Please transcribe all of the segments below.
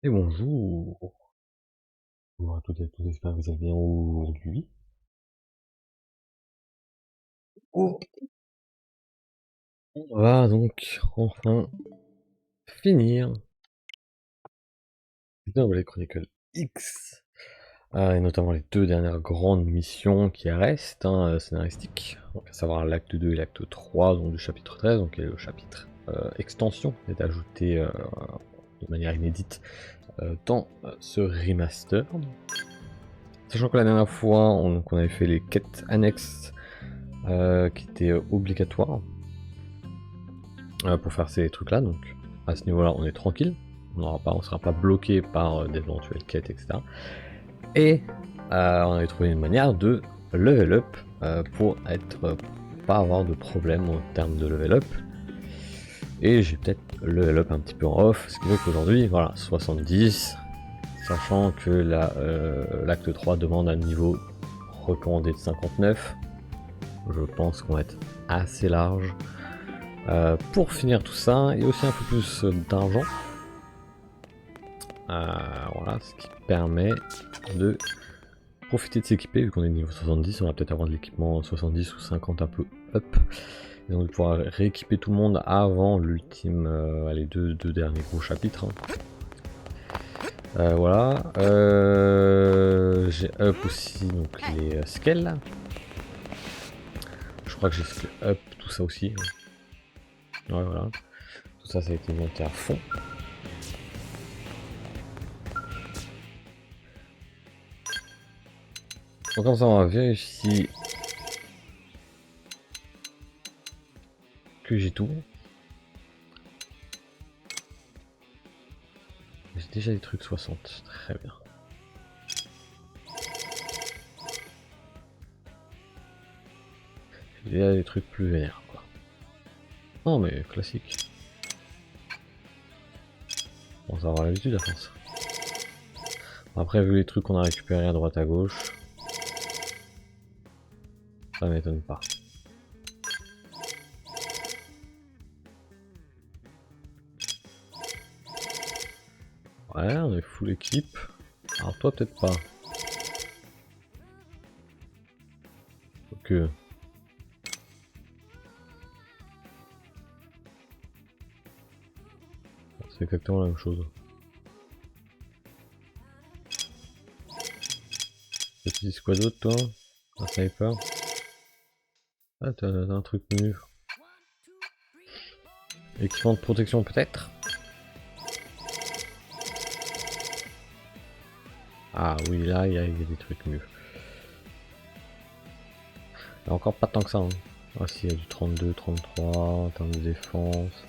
Et bonjour. Bonjour à toutes et à tous, j'espère que vous allez bien aujourd'hui. Oh, on va donc enfin finir Xenoblade Chronicles X. Et notamment les deux dernières grandes missions qui restent, scénaristiques. Donc à savoir l'acte 2 et l'acte 3, donc du chapitre 13, donc qui est le chapitre extension, qui est ajouté de manière inédite dans ce remaster. Sachant que la dernière fois, on avait fait les quêtes annexes qui étaient obligatoires pour faire ces trucs là, donc à ce niveau là on est tranquille, on sera pas bloqué par d'éventuelles quêtes, etc. Et on avait trouvé une manière de level up pour pas avoir de problème en termes de level up. Et j'ai peut-être level up un petit peu en off, ce qui veut qu'aujourd'hui, voilà, 70, sachant que l'acte 3 demande un niveau recommandé de 59. Je pense qu'on va être assez large pour finir tout ça, et aussi un peu plus d'argent. Voilà, ce qui permet de profiter de s'équiper, vu qu'on est niveau 70, on va peut-être avoir de l'équipement 70 ou 50 un peu up. Et donc de pouvoir rééquiper tout le monde avant l'ultime, les deux derniers gros chapitres. Voilà. J'ai up aussi donc les scales. Je crois que j'ai skill up tout ça aussi. Ouais, voilà. Tout ça, ça a été monté à fond. Donc comme ça, on va vérifier que j'ai tout. J'ai déjà des trucs 60, très bien. J'ai déjà des trucs plus vénères, quoi. Non mais classique. Bon, ça va avoir l'habitude à force. Après, vu les trucs qu'on a récupérés à droite à gauche, ça m'étonne pas. Ouais, on est full équipe. Alors toi peut-être pas. Ok. C'est exactement la même chose. Petit quoi d'autre toi? Un sniper? Ah t'as un truc mieux. Équipement de protection peut-être? Ah oui, là il y a des trucs mieux. Il y a encore pas tant que ça. Hein. Ah si, il y a du 32, 33 en termes de défense.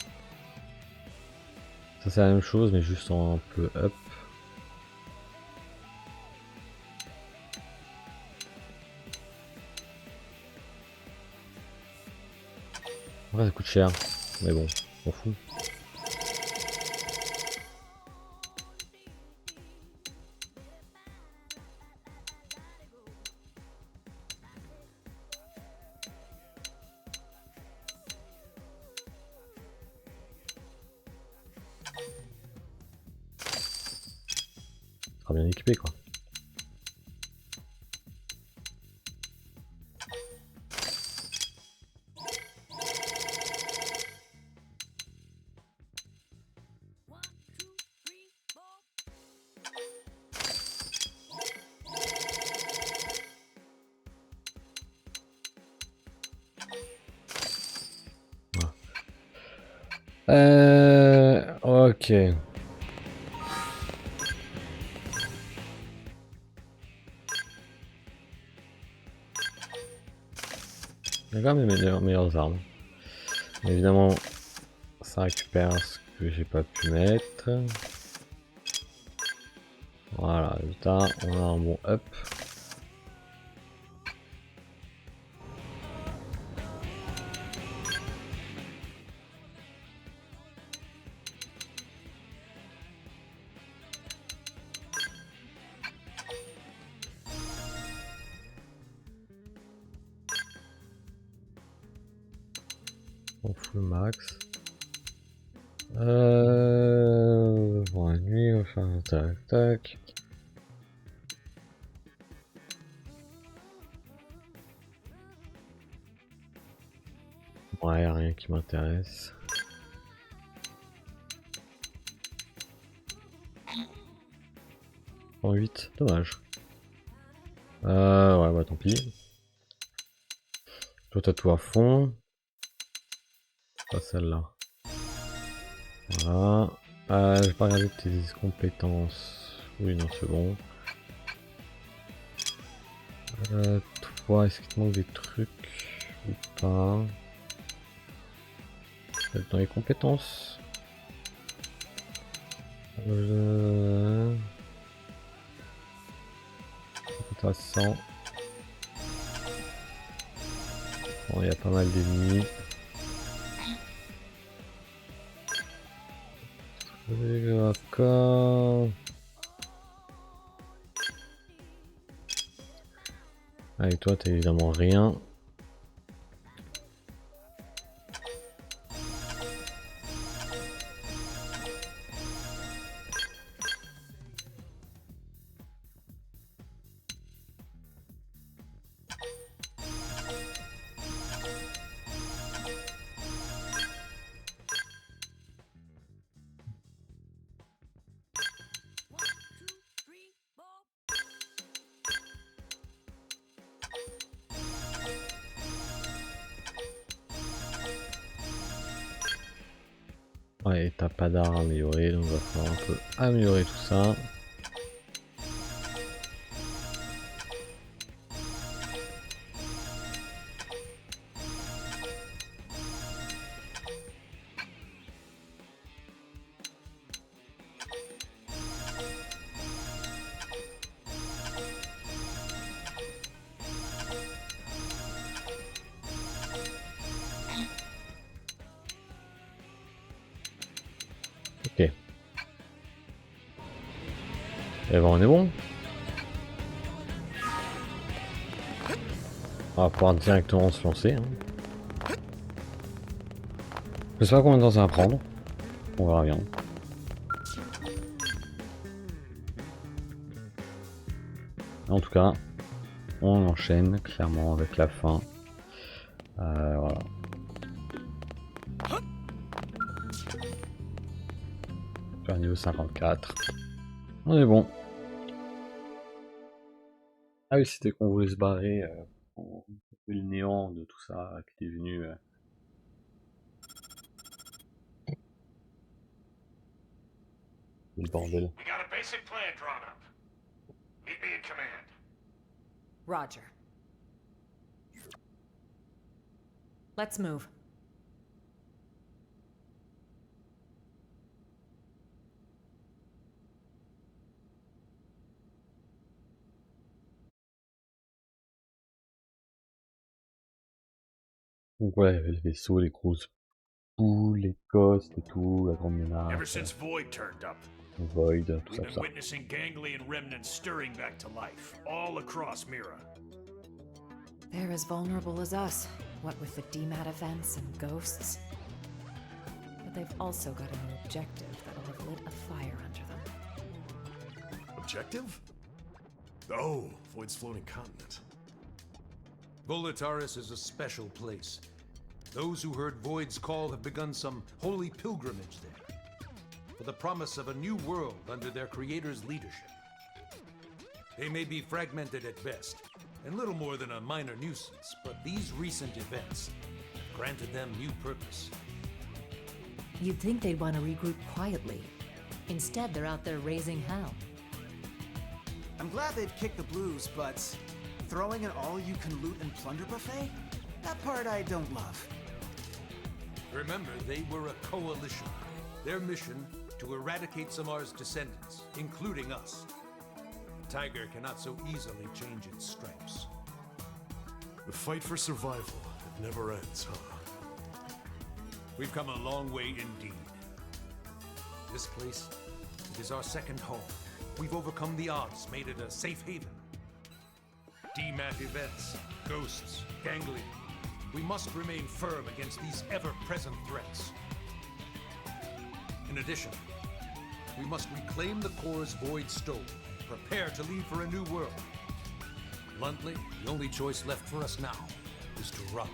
Ça c'est la même chose mais juste en un peu up. Ouais, ça coûte cher, mais bon, on fout. Sera bien équipé quoi. Ok. Il y a quand même mes meilleures armes. Évidemment, ça récupère ce que j'ai pas pu mettre. Voilà, résultat, on a un bon up. On full max. Bon, la nuit, on va faire Tac, tac. Ouais, rien qui m'intéresse. En 8, dommage. Ouais, bah tant pis. Toi, t'as tout à fond. Pas celle-là. Voilà. J'ai pas regardé tes compétences. Oui, non, c'est bon. Toi, est-ce qu'il te manque des trucs ou pas? Peut-être dans les compétences. Intéressant. Bon, il y a pas mal d'ennemis. D'accord. Ah, et toi, t'as évidemment rien. Ouais, et t'as pas d'art à améliorer, donc il va falloir un peu améliorer tout ça. Ok. Et ben on est bon. On va pouvoir directement se lancer. Hein. Je sais pas combien de temps ça va prendre. On verra bien. En tout cas, on enchaîne clairement avec la fin. Voilà. Faire niveau 54. On est bon. Ah oui, c'était qu'on voulait se barrer. On a vu le néant de tout ça qui est venu. Le bordel. We got a basic plan drawn up. Meet me in command. Roger. Let's move. Donc ouais, il y avait le vaisseau, les grosses poules, les costes et tout, la grande Ever menace, since Void turned up, Void, tout we've ça, been tout ça. witnessing ganglion remnants stirring back to life, all across Mira. They're as vulnerable as us, what with the DMAT events and ghosts. But they've also got a new objective that'll have lit a fire under them. Objective? Oh, Void's floating continent. Volataris is a special place. Those who heard Void's call have begun some holy pilgrimage there, for the promise of a new world under their creator's leadership. They may be fragmented at best, and little more than a minor nuisance, but these recent events have granted them new purpose. You'd think they'd want to regroup quietly. Instead, they're out there raising hell. I'm glad they've kicked the blues, but throwing an all-you-can-loot and plunder buffet? That part I don't love. Remember, they were a coalition. Their mission, to eradicate Samar's descendants, including us. The tiger cannot so easily change its stripes. The fight for survival, it never ends, huh? We've come a long way indeed. This place, it is our second home. We've overcome the odds, made it a safe haven. DMAT events, ghosts, ganglion. We must remain firm against these ever-present threats. In addition, we must reclaim the cores Void stole. Prepare to leave for a new world. Bluntly, the only choice left for us now is to run.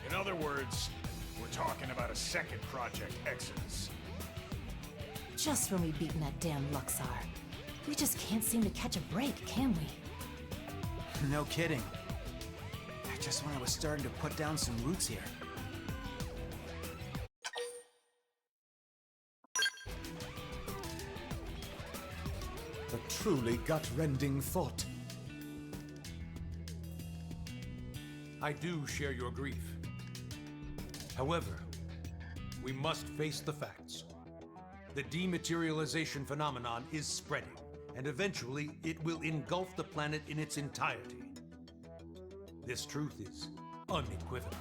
In other words, we're talking about a second Project Exodus. Just when we've beaten that damn Luxar. We just can't seem to catch a break, can we? No kidding. Just when I was starting to put down some roots here. A truly gut-rending thought. I do share your grief. However, we must face the facts. The dematerialization phenomenon is spreading, and eventually it will engulf the planet in its entirety. This truth is unequivocal.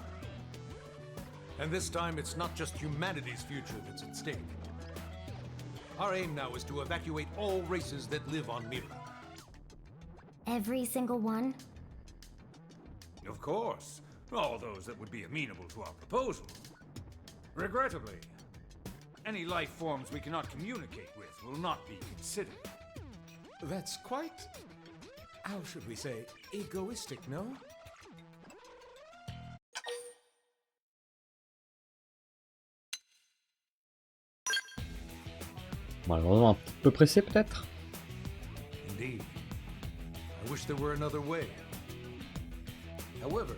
And this time, it's not just humanity's future that's at stake. Our aim now is to evacuate all races that live on Mira. Every single one? Of course. All those that would be amenable to our proposal. Regrettably, any life forms we cannot communicate with will not be considered. That's quite, how should we say, egoistic, no? Malheureusement un petit peu pressé peut-être. Indeed. I wish there were another way. However,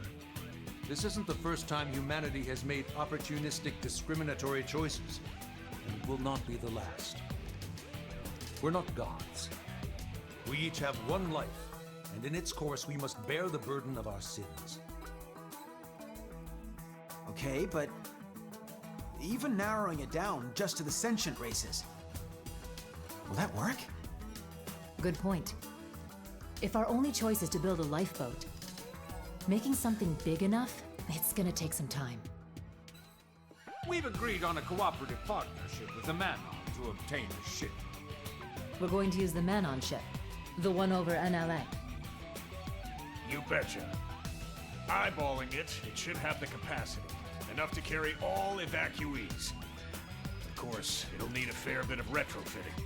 this isn't the first time humanity has made opportunistic, discriminatory choices, and it will not be the last. We're not gods. We each have one life, and in its course we must bear the burden of our sins. Okay, but even narrowing it down just to the sentient races, will that work? Good point. If our only choice is to build a lifeboat, making something big enough, it's gonna take some time. We've agreed on a cooperative partnership with the Manon to obtain a ship. We're going to use the Manon ship, the one over NLA. You betcha. Eyeballing it, it should have the capacity. Enough to carry all evacuees. Of course, it'll need a fair bit of retrofitting.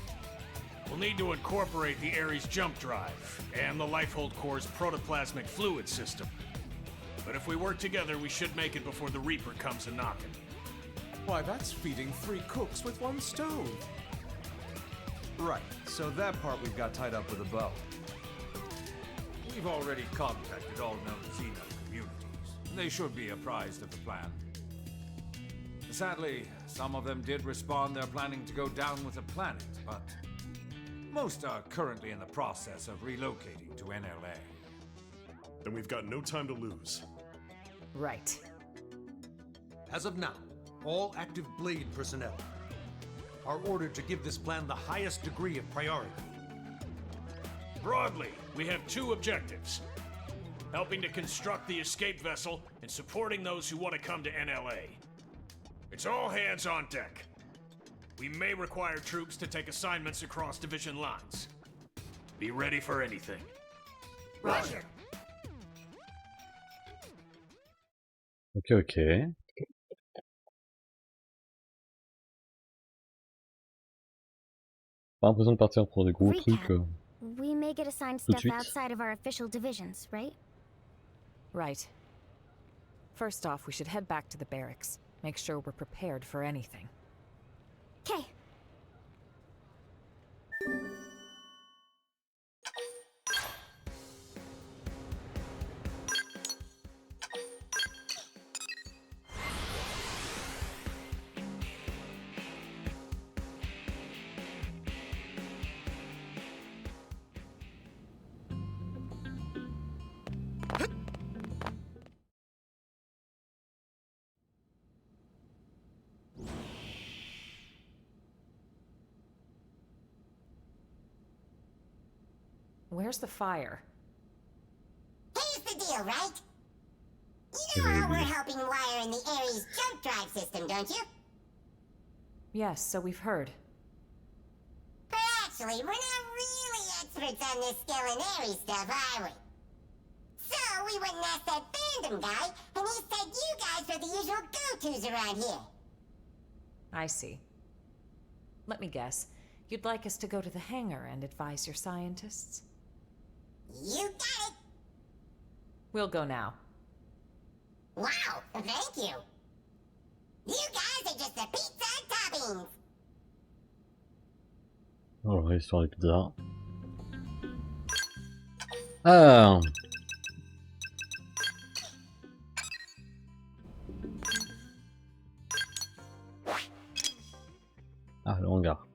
We'll need to incorporate the Ares jump drive and the Lifehold Core's protoplasmic fluid system. But if we work together, we should make it before the Reaper comes a-knocking. Why, that's feeding 3 cooks with 1 stove. Right, so that part we've got tied up with a bow. We've already contacted all known Xeno communities. They should be apprised of the plan. Sadly, some of them did respond they're planning to go down with the planet, but most are currently in the process of relocating to NLA. Then we've got no time to lose. Right. As of now, all active Blade personnel are ordered to give this plan the highest degree of priority. Broadly, we have 2 objectives. Helping to construct the escape vessel and supporting those who want to come to NLA. It's all hands on deck. We may require troops to take assignments across division lines. Be ready for anything. Roger. Ok, ok. Pas l'impression de partir pour des gros trucs. Recap. We may get assigned Tout de stuff suite. outside of our official divisions, right? Right. First off, we should head back to the barracks. Make sure we're prepared for anything. Okay. Where's the fire? Here's the deal, right? You know how we're helping wire in the Ares jump drive system, don't you? Yes, so we've heard. But actually, we're not really experts on this skill and Ares stuff, are we? So we went and asked that fandom guy, and he said you guys are the usual go-tos around here. I see. let me guess. You'd like us to go to the hangar and advise your scientists? You got it! We'll go now. Wow, thank you! You guys are just the pizza toppings! Alors, histoire des pizzas. Ah. Ah, le hangar.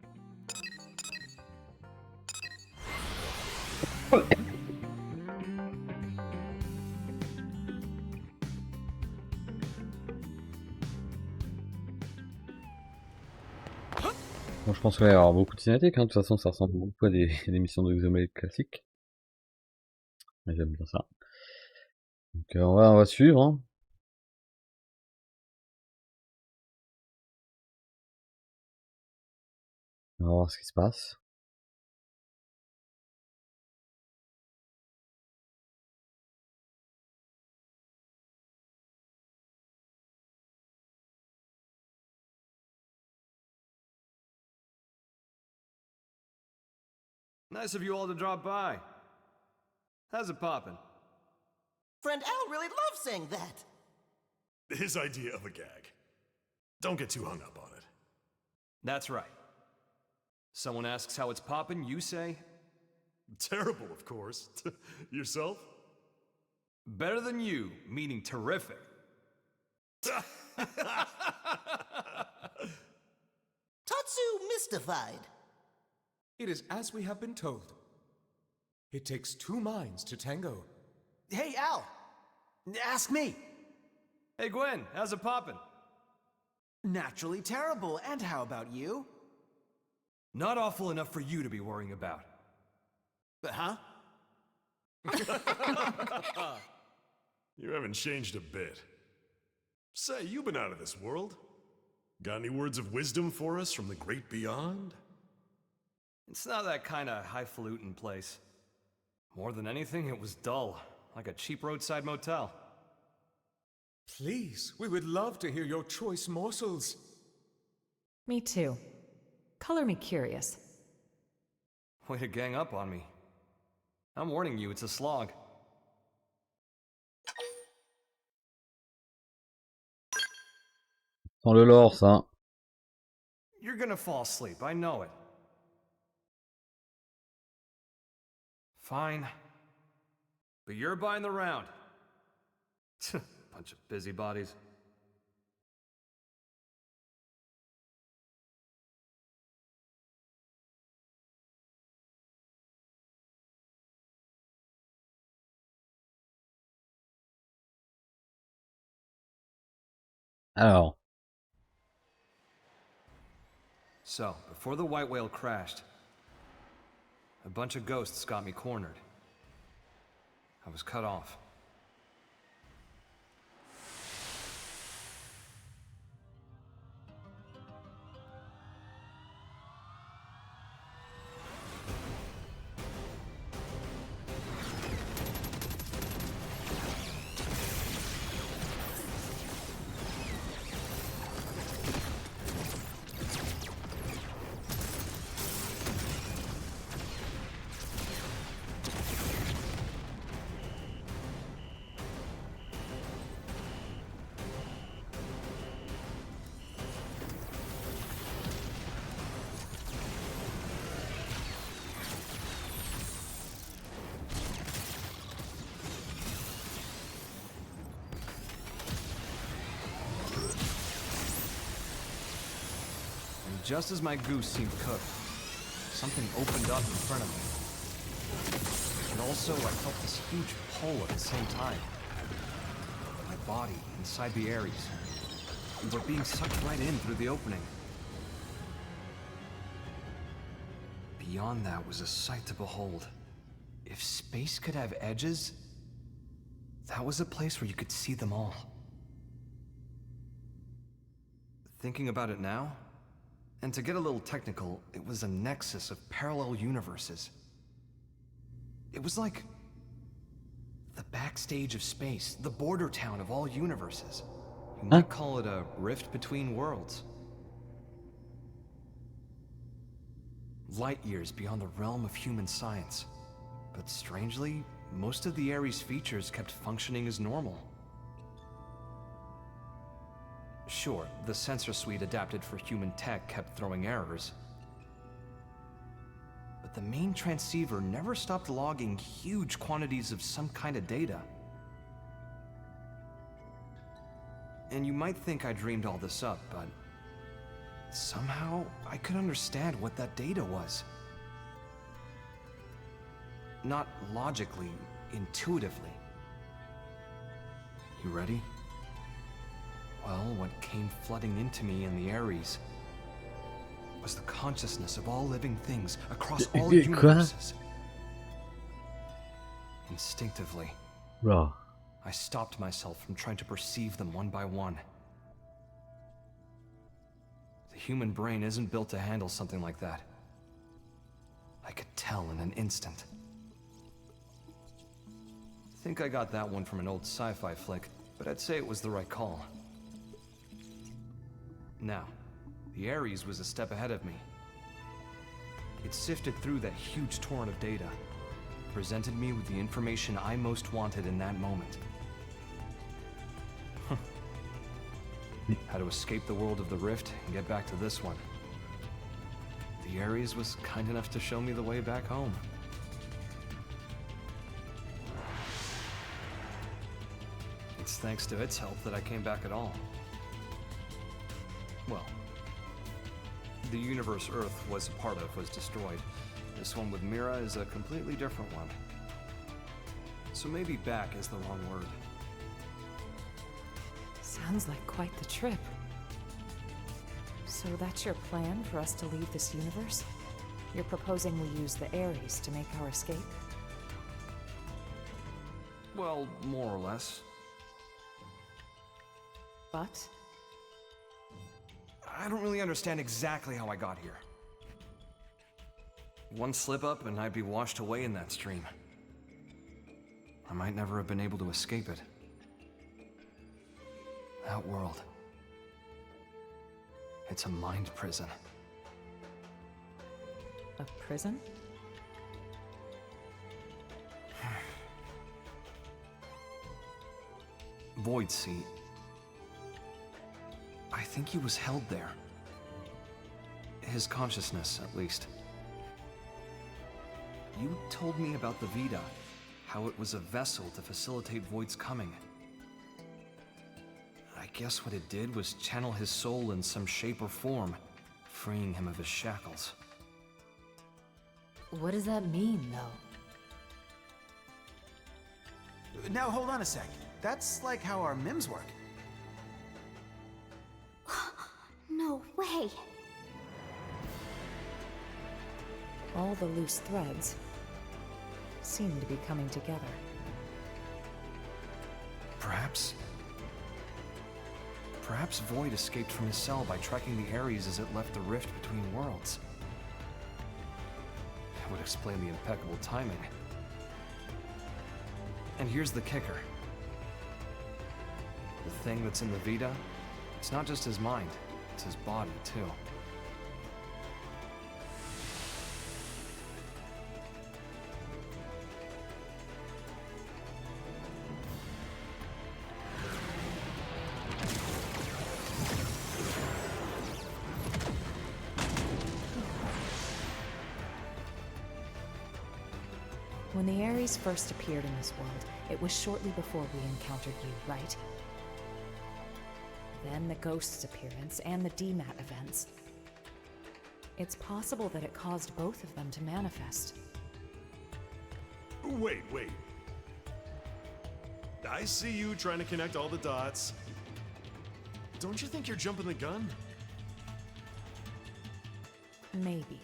Bon, je pense qu'il va y avoir beaucoup de cinématiques, hein. De toute façon ça ressemble beaucoup à des missions de Xenoblade classiques. Mais j'aime bien ça. Donc on va suivre, hein. On va voir ce qui se passe. Nice of you all to drop by. How's it poppin'? Friend Al really loves saying that. His idea of a gag. Don't get too hung up on it. That's right. Someone asks how it's poppin', you say? Terrible, of course. Yourself? Better than you, meaning terrific. Tatsu mystified. It is as we have been told. It takes two minds to tango. Hey, Al! Ask me! Hey Gwen, how's it poppin'? Naturally terrible, and how about you? Not awful enough for you to be worrying about. Huh? You haven't changed a bit. Say, you've been out of this world. Got any words of wisdom for us from the great beyond? It's not that kind of highfalutin place. More than anything, it was dull, like a cheap roadside motel. Please, we would love to hear your choice morsels. Me too. Color me curious. Way to gang up on me. I'm warning you, it's a slog. Sans le lore, ça. You're gonna fall asleep, I know it. Fine. But you're buying the round. Bunch of busybodies. Alors. So, before the white whale crashed, a bunch of ghosts got me cornered. I was cut off. Just as my goose seemed cooked, something opened up in front of me. And also, I felt this huge pull at the same time. My body inside the Ares. We were being sucked right in through the opening. Beyond that was a sight to behold. If space could have edges, that was a place where you could see them all. Thinking about it now, and to get a little technical, it was a nexus of parallel universes. It was like the backstage of space, the border town of all universes. You might call it a rift between worlds. light years beyond the realm of human science. But strangely, most of the Ares features kept functioning as normal. Sure, the sensor suite adapted for human tech kept throwing errors. But the main transceiver never stopped logging huge quantities of some kind of data. And you might think I dreamed all this up, but somehow I could understand what that data was. Not logically, intuitively. You ready? Well, what came flooding into me in the Ares was the consciousness of all living things across all universes. Instinctively, Bro. I stopped myself from trying to perceive them one by one. The human brain isn't built to handle something like that. I could tell in an instant. I think I got that one from an old sci-fi flick, but I'd say it was the right call. Now, the Ares was a step ahead of me. It sifted through that huge torrent of data, presented me with the information I most wanted in that moment. How to escape the world of the Rift and get back to this one. The Ares was kind enough to show me the way back home. It's thanks to its help that I came back at all. Well, the universe Earth was a part of was destroyed. This one with Mira is a completely different one. So maybe back is the wrong word. Sounds like quite the trip. So that's your plan for us to leave this universe? You're proposing we use the Ares to make our escape? Well, more or less. But? I don't really understand exactly how I got here. One slip up and I'd be washed away in that stream. I might never have been able to escape it. That world. It's a mind prison. A prison? Void Seat. I think he was held there. His consciousness, at least. You told me about the Vita, how it was a vessel to facilitate Void's coming. I guess what it did was channel his soul in some shape or form, freeing him of his shackles. What does that mean, though? Now hold on a sec. That's like how our MIMs work. No way. All the loose threads seem to be coming together. Perhaps Void escaped from his cell by tracking the Ares as it left the rift between worlds. That would explain the impeccable timing. And here's the kicker. The thing that's in the Vita, it's not just his mind, it's his body, too. When the Ares first appeared in this world, it was shortly before we encountered you, right? Then the Ghost's appearance and the DMAT events. It's possible that it caused both of them to manifest. Wait. I see you trying to connect all the dots. Don't you think you're jumping the gun? Maybe.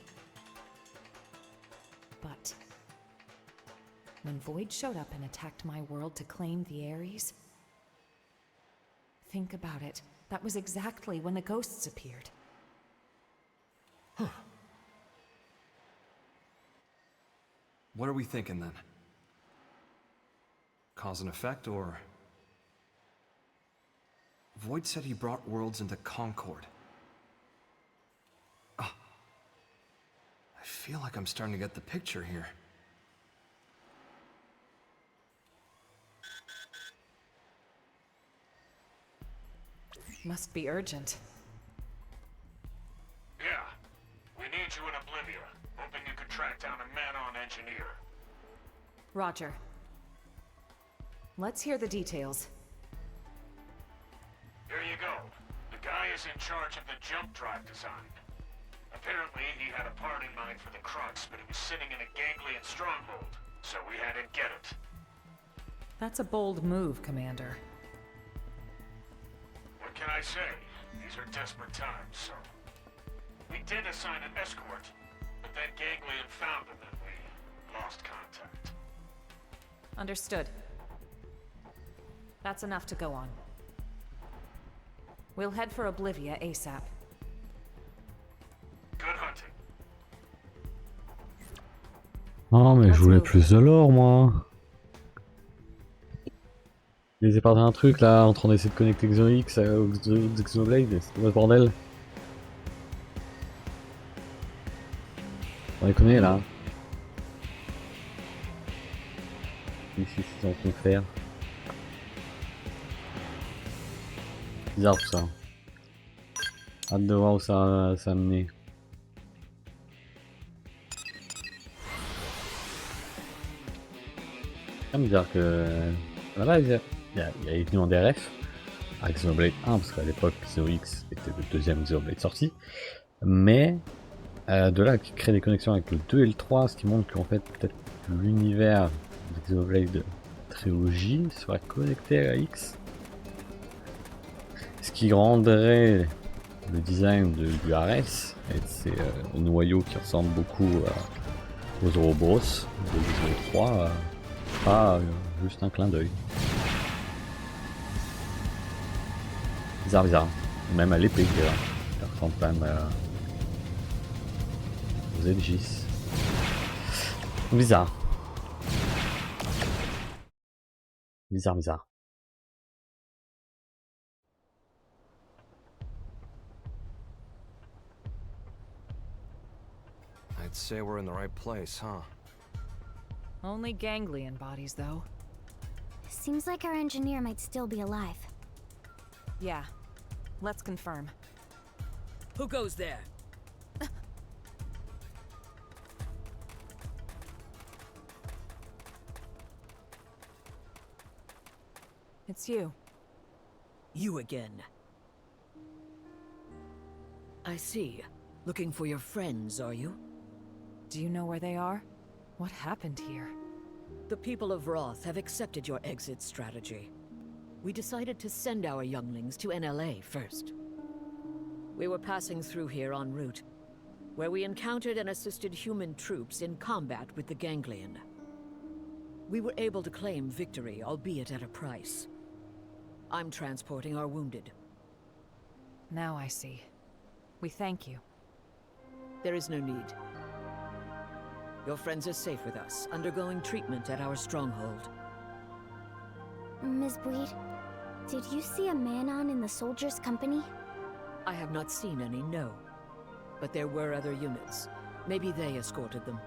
But when Void showed up and attacked my world to claim the Ares, think about it. That was exactly when the Ghosts appeared. Huh. What are we thinking then? Cause and effect, or... Void said he brought worlds into concord. Ah. I feel like I'm starting to get the picture here. Must be urgent. Yeah. We need you in Oblivia. Hoping you could track down a man-on engineer. Roger. Let's hear the details. Here you go. The guy is in charge of the jump drive design. Apparently, he had a part in mind for the Crux, but it was sitting in a ganglion stronghold, so we had him get it. That's a bold move, Commander. What can I say? These are desperate times, so... We did assign an escort, but then Ganglion found him and we lost contact. Understood. That's enough to go on. We'll head for Oblivia ASAP. Good hunting. Oh, mais je voulais plus de lore, moi. Ils étaient partis un truc là, en train d'essayer de connecter Xenox au Xenoblade, c'est quoi ce bordel? On les connaît là. Ici, c'est en train de faire. Bizarre tout ça. Hâte de voir où ça va amener. C'est bizarre que... À la base, il est venu en DRF à Xenoblade 1, parce qu'à l'époque, Xenox était le deuxième Xenoblade sorti. Mais de là, qui crée des connexions avec le 2 et le 3, ce qui montre qu'en fait, peut-être l'univers de Xenoblade Trilogy serait connecté à X. Ce qui rendrait le design du RS et de ces noyaux qui ressemblent beaucoup aux Ouroboros de Xenoblade 3 pas juste un clin d'œil. Bizarre. Même à l'épée qui ressemble quand même aux Aegis. Bizarre. I'd say we're in the right place, huh? Only ganglion bodies, though. Seems like our engineer might still be alive. Yeah. Let's confirm. Who goes there? It's you. You again. I see. Looking for your friends, are you? Do you know where they are? What happened here? The people of Roth have accepted your exit strategy. We decided to send our younglings to NLA first. We were passing through here en route, where we encountered and assisted human troops in combat with the Ganglion. We were able to claim victory, albeit at a price. I'm transporting our wounded. Now I see. We thank you. There is no need. Your friends are safe with us, undergoing treatment at our stronghold. Ms. Breed, did you see a man-on in the soldiers' company? I have not seen any, no. But there were other units. Maybe they escorted them.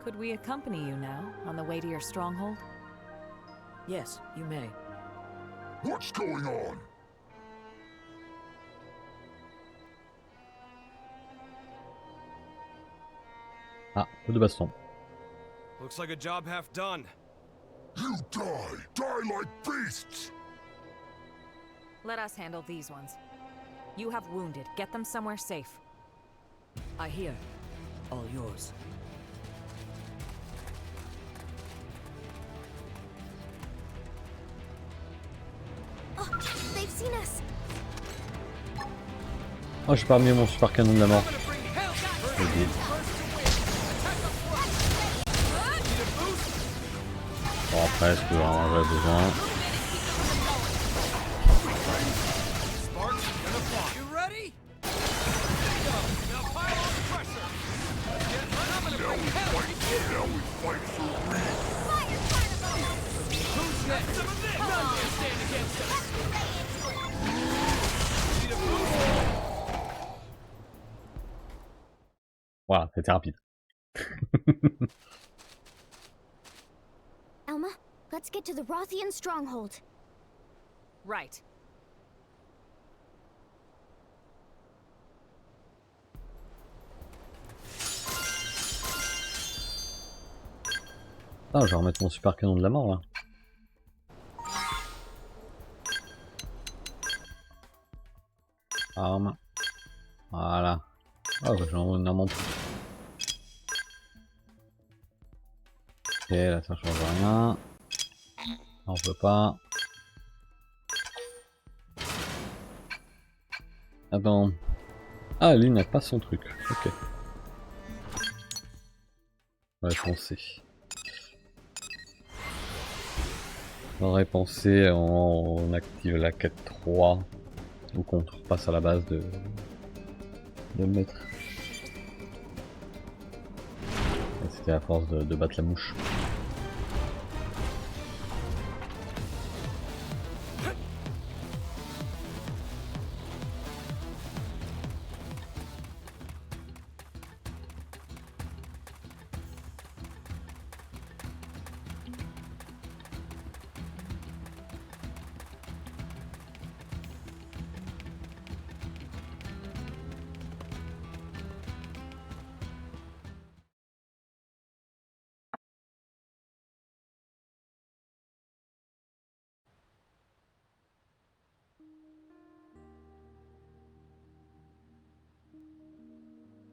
Could we accompany you now, on the way to your stronghold? Yes, you may. What's going on? Ah, peu de baston. Looks like a job half done. You die! Die like beasts! Let us handle these ones. You have wounded. Get them somewhere safe. I hear. All yours. Oh, they've seen us. Oh, j'ai pas amené mon super canon de la mort. J'ai oublié. Bon, après, est-ce que vraiment j'avais besoin? Voilà, c'était rapide. Elma, let's get to the Rothian stronghold. Right. Ah, je vais remettre mon super canon de la mort là. Arme. Voilà. Ah, bah, j'en ai un manteau. Ok, là ça change rien. On peut pas. Attends. Ah, lui n'a pas son truc. Ok. Ouais, penser. J'aurais pensé on active la quête 3 ou qu'on repasse à la base de le mettre. C'était à force de battre la mouche.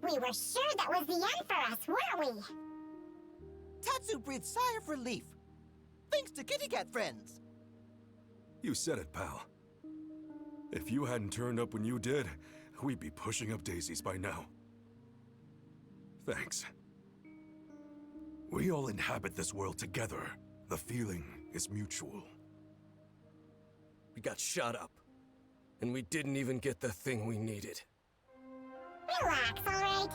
We were sure that was the end for us, weren't we? Tatsu breathed sigh of relief. Thanks to Kitty Cat friends. You said it, pal. If you hadn't turned up when you did, we'd be pushing up daisies by now. Thanks. We all inhabit this world together. The feeling is mutual. We got shot up. And we didn't even get the thing we needed. Relax, alright?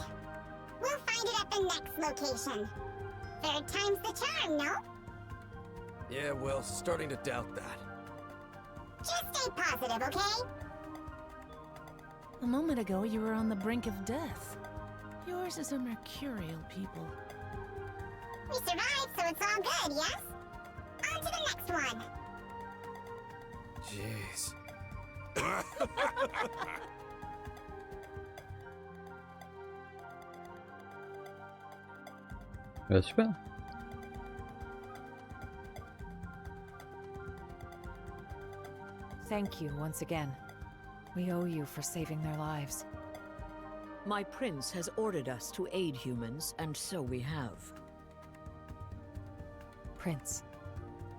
We'll find it at the next location. Third time's the charm, no? Yeah, well, starting to doubt that. Just stay positive, okay? A moment ago, you were on the brink of death. Yours is a mercurial people. We survived, so it's all good, yes? On to the next one. Jeez. Super. Thank you once again. We owe you for saving their lives. My prince has ordered us to aid humans, and so we have. Prince,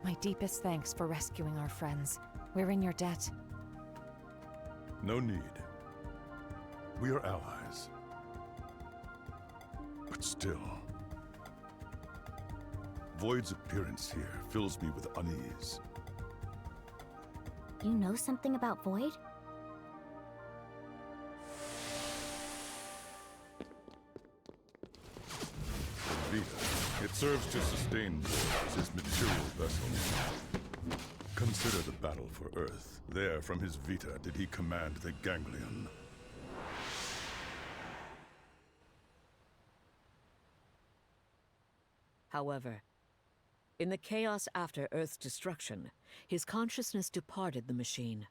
my deepest thanks for rescuing our friends. We're in your debt. No need. We are allies. But still... Void's appearance here fills me with unease. You know something about Void? Vita. It serves to sustain Void as his material vessel. Consider the battle for Earth. There, from his Vita, did he command the Ganglion. However, in the chaos after Earth's destruction, his consciousness departed the machine,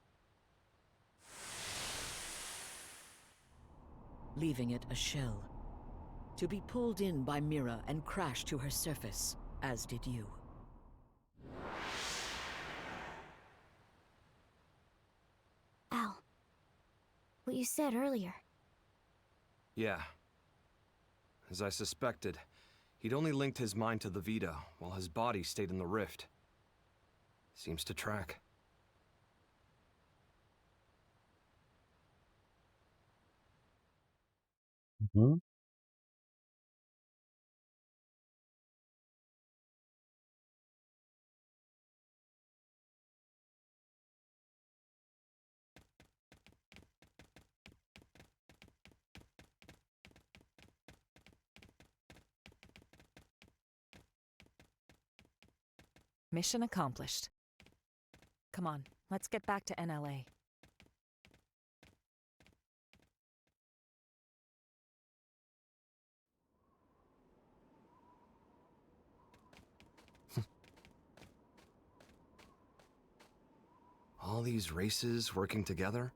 leaving it a shell, to be pulled in by Mira and crash to her surface, as did you. Al, what you said earlier. Yeah. As I suspected, he'd only linked his mind to the Vita, while his body stayed in the rift. Seems to track. Mm-hmm. Mission accomplished. Come on, let's get back to NLA. All these races working together?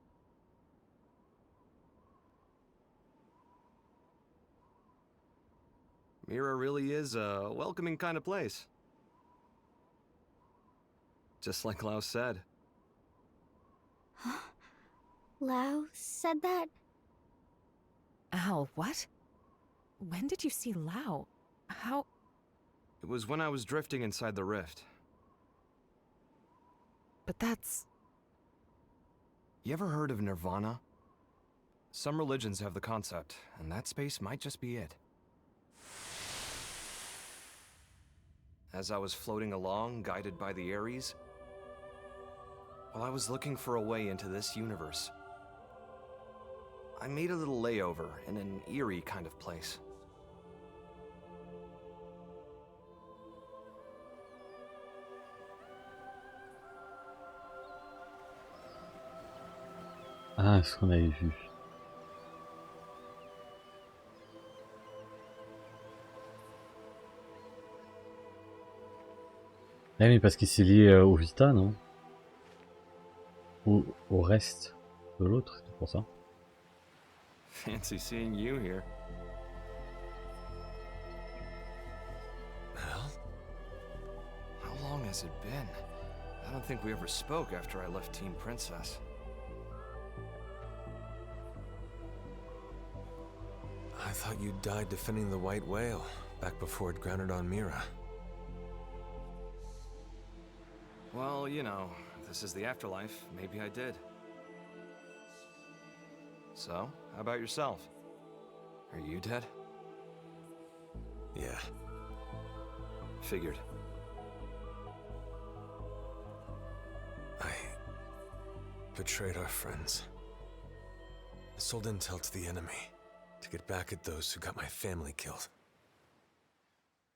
Mira really is a welcoming kind of place. Just like Lao said. Lao said that? Al, what? When did you see Lao? How? It was when I was drifting inside the rift. But that's... You ever heard of Nirvana? Some religions have the concept, and that space might just be it. As I was floating along, guided by the Ares, while I was looking for a way into this universe, I made a little layover in an eerie kind of place. Ah, ce qu'on avait vu. Ah mais parce qu'il s'est lié au Vita, non? Ou au reste de l'autre, c'est pour ça. Fancy seeing you here. Well, how long has it been? I don't think we ever spoke after I left Team Princess. I thought you died defending the White Whale, back before it grounded on Mira. Well, you know, if this is the afterlife, maybe I did. So, how about yourself? Are you dead? Yeah. Figured. I betrayed our friends. I sold intel to the enemy to get back at those who got my family killed.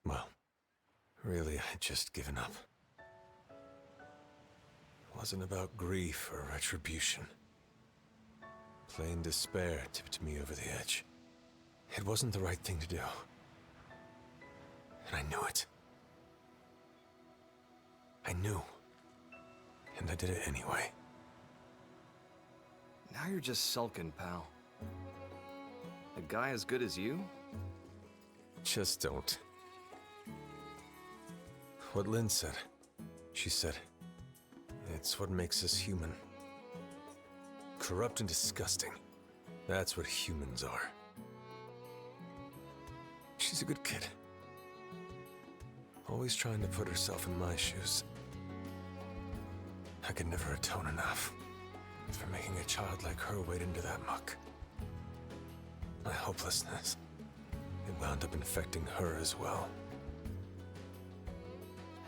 Well, really, I had just given up. It wasn't about grief or retribution. Plain despair tipped me over the edge. It wasn't the right thing to do. And I knew it. I knew. And I did it anyway. Now you're just sulking, pal. A guy as good as you? Just don't. What Lynn said. She said, it's what makes us human. Corrupt and disgusting. That's what humans are. She's a good kid. Always trying to put herself in my shoes. I could never atone enough for making a child like her wade into that muck. My hopelessness, it wound up infecting her as well.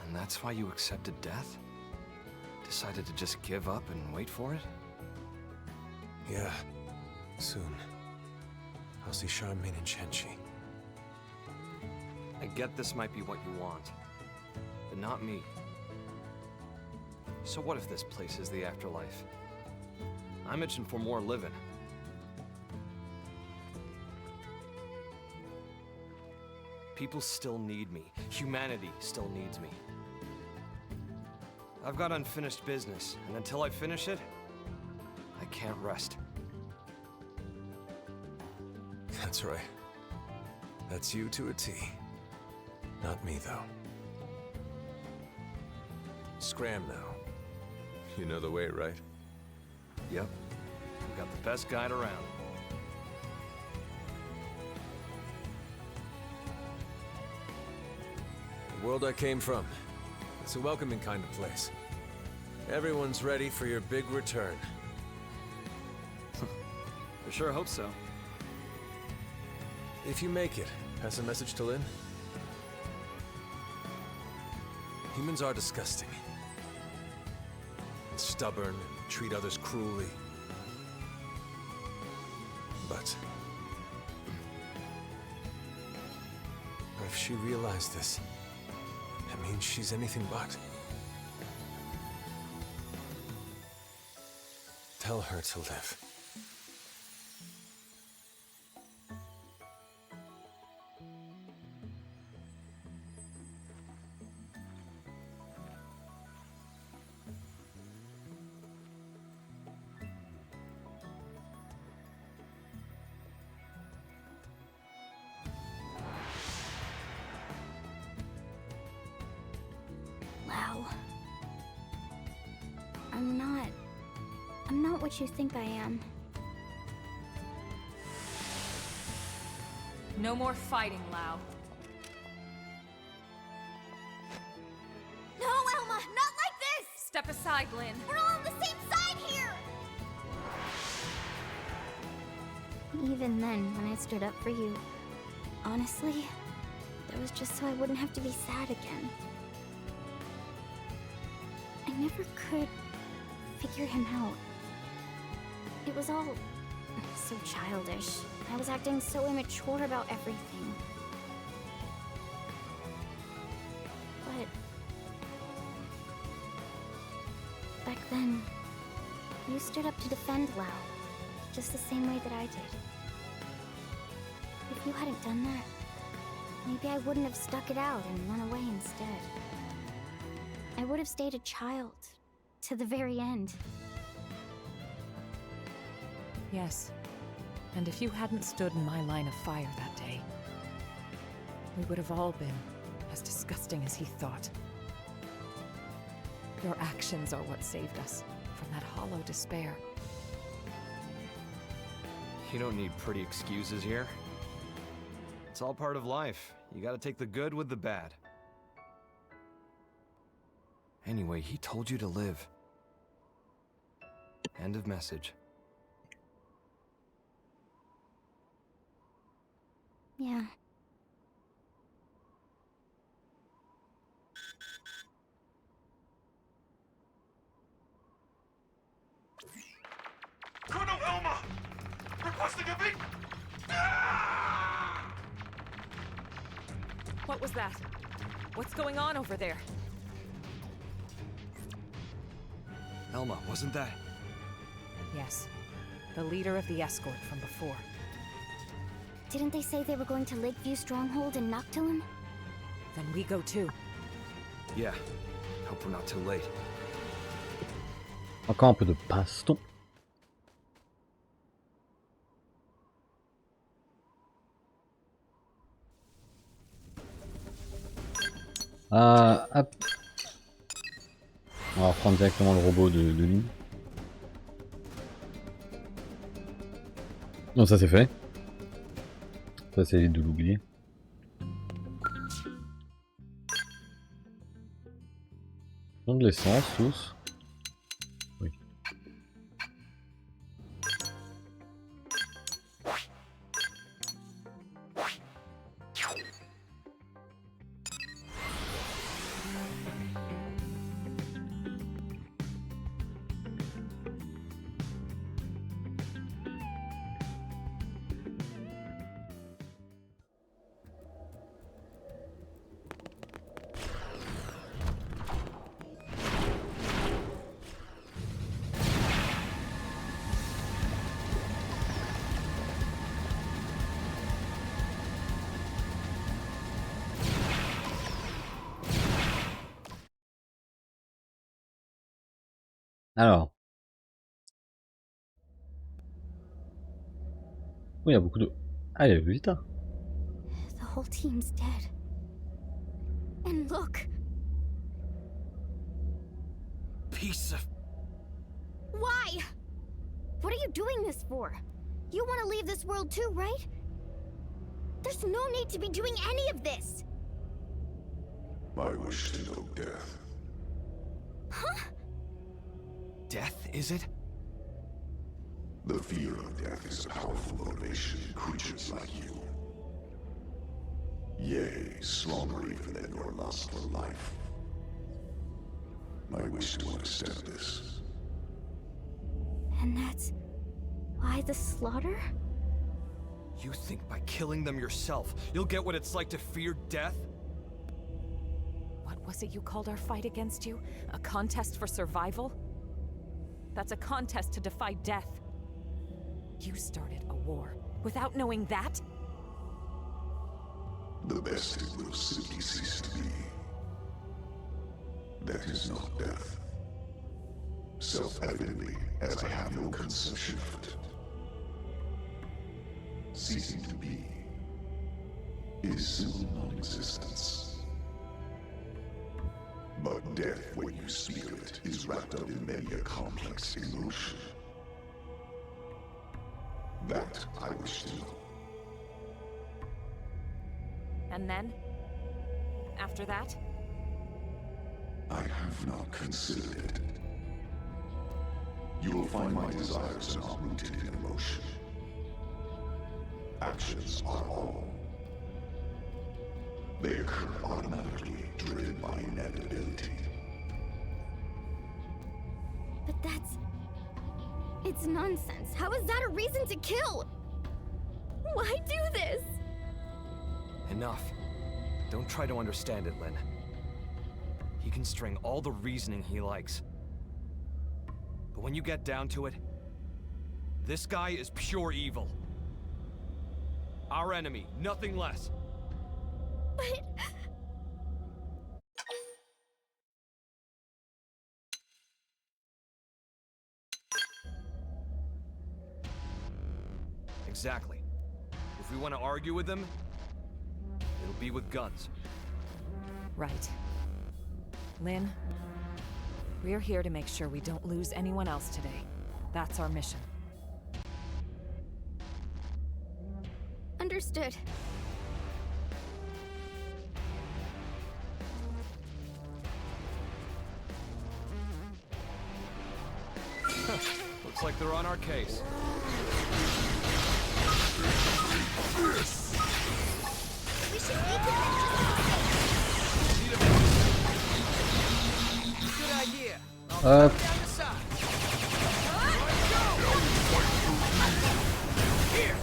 And that's why you accepted death? Decided to just give up and wait for it? Yeah, soon. I'll see Charmaine and Chenchi. I get this might be what you want, but not me. So what if this place is the afterlife? I'm itching for more living. People still need me. Humanity still needs me. I've got unfinished business, and until I finish it, I can't rest. That's right. That's you to a T. Not me, though. Scram now. You know the way, right? Yep. We got the best guide around. The world I came from. It's a welcoming kind of place. Everyone's ready for your big return. I sure hope so. If you make it, pass a message to Lynn. Humans are disgusting. Stubborn, and treat others cruelly. But if she realized this, that means she's anything but. Tell her to live. not what you think I am. No more fighting, Lau. No, Elma! Not like this! Step aside, Lynn. We're all on the same side here! Even then, when I stood up for you, honestly, that was just so I wouldn't have to be sad again. I never could figure him out. It was all so childish. I was acting so immature about everything. But back then, you stood up to defend Lau, just the same way that I did. If you hadn't done that, maybe I wouldn't have stuck it out and run away instead. I would have stayed a child to the very end. Yes. And if you hadn't stood in my line of fire that day, we would have all been as disgusting as he thought. Your actions are what saved us from that hollow despair. You don't need pretty excuses here. It's all part of life. You gotta take the good with the bad. Anyway, he told you to live. End of message. Yeah. Colonel Elma! Requesting a beat! What was that? What's going on over there? Elma, wasn't that? Yes. The leader of the escort from before. Didn't they say they were going to Lakeview Stronghold in Noctilum? Then we go too. Yeah. Hope we're not too late. Encore un peu de baston. Hop. On va reprendre directement le robot de ligne. Non, ça c'est fait. Ça c'est évite de l'oublier. On de l'essence tous. Oui. Alors. Oui, il y a beaucoup de... Ah, il y a Vita. The whole team's dead. And look! Piece of... Why? What are you doing this for? You want to leave this world too, right? There's no need to be doing any of this! I wish to know death. Huh? Death, is it? The fear of death is a powerful motivation in creatures like you. Yea, stronger even than your lust for life. I wish to understand this. And that's why the slaughter? You think by killing them yourself, you'll get what it's like to fear death? What was it you called our fight against you? A contest for survival? That's a contest to defy death. You started a war without knowing that? The best it will simply cease to be. That is not death. Self-evidently, as I have no conception of it. Ceasing to be is simple non-existence. But death, when you speak of it, is wrapped up in many a complex emotion. that I wish to know. And then? After that? I have not considered it. You will find my desires are not rooted in emotion. Actions are all. They occur automatically, driven by inevitability. But that's... it's nonsense. How is that a reason to kill? Why do this? Enough. Don't try to understand it, Lynn. He can string all the reasoning he likes. But when you get down to it, this guy is pure evil. Our enemy, nothing less. But... Exactly. If we want to argue with him, it'll be with guns. Right. Lynn, we're here to make sure we don't lose anyone else today. That's our mission. Understood. Looks like they're on our case. We should make it. Good idea. I'll down the side. Here.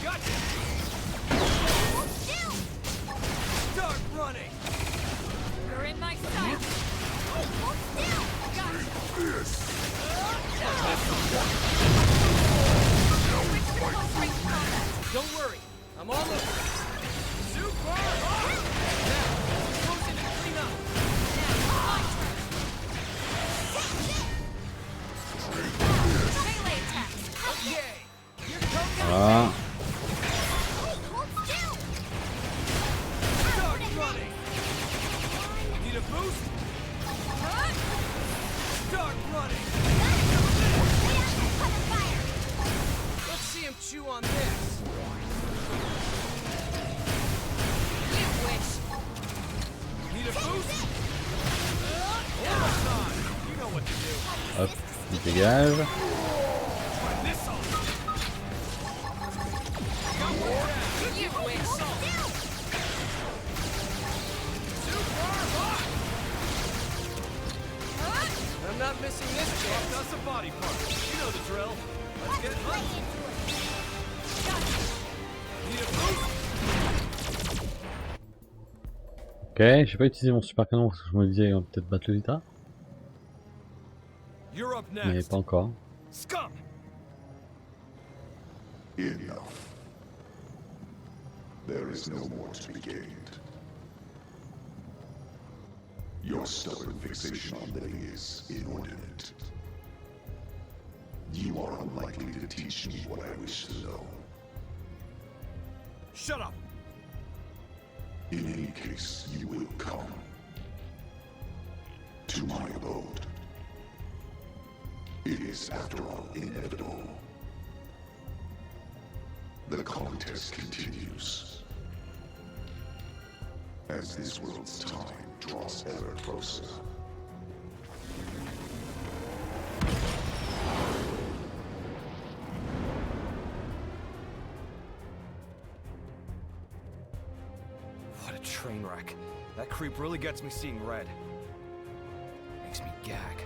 Gotcha. Hold still. Start running. You're in my sight. Hold still. Don't worry, I'm all over. Super hard! Now, close in and clean up. Melee attack. Okay, here comes Voilà. Hold still. Start running. Need a boost? Start running. Let's see him chew on this. You wish. Need a boost? One more time. You know what to do. Hop, il dégage. Try this on. Got one down. You wish. Super hot. I'm not missing this chance. That's a body part. You know the drill. Let's get hunting. Need a boost? Ok, j'ai pas utilisé mon super canon parce que je me disais peut-être battre le Vita. You're up Mais next. pas encore. Scum! Enough. There is no more to be gained. Your stubborn fixation on living is inordinate. You are unlikely to teach me what I wish to know. Shut up! In any case, you will come to my abode. It is, after all, inevitable. The contest continues. As this world's time draws ever closer. What a train wreck. That creep really gets me seeing red. Makes me gag.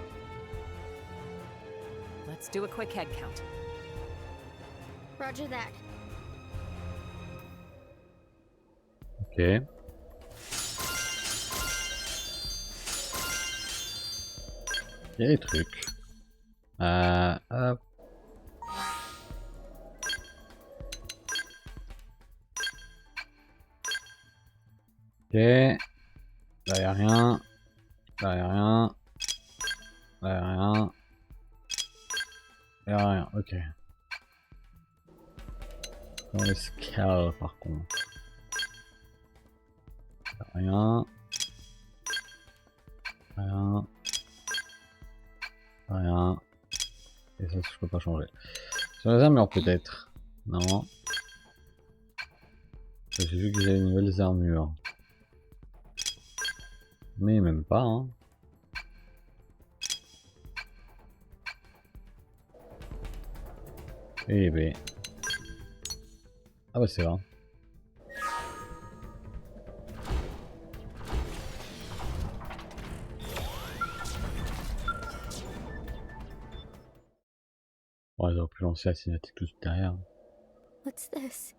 Let's do a quick head count. Roger that. Ok. Il y a des trucs. Hop. Ok. Là y'a rien. Là y'a rien. Là y'a rien. Y'a rien, ok. Dans l'escale par contre. Y'a rien. Rien. Rien. Et ça je peux pas changer. Sur les armures peut-être. Non. J'ai vu que j'avais de nouvelles armures. Mais même pas, hein. Eh ben. Ah bah c'est vrai. Ouais, ils auraient pu lancer la cinématique tout derrière. What's this?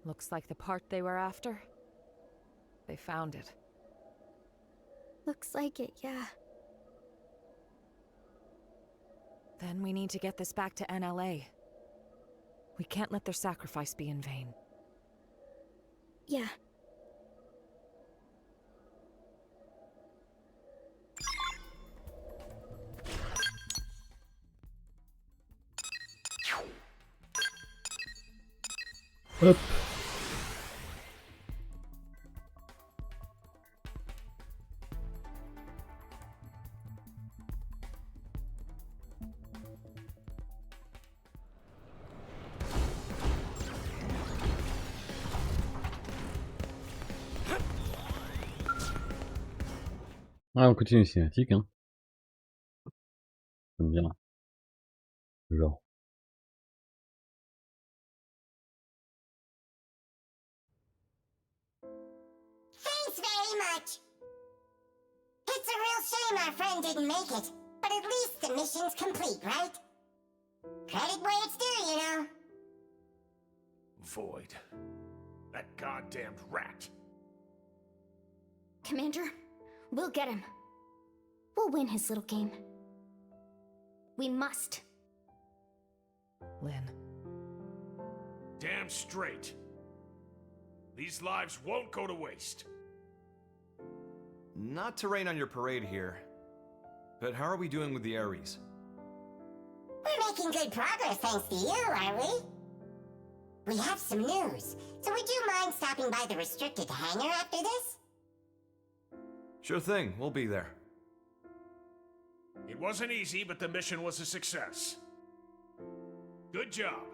Looks like the part they were after. They found it. Looks like it, yeah. Then we need to get this back to NLA. We can't let their sacrifice be in vain. Yeah. Hop. Ah, on continue les cinématiques, hein. J'aime bien. Genre. Thanks very much. It's a real shame our friend didn't make it, but at least the mission's complete, right? Credit where it's due, you know. Void. That goddamned rat. Commander, we'll get him. We'll win his little game. We must. Lynn. Damn straight. These lives won't go to waste. Not to rain on your parade here, but how are we doing with the Ares? We're making good progress thanks to you, are we? We have some news, so would you mind stopping by the restricted hangar after this? Sure thing, we'll be there. It wasn't easy, but the mission was a success. Good job.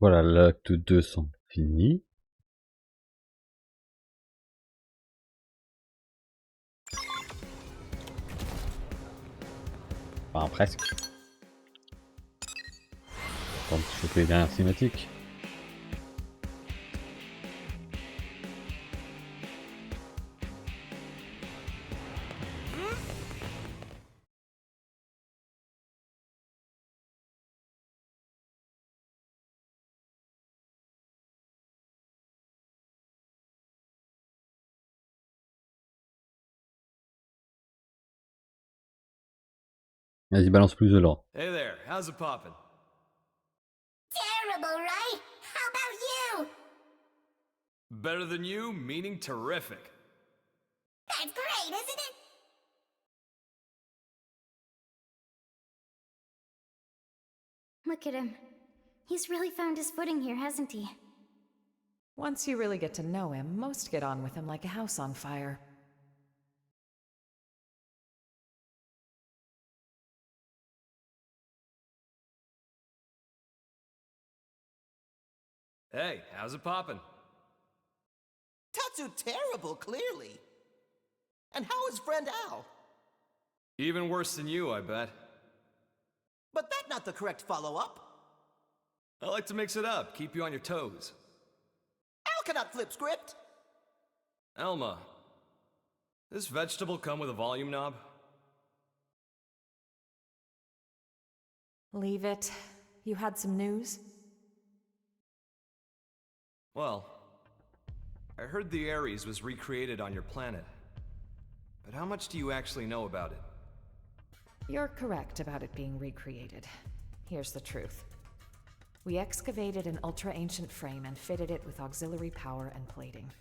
Voilà, l'acte 2 sont finis. Enfin, presque. Quand tu choper les dernières cinématiques. Vas-y, balance plus de l'or. Hey there, how's it poppin'? Terrible, right? How about you? Better than you, meaning terrific. That's great, isn't it? Look at him. He's really found his footing here, hasn't he? Once you really get to know him, most get on with him like a house on fire. Hey, how's it poppin'? Tatsu terrible, clearly. And how is friend Al? Even worse than you, I bet. But that's not the correct follow-up. I like to mix it up, keep you on your toes. Al cannot flip script. Elma, this vegetable come with a volume knob? Leave it. You had some news? Well, I heard the Ares was recreated on your planet. But how much do you actually know about it? You're correct about it being recreated. Here's the truth. We excavated an ultra-ancient frame and fitted it with auxiliary power and plating.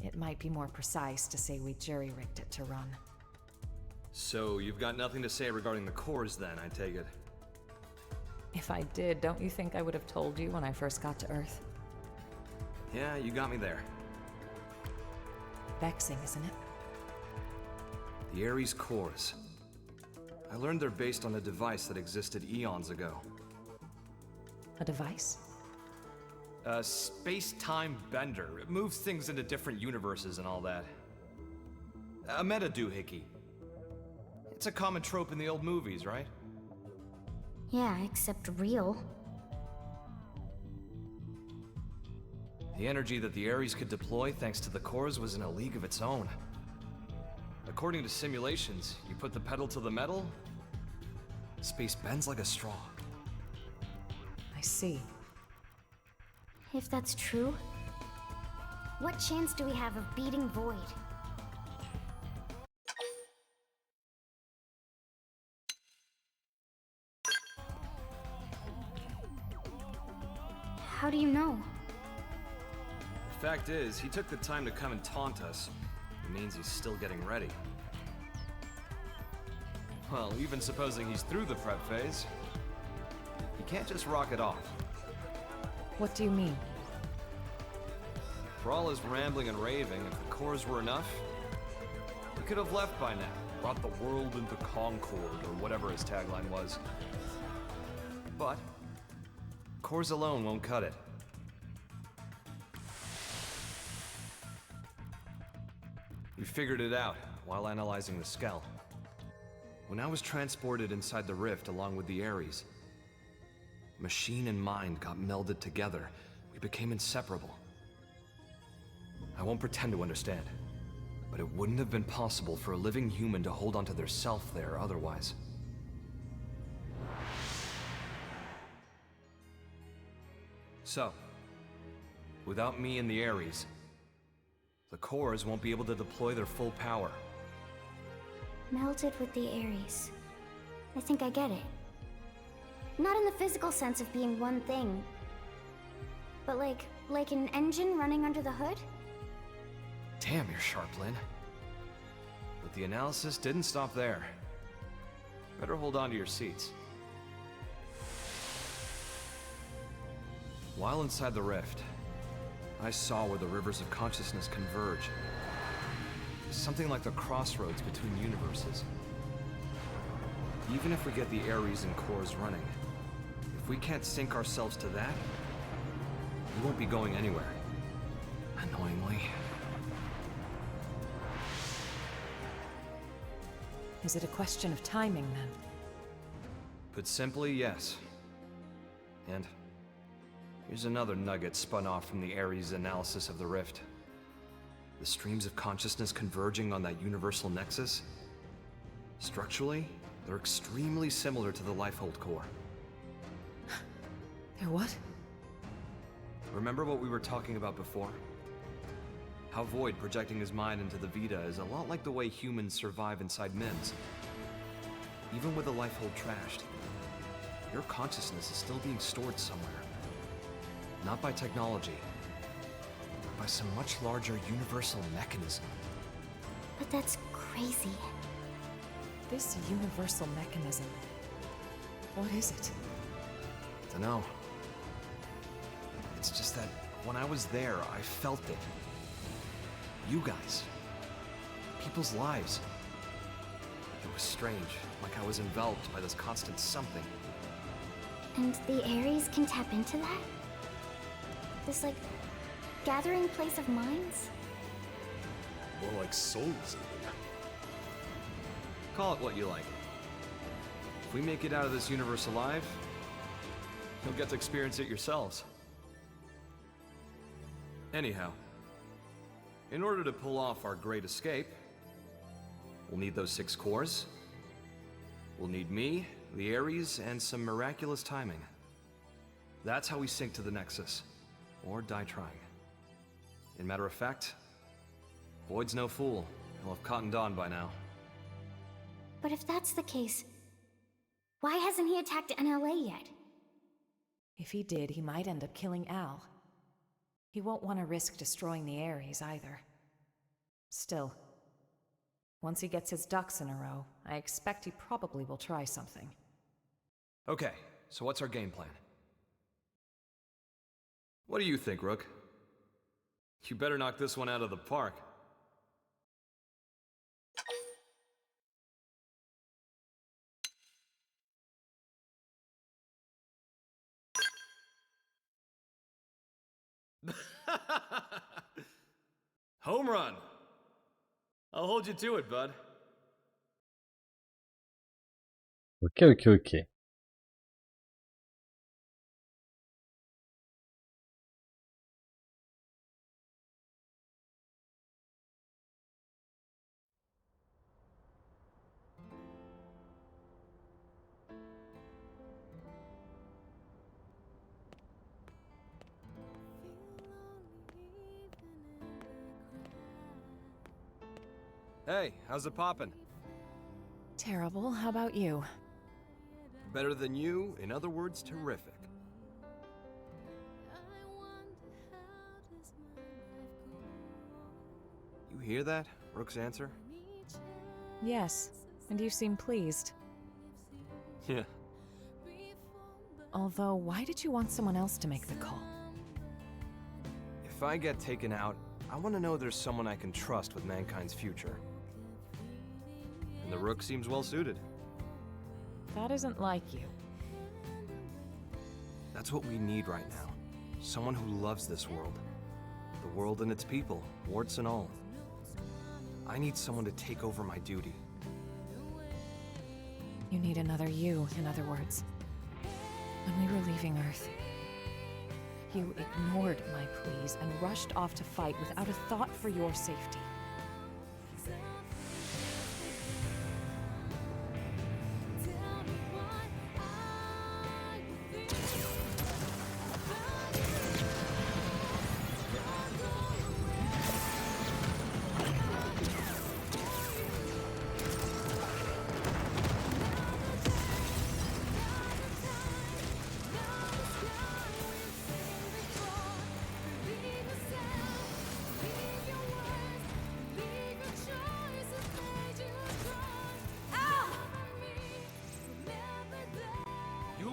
It might be more precise to say we jury-rigged it to run. So you've got nothing to say regarding the cores then, I take it? If I did, don't you think I would have told you when I first got to Earth? Yeah, you got me there. Vexing, isn't it? The Ares cores. I learned they're based on a device that existed eons ago. A device? A space-time bender. It moves things into different universes and all that. A meta doohickey. It's a common trope in the old movies, right? Yeah, except real. The energy that the Ares could deploy thanks to the cores was in a league of its own. According to simulations, you put the pedal to the metal, space bends like a straw. I see. If that's true, what chance do we have of beating Void? How do you know? The fact is, he took the time to come and taunt us. It means he's still getting ready. Well, even supposing he's through the prep phase, he can't just rock it off. What do you mean? For all his rambling and raving, if the cores were enough, he could have left by now, brought the world into concord, or whatever his tagline was. But cores alone won't cut it. We figured it out while analyzing the Skell. When I was transported inside the rift along with the Ares, machine and mind got melded together. We became inseparable. I won't pretend to understand, but it wouldn't have been possible for a living human to hold onto their self there otherwise. So, without me and the Ares, the cores won't be able to deploy their full power. Melted with the Ares. I think I get it. Not in the physical sense of being one thing, but like an engine running under the hood? Damn, you're sharp, Lynn. But the analysis didn't stop there. Better hold on to your seats. While inside the rift, I saw where the rivers of consciousness converge. Something like the crossroads between universes. Even if we get the Ares and cores running, if we can't sync ourselves to that, we won't be going anywhere. Annoyingly. Is it a question of timing, then? Put simply, yes. And here's another nugget spun off from the Ares analysis of the rift. The streams of consciousness converging on that universal nexus. Structurally, they're extremely similar to the Lifehold core. They're what? Remember what we were talking about before? How Void projecting his mind into the Vita is a lot like the way humans survive inside MIMS. Even with the Lifehold trashed, your consciousness is still being stored somewhere. Not by technology, but by some much larger universal mechanism. But that's crazy. This universal mechanism. What is it? Dunno. It's just that when I was there, I felt it. You guys. People's lives. It was strange, like I was enveloped by this constant something. And the Ares can tap into that? This, like, gathering place of minds? More like souls, even. Call it what you like. If we make it out of this universe alive, you'll get to experience it yourselves. Anyhow, in order to pull off our great escape, we'll need those 6 cores. We'll need me, the Ares, and some miraculous timing. That's how we sync to the Nexus, or die trying. In matter of fact, Void's no fool. He'll have cottoned on by now. But if that's the case, why hasn't he attacked NLA yet? If he did, he might end up killing Al. He won't want to risk destroying the Ares either. Still, once he gets his ducks in a row, I expect he probably will try something. Okay, so what's our game plan? What do you think, Rook? You better knock this one out of the park. Home run. I'll hold you to it, bud. Ok, ok, ok. Hey, how's it poppin'? Terrible. How about you? Better than you, in other words, terrific. You hear that? Rook's answer? Yes, and you seem pleased. Yeah. Although, why did you want someone else to make the call? If I get taken out, I want to know there's someone I can trust with mankind's future. And the Rook seems well suited. That isn't like you. That's what we need right now. Someone who loves this world. The world and its people, warts and all. I need someone to take over my duty. You need another you, in other words. When we were leaving Earth, you ignored my pleas and rushed off to fight without a thought for your safety.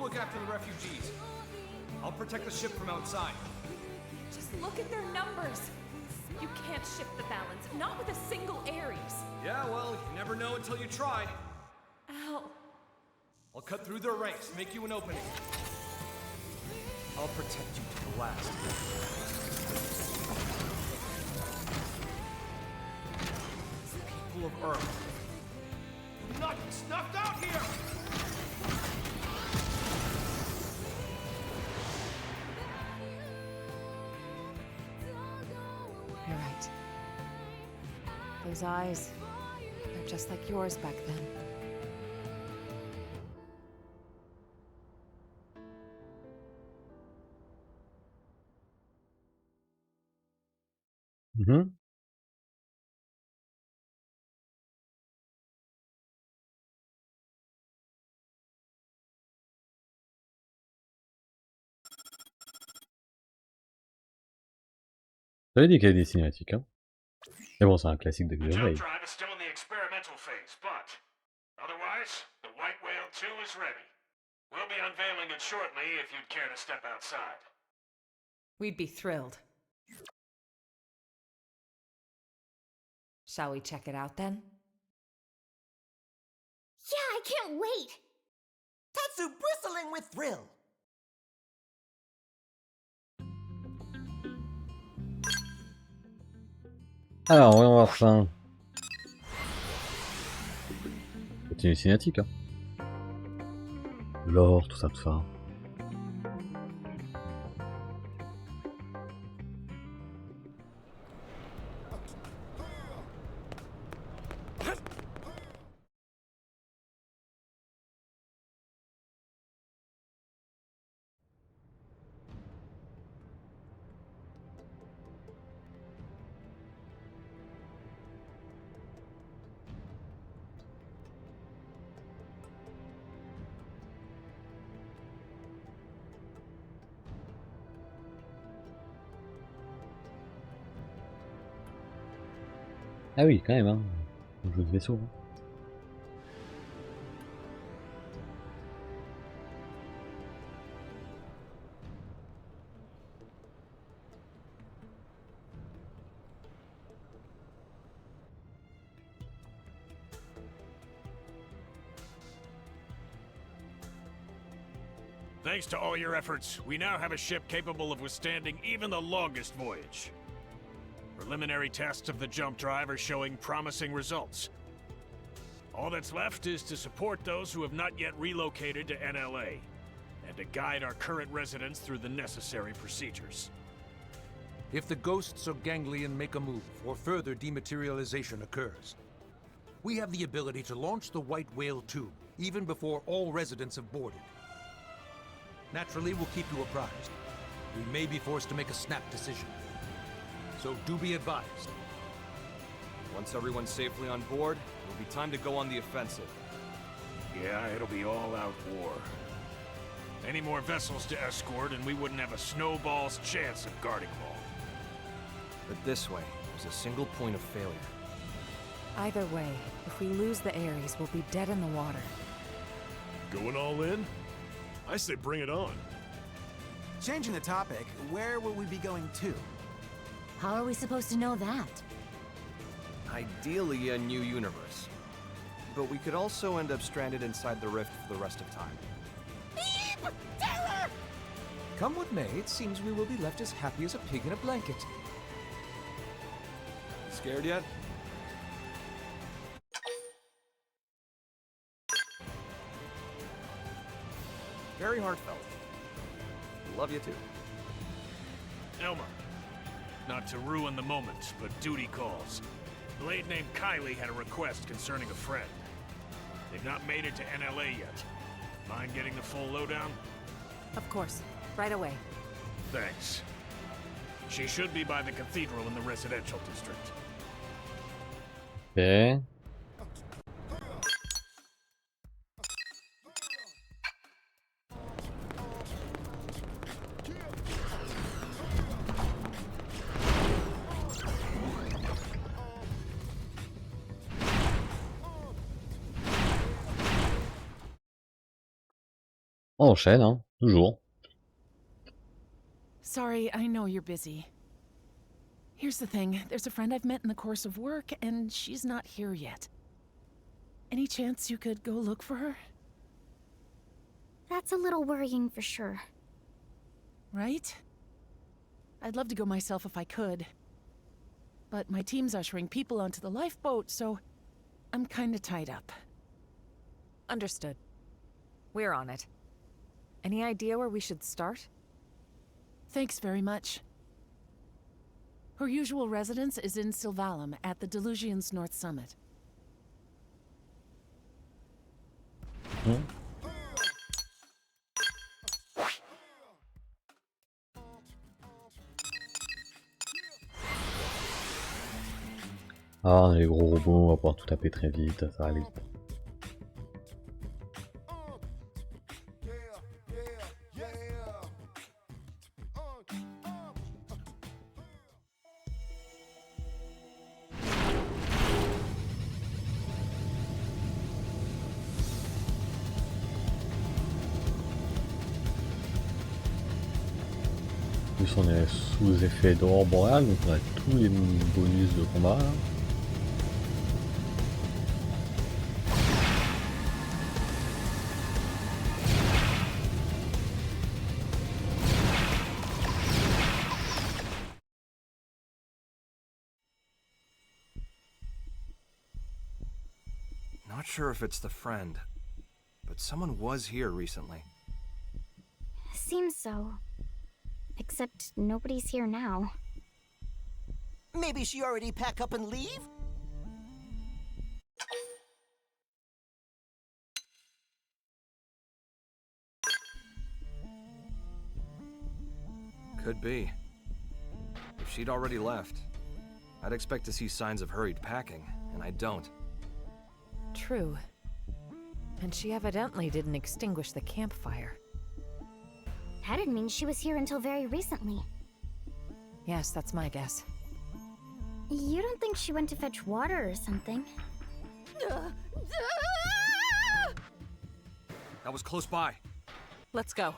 Look after the refugees. I'll protect the ship from outside. Just look at their numbers. You can't shift the balance, not with a single Ares. Yeah, well, you never know until you try. Ow. I'll cut through their ranks, make you an opening. I'll protect you to the last. People of Earth, do not get snuffed out here! You're right. Those eyes, they're just like yours back then. Mhm. J'avais dit qu'il y avait des cinématiques, hein. Mais bon, c'est un classique de The jump Xenoblade. drive is still in the experimental phase, but otherwise, the White Whale 2 is ready. We'll be unveiling it shortly if you'd care to step outside. We'd be thrilled. Shall we check it out then? Yeah, I can't wait! Tatsu bristling with thrill! Alors, voyons voir ça. C'est une cinématique, hein. L'or, tout ça, tout ça. Ah oui, quand même, hein. On joue de vaisseau. Hein. Thanks to all your efforts, we now have a ship capable of withstanding even the longest voyage. Preliminary tests of the jump drive are showing promising results. All that's left is to support those who have not yet relocated to NLA, and to guide our current residents through the necessary procedures. If the ghosts or ganglion make a move, or further dematerialization occurs, we have the ability to launch the White Whale tube, even before all residents have boarded. Naturally, we'll keep you apprised. We may be forced to make a snap decision. So do be advised. Once everyone's safely on board, it'll be time to go on the offensive. Yeah, it'll be all-out war. Any more vessels to escort, and we wouldn't have a snowball's chance of guarding them all. But this way, there's a single point of failure. Either way, if we lose the Ares, we'll be dead in the water. Going all in? I say bring it on. Changing the topic, where will we be going to? How are we supposed to know that? Ideally, a new universe. But we could also end up stranded inside the rift for the rest of time. Terror! Come what may, it seems we will be left as happy as a pig in a blanket. Scared yet? Very heartfelt. Love you too. Elma. Not to ruin the moment, but duty calls. A blade named Kylie had a request concerning a friend. They've not made it to NLA yet. Mind getting the full lowdown? Of course. Right away. Thanks. She should be by the cathedral in the residential district. Ok. On enchaîne, hein, toujours. Sorry, I know you're busy. Here's the thing, there's a friend I've met in the course of work, and she's not here yet. Any chance you could go look for her? That's a little worrying for sure. Right? I'd love to go myself if I could. But my team's ushering people onto the lifeboat, so I'm kinda tied up. Understood. We're on it. Any idea where we should start? Thanks very much. Her usual residence is in Sylvalum, at the Delusion's North Summit. Ah, les gros robots, on va pouvoir tout taper très vite, ça va aller vite. En plus on est sous effet d'aurore boréale, donc on a tous les bonus de combat là. Not sure if it's the friend, but someone was here recently. Seems so. Except nobody's here now. Maybe she already pack up and leave? Could be. If she'd already left, I'd expect to see signs of hurried packing, and I don't. True. And she evidently didn't extinguish the campfire. That'd mean she was here until very recently. Yes, that's my guess. You don't think she went to fetch water or something? That was close by. Let's go.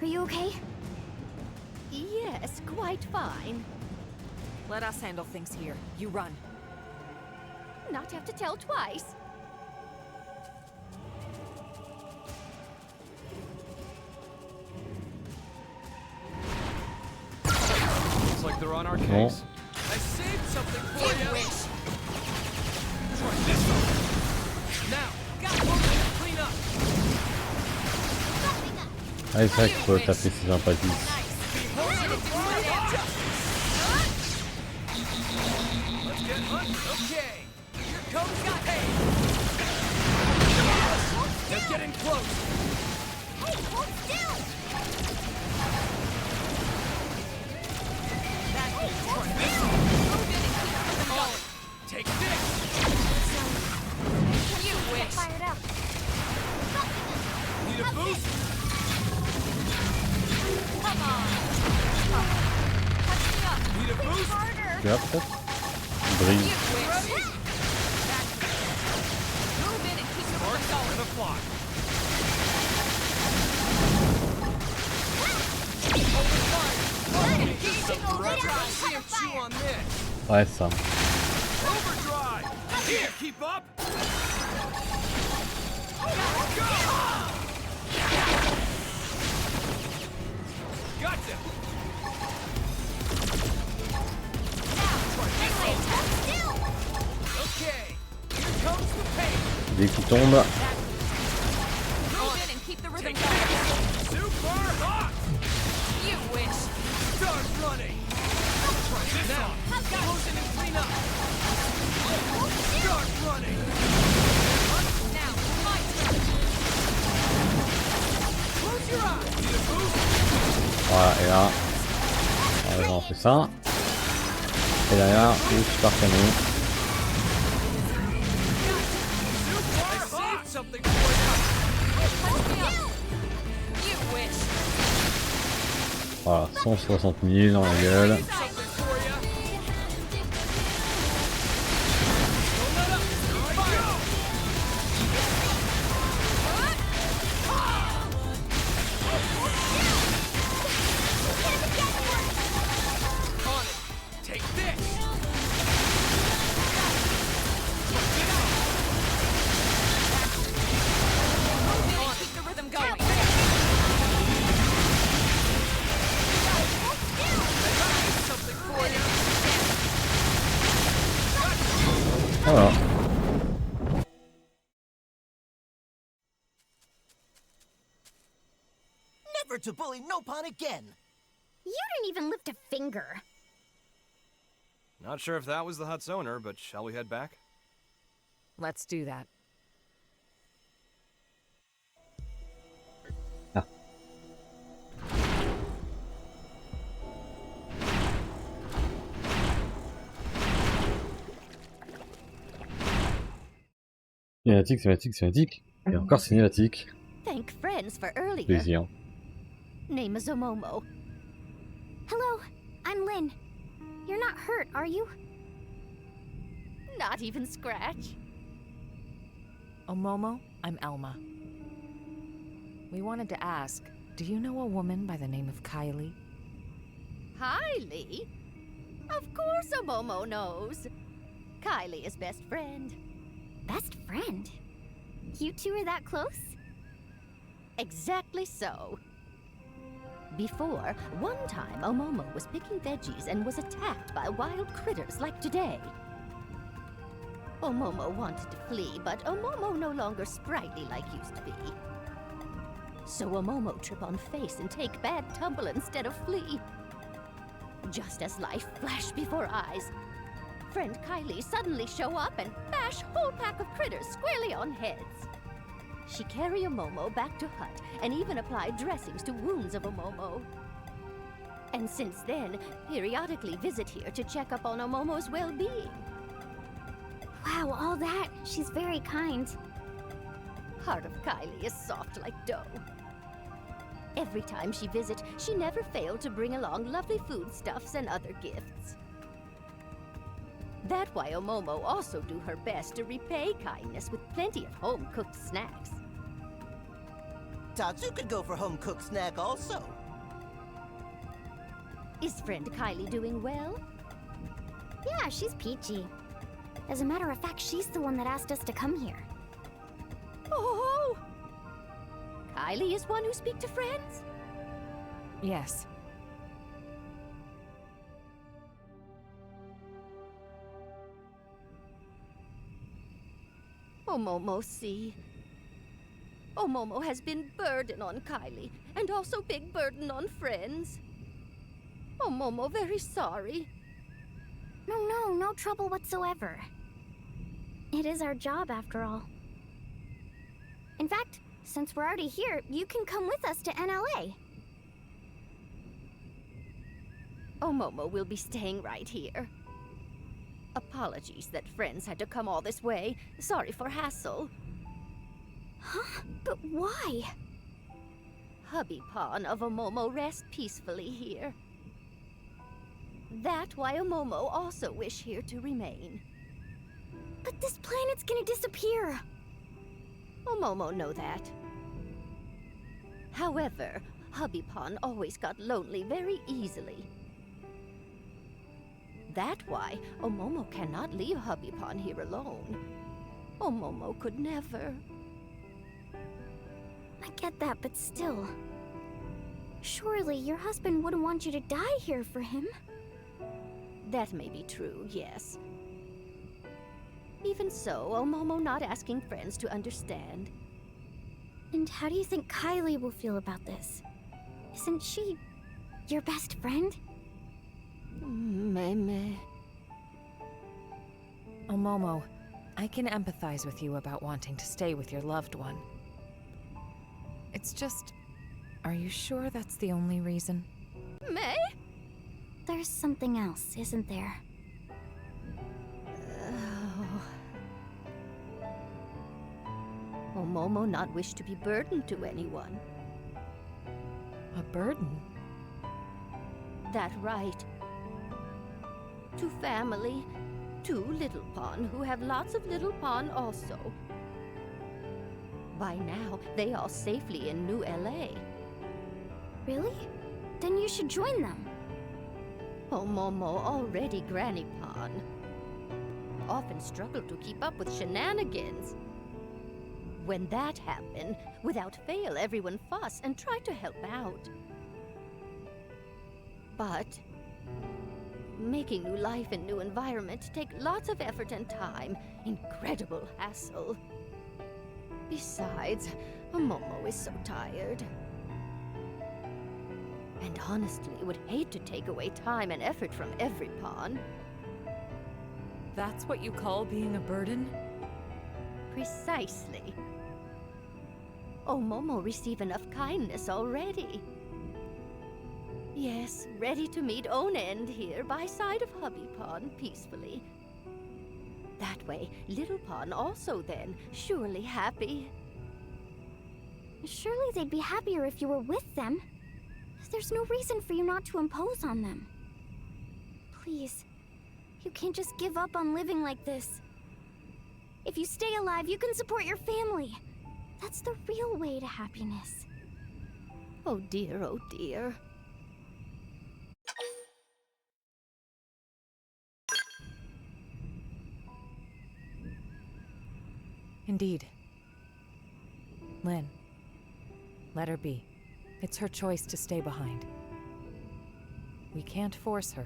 Are you okay? Yes, quite fine. Let us handle things here. You run. Not have to tell twice. Looks like they're on our case. I saved something for you! Try this one! Now, got one to clean up! Ah, c'est vrai qu'il faut taper ses sympathies. Let's get hunting. Okay, here comes the pain! They're getting close! Hey, hold still! Take this! You wish. Fired up. Need a boost? Come on. Touch me up. Need a boost? Harder. Tu vois peut-être? Brille. Move in and keep the work going. The fly. Open fire. Engaging overdrive. See him chew on this. Ouais, ça. Overdrive! Here, keep up! Go! Gotcha! Okay, here comes the pain! Dès qu'il tombe. Move in and keep the rhythm going! Super hot! You wish! Start running! Try this now! Close in and clean up! Start running! Now, my turn! Close your eyes! Need a boost? Voilà, et là, on fait ça. Et derrière, le super canon. I saved something for you! You wish! Voilà, 160 000 dans la gueule. Voilà. Never to bully Nopon again. You didn't even lift a finger. Not sure if that was the hut's owner, but shall we head back? Let's do that. Ah. Cinématique, cinématique, cinématique. Et encore cinématique. Thank friends for earlier. Plaisir. Name is Omomo. Hello, I'm Lynn. You're not hurt, are you? Not even scratch. Omomo, I'm Elma. We wanted to ask, do you know a woman by the name of Kylie? Kylie? Of course Omomo knows. Kylie is best friend. Best friend? You two are that close? Exactly so. Before, one time Omomo was picking veggies and was attacked by wild critters like today. Omomo wanted to flee, but Omomo no longer sprightly like used to be. So Omomo trip on face and take bad tumble instead of flee. Just as life flashed before eyes, friend Kylie suddenly show up and bash whole pack of critters squarely on heads. She carry Omomo back to hut and even apply dressings to wounds of Omomo. And since then, periodically visit here to check up on Omomo's well-being. Wow, all that. She's very kind. Heart of Kylie is soft like dough. Every time she visits, she never failed to bring along lovely foodstuffs and other gifts. That's why Omomo also do her best to repay kindness with plenty of home-cooked snacks. Tatsu could go for home-cooked snack also. Is friend Kylie doing well? Yeah, she's peachy. As a matter of fact, she's the one that asked us to come here. Oh! Kylie is one who speaks to friends? Yes. Omomo, see. Omomo has been burden on Kylie, and also big burden on friends. Omomo very sorry. No trouble whatsoever. It is our job, after all. In fact, since we're already here, you can come with us to NLA. Omomo will be staying right here. Apologies that friends had to come all this way. Sorry for hassle. Huh? But why? Hubby Pawn of Omomo rest peacefully here. That why Omomo also wish here to remain. But this planet's gonna disappear. Omomo know that. However, Hubby Pawn always got lonely very easily. That why Omomo cannot leave Hubby Pawn here alone. Omomo could never. I get that, but still. Surely your husband wouldn't want you to die here for him. That may be true, yes. Even so, Omomo not asking friends to understand. And how do you think Kylie will feel about this? Isn't she your best friend? Meme. Omomo, I can empathize with you about wanting to stay with your loved one. It's just, are you sure that's the only reason? May? There's something else, isn't there? Omomo not wish to be burdened to anyone. A burden? That right. To family, to Little Pawn, who have lots of Little Pawn also. By now, they all safely in New LA. Really? Then you should join them. Omomo already Granny Pawn. Often struggle to keep up with shenanigans. When that happened, without fail everyone fuss and try to help out. But making new life in new environment take lots of effort and time. Incredible hassle. Besides, Momo is so tired. And honestly, would hate to take away time and effort from every pawn. That's what you call being a burden? Precisely. Momo receive enough kindness already. Yes, ready to meet own end here by side of Hubby Pawn peacefully. That way, Little Pawn also then, surely happy. Surely they'd be happier if you were with them. There's no reason for you not to impose on them. Please, you can't just give up on living like this. If you stay alive, you can support your family. That's the real way to happiness. Oh dear, oh dear. Indeed. Lynn, let her be. It's her choice to stay behind. We can't force her.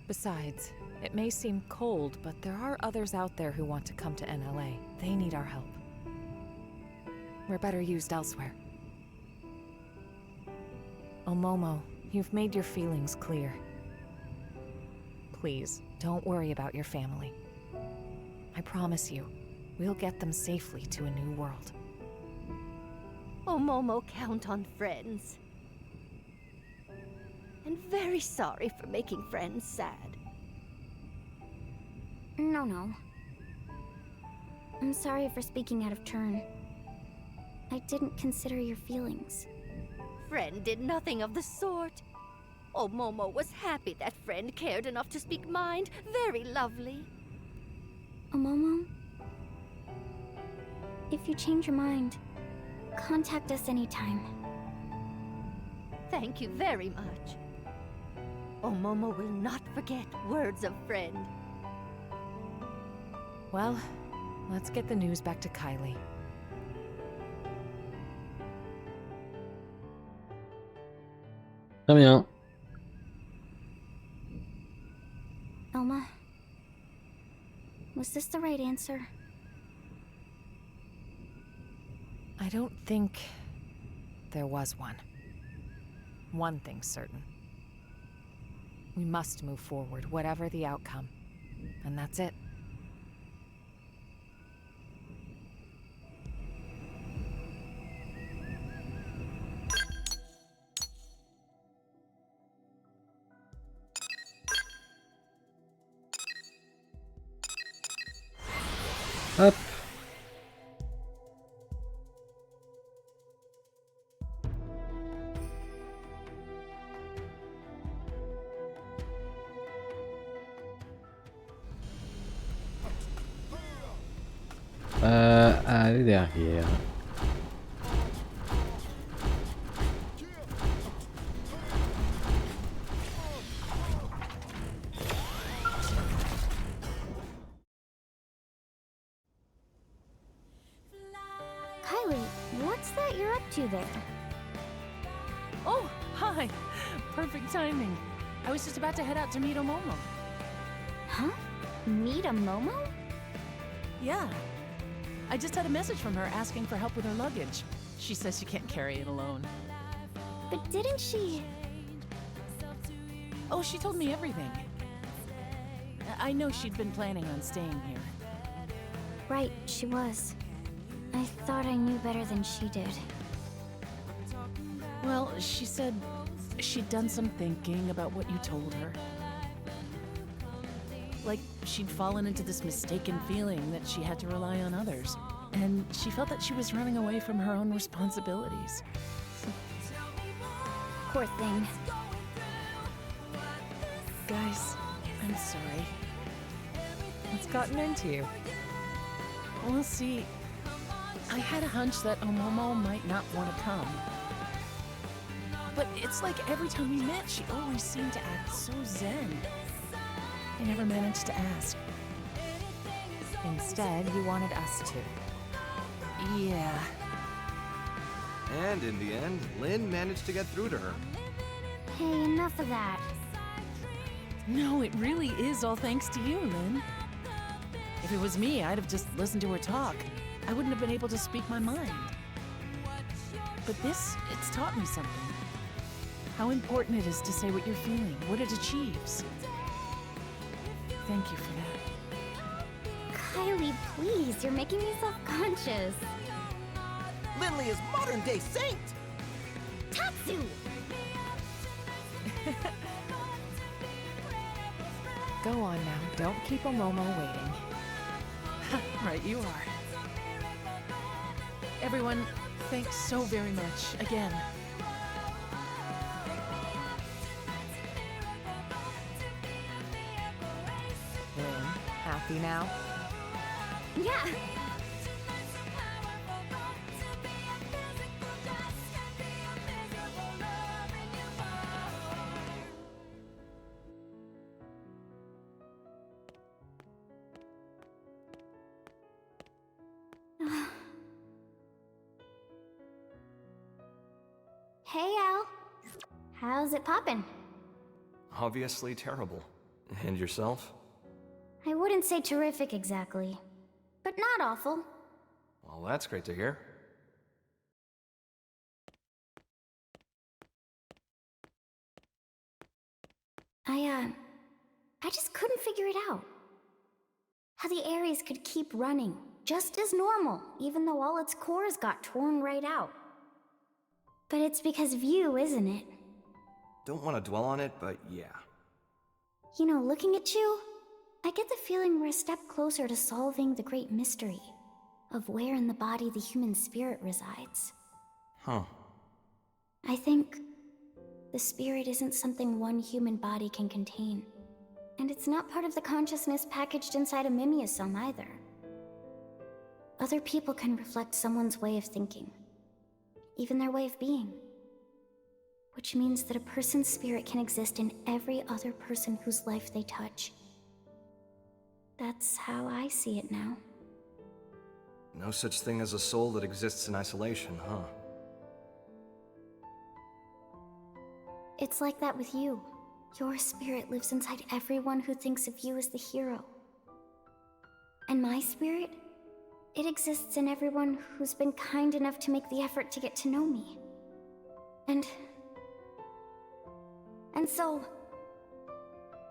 Besides, it may seem cold, but there are others out there who want to come to NLA. They need our help. We're better used elsewhere. Momo, you've made your feelings clear. Please, don't worry about your family. I promise you, we'll get them safely to a new world. Momo count on friends. And very sorry for making friends sad. No. I'm sorry for speaking out of turn. I didn't consider your feelings. Friend did nothing of the sort. Momo was happy that friend cared enough to speak mind. Very lovely. Momo, if you change your mind, Contact us anytime. Thank you very much. Momo will not forget words of friend. Well, let's get the news back to Kylie. Très bien. Elma, was this the right answer? I don't think there was one. One thing's certain. We must move forward, whatever the outcome. And that's it. Hop. Allez derrière. Kylie, what's that you're up to there? Oh, hi. Perfect timing. I was just about to head out to meet Momo. Huh? Meet a Momo? Yeah. I just had a message from her asking for help with her luggage. She says she can't carry it alone. But didn't she... Oh, she told me everything. I know she'd been planning on staying here. Right, she was. I thought I knew better than she did. Well, she said she'd done some thinking about what you told her. Like, she'd fallen into this mistaken feeling that she had to rely on others. And she felt that she was running away from her own responsibilities. Poor thing. Guys, I'm sorry. What's gotten into you? We'll see. I had a hunch that Momo might not want to come. But it's like every time we met, she always seemed to act so zen. I never managed to ask. Instead, you wanted us to. Yeah. And in the end, Lynn managed to get through to her. Hey, enough of that. No, it really is all thanks to you, Lynn. If it was me, I'd have just listened to her talk. I wouldn't have been able to speak my mind. But this, it's taught me something. How important it is to say what you're feeling, what it achieves. Thank you for that. Kylie, please, you're making me self-conscious. Lindley is modern-day saint! Tatsu! Go on now, don't keep a Momo waiting. Right, you are. Everyone, thanks so very much, again. Lynn, happy now? Yeah! Hey, Al. How's it poppin'? Obviously terrible. And yourself? I wouldn't say terrific exactly, but not awful. Well, that's great to hear. I just couldn't figure it out. How the Ares could keep running, just as normal, even though all its cores got torn right out. But it's because of you, isn't it? Don't want to dwell on it, but yeah. You know, looking at you, I get the feeling we're a step closer to solving the great mystery of where in the body the human spirit resides. Huh. I think the spirit isn't something one human body can contain. And it's not part of the consciousness packaged inside a mimeosome either. Other people can reflect someone's way of thinking. even their way of being. Which means that a person's spirit can exist in every other person whose life they touch. That's how I see it now. No such thing as a soul that exists in isolation, huh? It's like that with you. Your spirit lives inside everyone who thinks of you as the hero. And my spirit? It exists in everyone who's been kind enough to make the effort to get to know me. And so,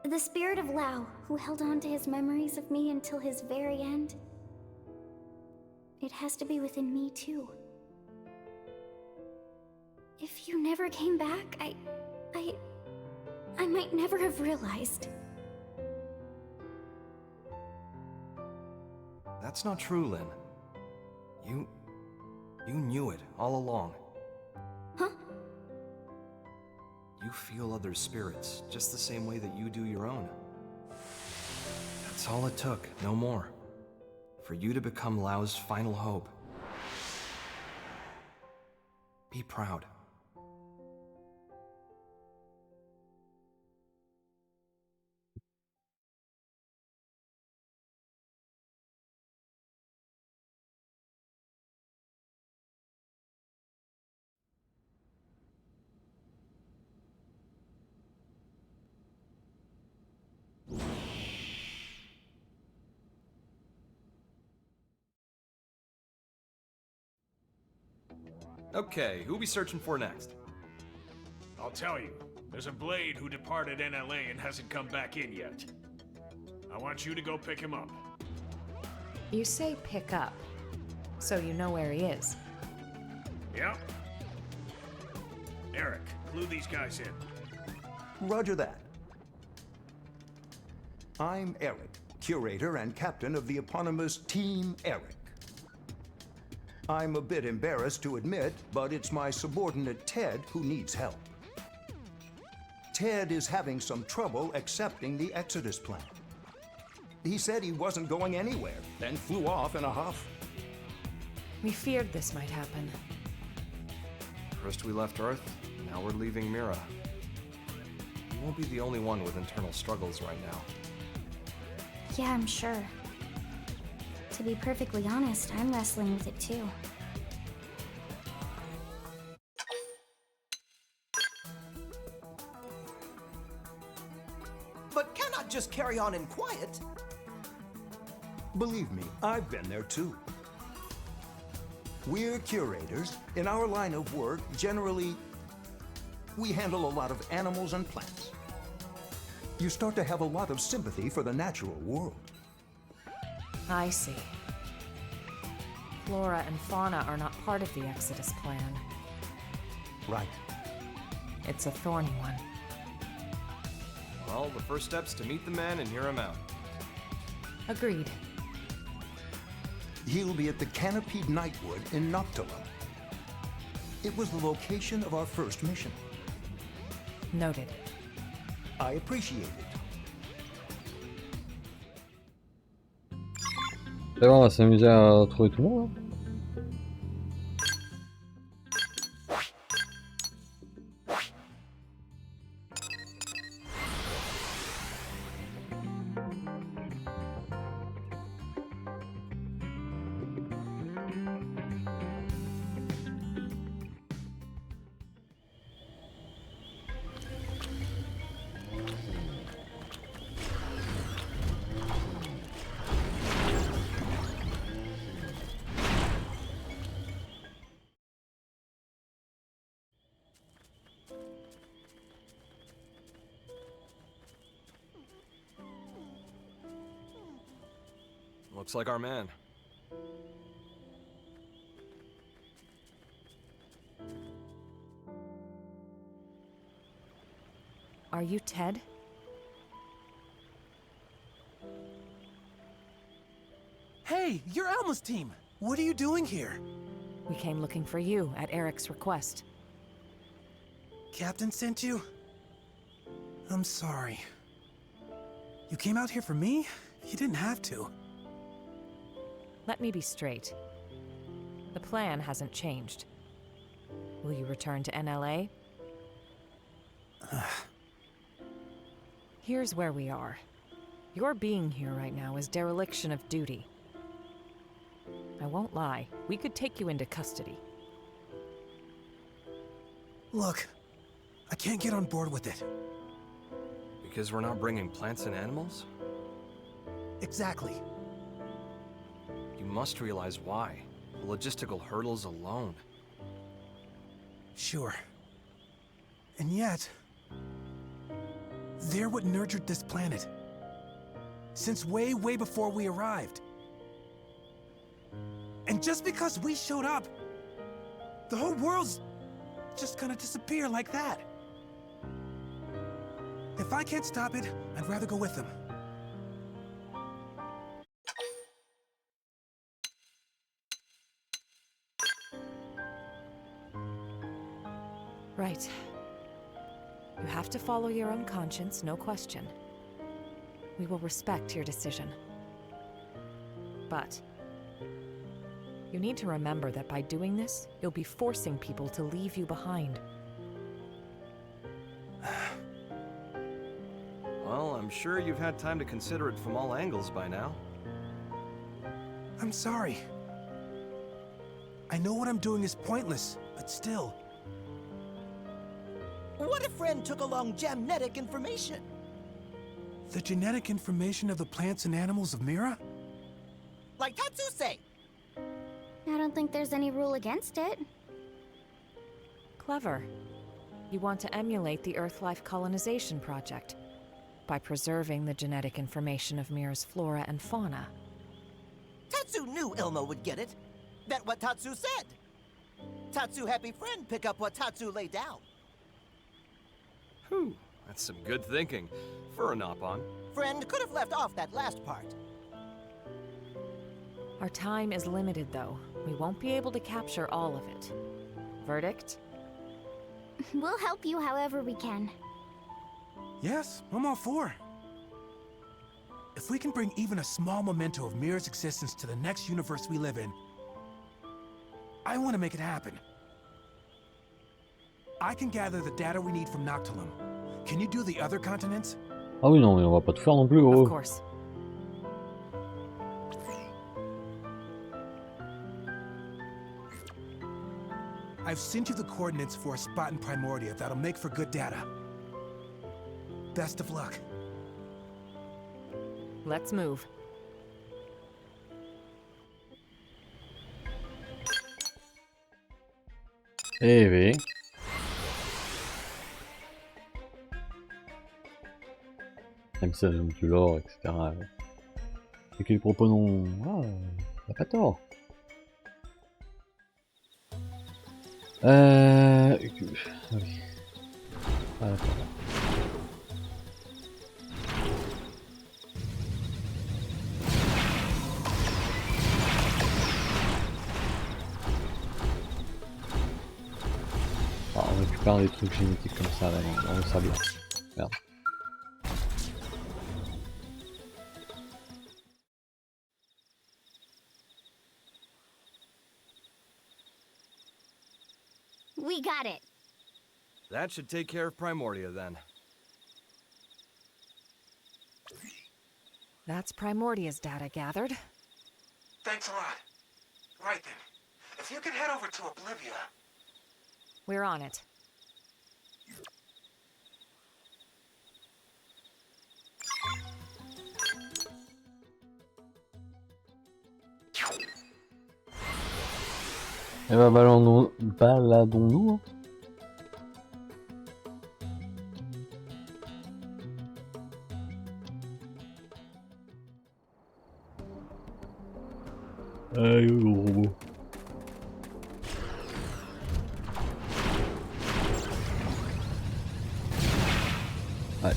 the spirit of Lao, who held on to his memories of me until his very end, it has to be within me too. If you never came back, I might never have realized. That's not true, Lynn. You knew it all along. Huh? You feel other spirits, just the same way that you do your own. That's all it took, no more. For you to become Lao's final hope. Be proud. Okay, who we searching for next? I'll tell you. There's a Blade who departed NLA and hasn't come back in yet. I want you to go pick him up. You say pick up, so you know where he is. Yeah? Eric, clue these guys in. Roger that. I'm Eric, curator and captain of the eponymous Team Eric. I'm a bit embarrassed to admit, but it's my subordinate Ted who needs help. Ted is having some trouble accepting the Exodus plan. He said he wasn't going anywhere, then flew off in a huff. We feared this might happen. First we left Earth, now we're leaving Mira. You won't be the only one with internal struggles right now. Yeah, I'm sure. To be perfectly honest, I'm wrestling with it too. But cannot just carry on in quiet. Believe me, I've been there too. We're curators. In our line of work, generally, we handle a lot of animals and plants. You start to have a lot of sympathy for the natural world. I see. Flora and fauna are not part of the Exodus plan. Right. It's a thorny one. Well, the first step's to meet the man and hear him out. Agreed. He'll be at the Canopied Nightwood in Noctula. It was the location of our first mission. Noted. I appreciate it. D'abord, on va s'amuser à trouver tout le monde. Hein. Looks like our man. Are you Ted? Hey, you're Alma's team! What are you doing here? We came looking for you at Eric's request. Captain sent you? I'm sorry. You came out here for me? You didn't have to. Let me be straight. The plan hasn't changed. Will you return to NLA? Here's where we are. Your being here right now is dereliction of duty. I won't lie, we could take you into custody. Look, I can't get on board with it. Because we're not bringing plants and animals? Exactly. You must realize why. The logistical hurdles alone. Sure. And yet, they're what nurtured this planet. Since way, way before we arrived. And just because we showed up, the whole world's just gonna disappear like that. If I can't stop it, I'd rather go with them. Right. You have to follow your own conscience, no question. We will respect your decision. But you need to remember that by doing this, you'll be forcing people to leave you behind. Well, I'm sure you've had time to consider it from all angles by now. I'm sorry. I know what I'm doing is pointless, but still. What if Friend took along genetic information? The genetic information of the plants and animals of Mira? Like Tatsuse! I don't think there's any rule against it. Clever. You want to emulate the Earth-life colonization project by preserving the genetic information of Mira's flora and fauna. Tatsu knew Ilmo would get it. That's what Tatsu said. Tatsu happy Friend pick up what Tatsu laid down. Whew, that's some good thinking for a Nopon. Friend could have left off that last part. Our time is limited, though. We won't be able to capture all of it. Verdict? We'll help you however we can. Yes, I'm all for. If we can bring even a small memento of Mira's existence to the next universe we live in, I want to make it happen. I can gather the data we need from Noctilum. Can you do the other continents? Ah oui, non, mais on va pas tout faire non plus, gros. Of course. I've sent you the coordinates for a spot in Primordia that'll make for good data. Best of luck. Let's move. Eh oui. Même si ça donne du lore, etc. Et que nous proposons... Ah, il a pas tort. Oui. Ah, d'accord. Ah, on récupère des trucs génétiques comme ça, là, dans le sable. Merde. We got it. That should take care of Primordia then. That's Primordia's data gathered. Thanks a lot. Right then. If you could head over to Oblivia. We're on it. Eh ben baladons-nous. Hein. Allez, le robot. Ouais.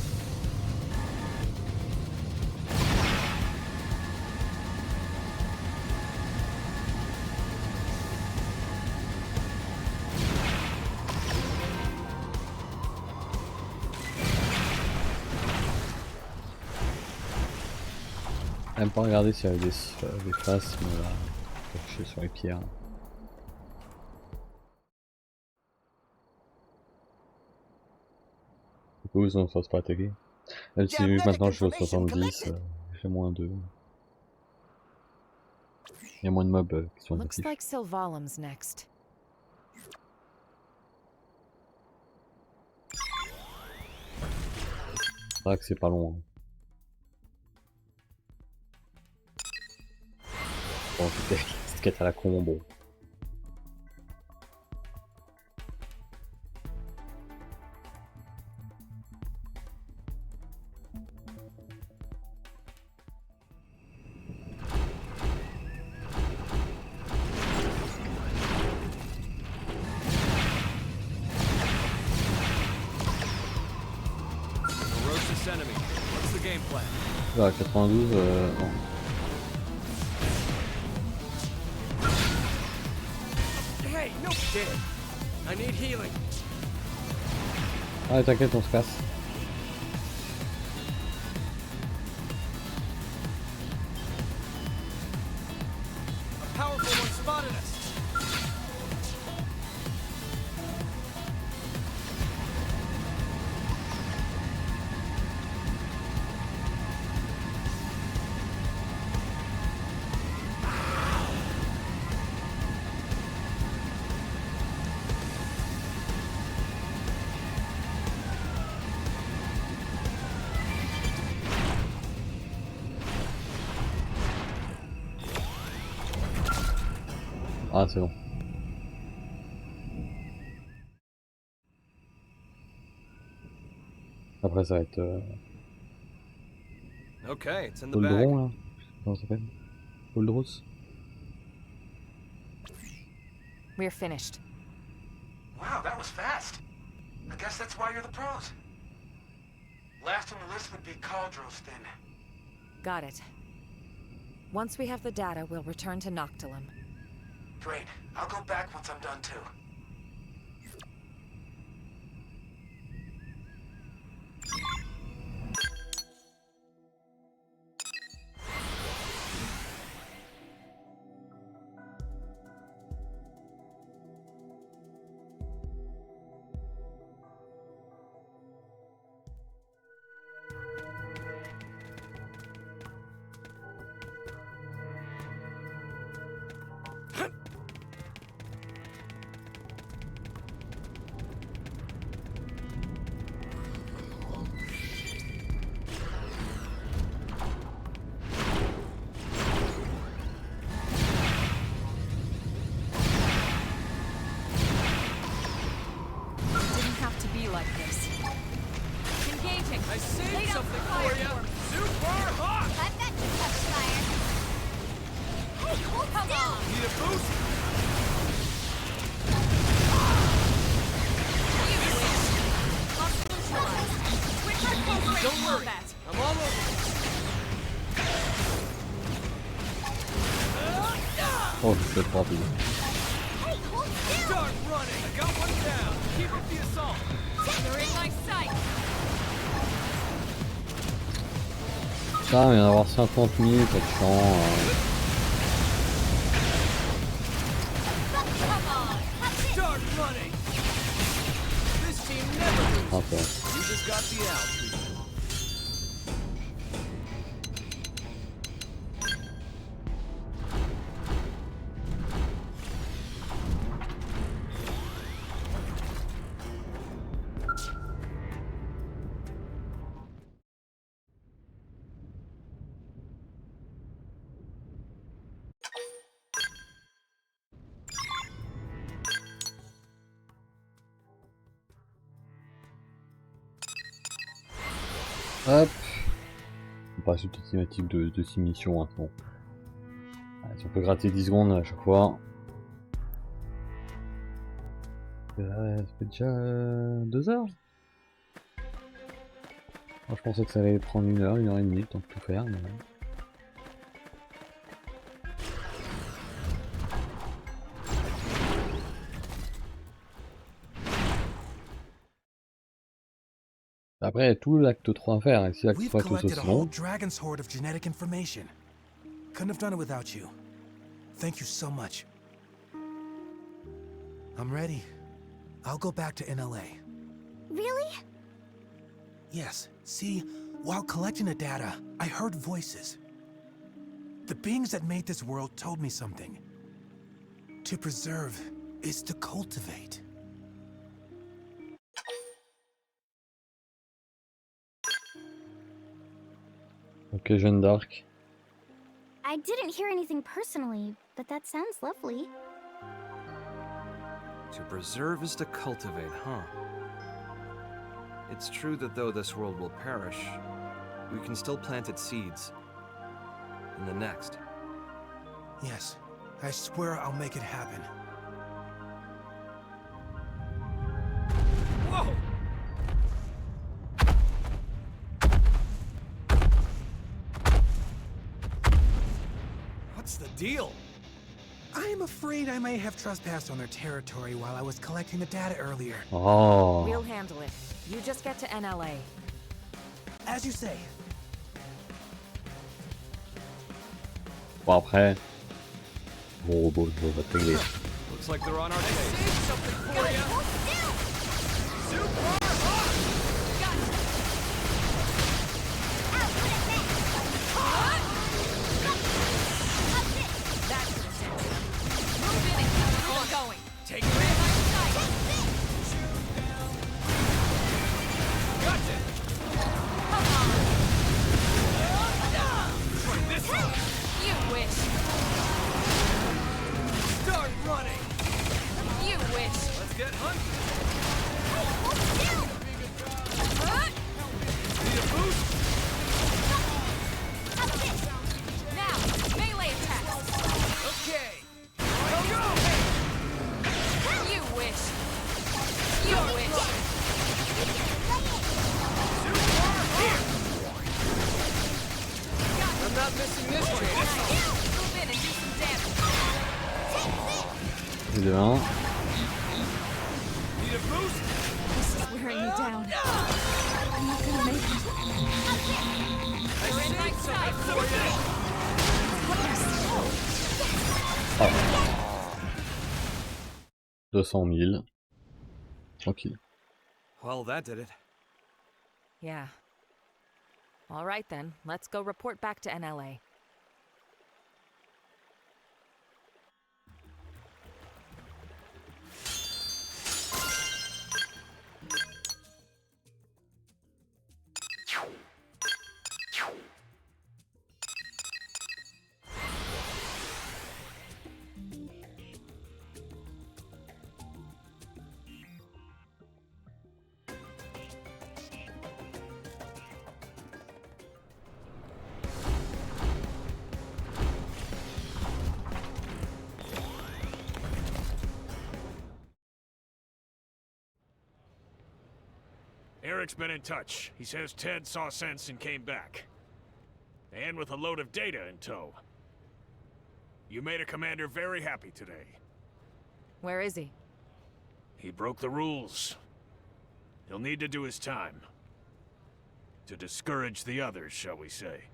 Même pas regarder s'il y avait des faces, mais là, je suis sur les pierres. Oui, ça ne se fasse pas attaquer. Même si vu que maintenant je suis au 70, j'ai moins de... Il y a moins de mobs qui sont Looks actifs. like Sylvalam's next. C'est vrai que c'est pas long. Hein. Bon, cette quête à la con, bon. Enemy. What's the game plan? Là, 92, non. Hey, no shit. I need healing. Ah, t'inquiète, on se casse. A powerful one spotted us. Ah, c'est bon. Après, ça va être... Okay, it's in the Poldron, bag. là. Comment ça s'appelle? Poldros. We're finished. Wow, that was fast. I guess that's why you're the pros. Last on the list would be Cauldros, then. Got it. Once we have the data, we'll return to Noctilum. Great. I'll go back once I'm done, too. I saved something for you! Super hot! I've got you covered, Fire. Hey, hold still! Need a boost? Don't worry, I'm all over Oh, je peux pas payer. Hey, hold still! Start running! I got one down! Keep up the assault! They're in my sight! Ça, il va y en avoir 50 000, ça te chant. Start running! This team never loses. Okay. You just got the out. Hop. On passe une petite cinématique de 6 missions maintenant. Allez, si on peut gratter 10 secondes à chaque fois. Ça fait déjà 2 heures. Moi, je pensais que ça allait prendre 1 heure et demie, le temps de tout faire. Mais... Après, il y a tout l'acte 3 à faire, et si l'acte 3 est tout aussi long... Dragon's hoard of genetic information. Couldn't have done it without you. Thank you so much. I'm ready. I'll go back to NLA. Really? Yes, see, while collecting the data, I heard voices. The beings that made this world told me something. To preserve is to cultivate. Ok, Jeanne d'Arc. I didn't hear anything personally, but that sounds lovely. To preserve is to cultivate, huh? It's true that though this world will perish, we can still plant its seeds. In the next. Yes, I swear I'll make it happen. Whoa! What's the deal? I'm afraid I may have trespassed on their territory while I was collecting the data earlier. Oh. We'll handle it. You just get to NLA. As you say. Bon après, mon robot va te régler. Looks like they're on our case. I saved something for you. Super hot! That's it. Move in and keep the one going. Take it in my sight. Gotcha. Come on. Try this one. You wish. Start running. You wish. Let's get hunting. Need a boost? Now, melee attacks. Okay. Go! You wish. You wish. I'm not missing this one. Move in and do some damage. De 1. Need a boost? This is wearing me down. I'm not gonna make it. You're in my sight. Oh. 200 000. Tranquille. Well, that did it. Yeah. All right then, let's go report back to NLA. Eric's been in touch. He says Ted saw sense and came back. And with a load of data in tow. You made a commander very happy today. Where is he? He broke the rules. He'll need to do his time. To discourage the others, shall we say.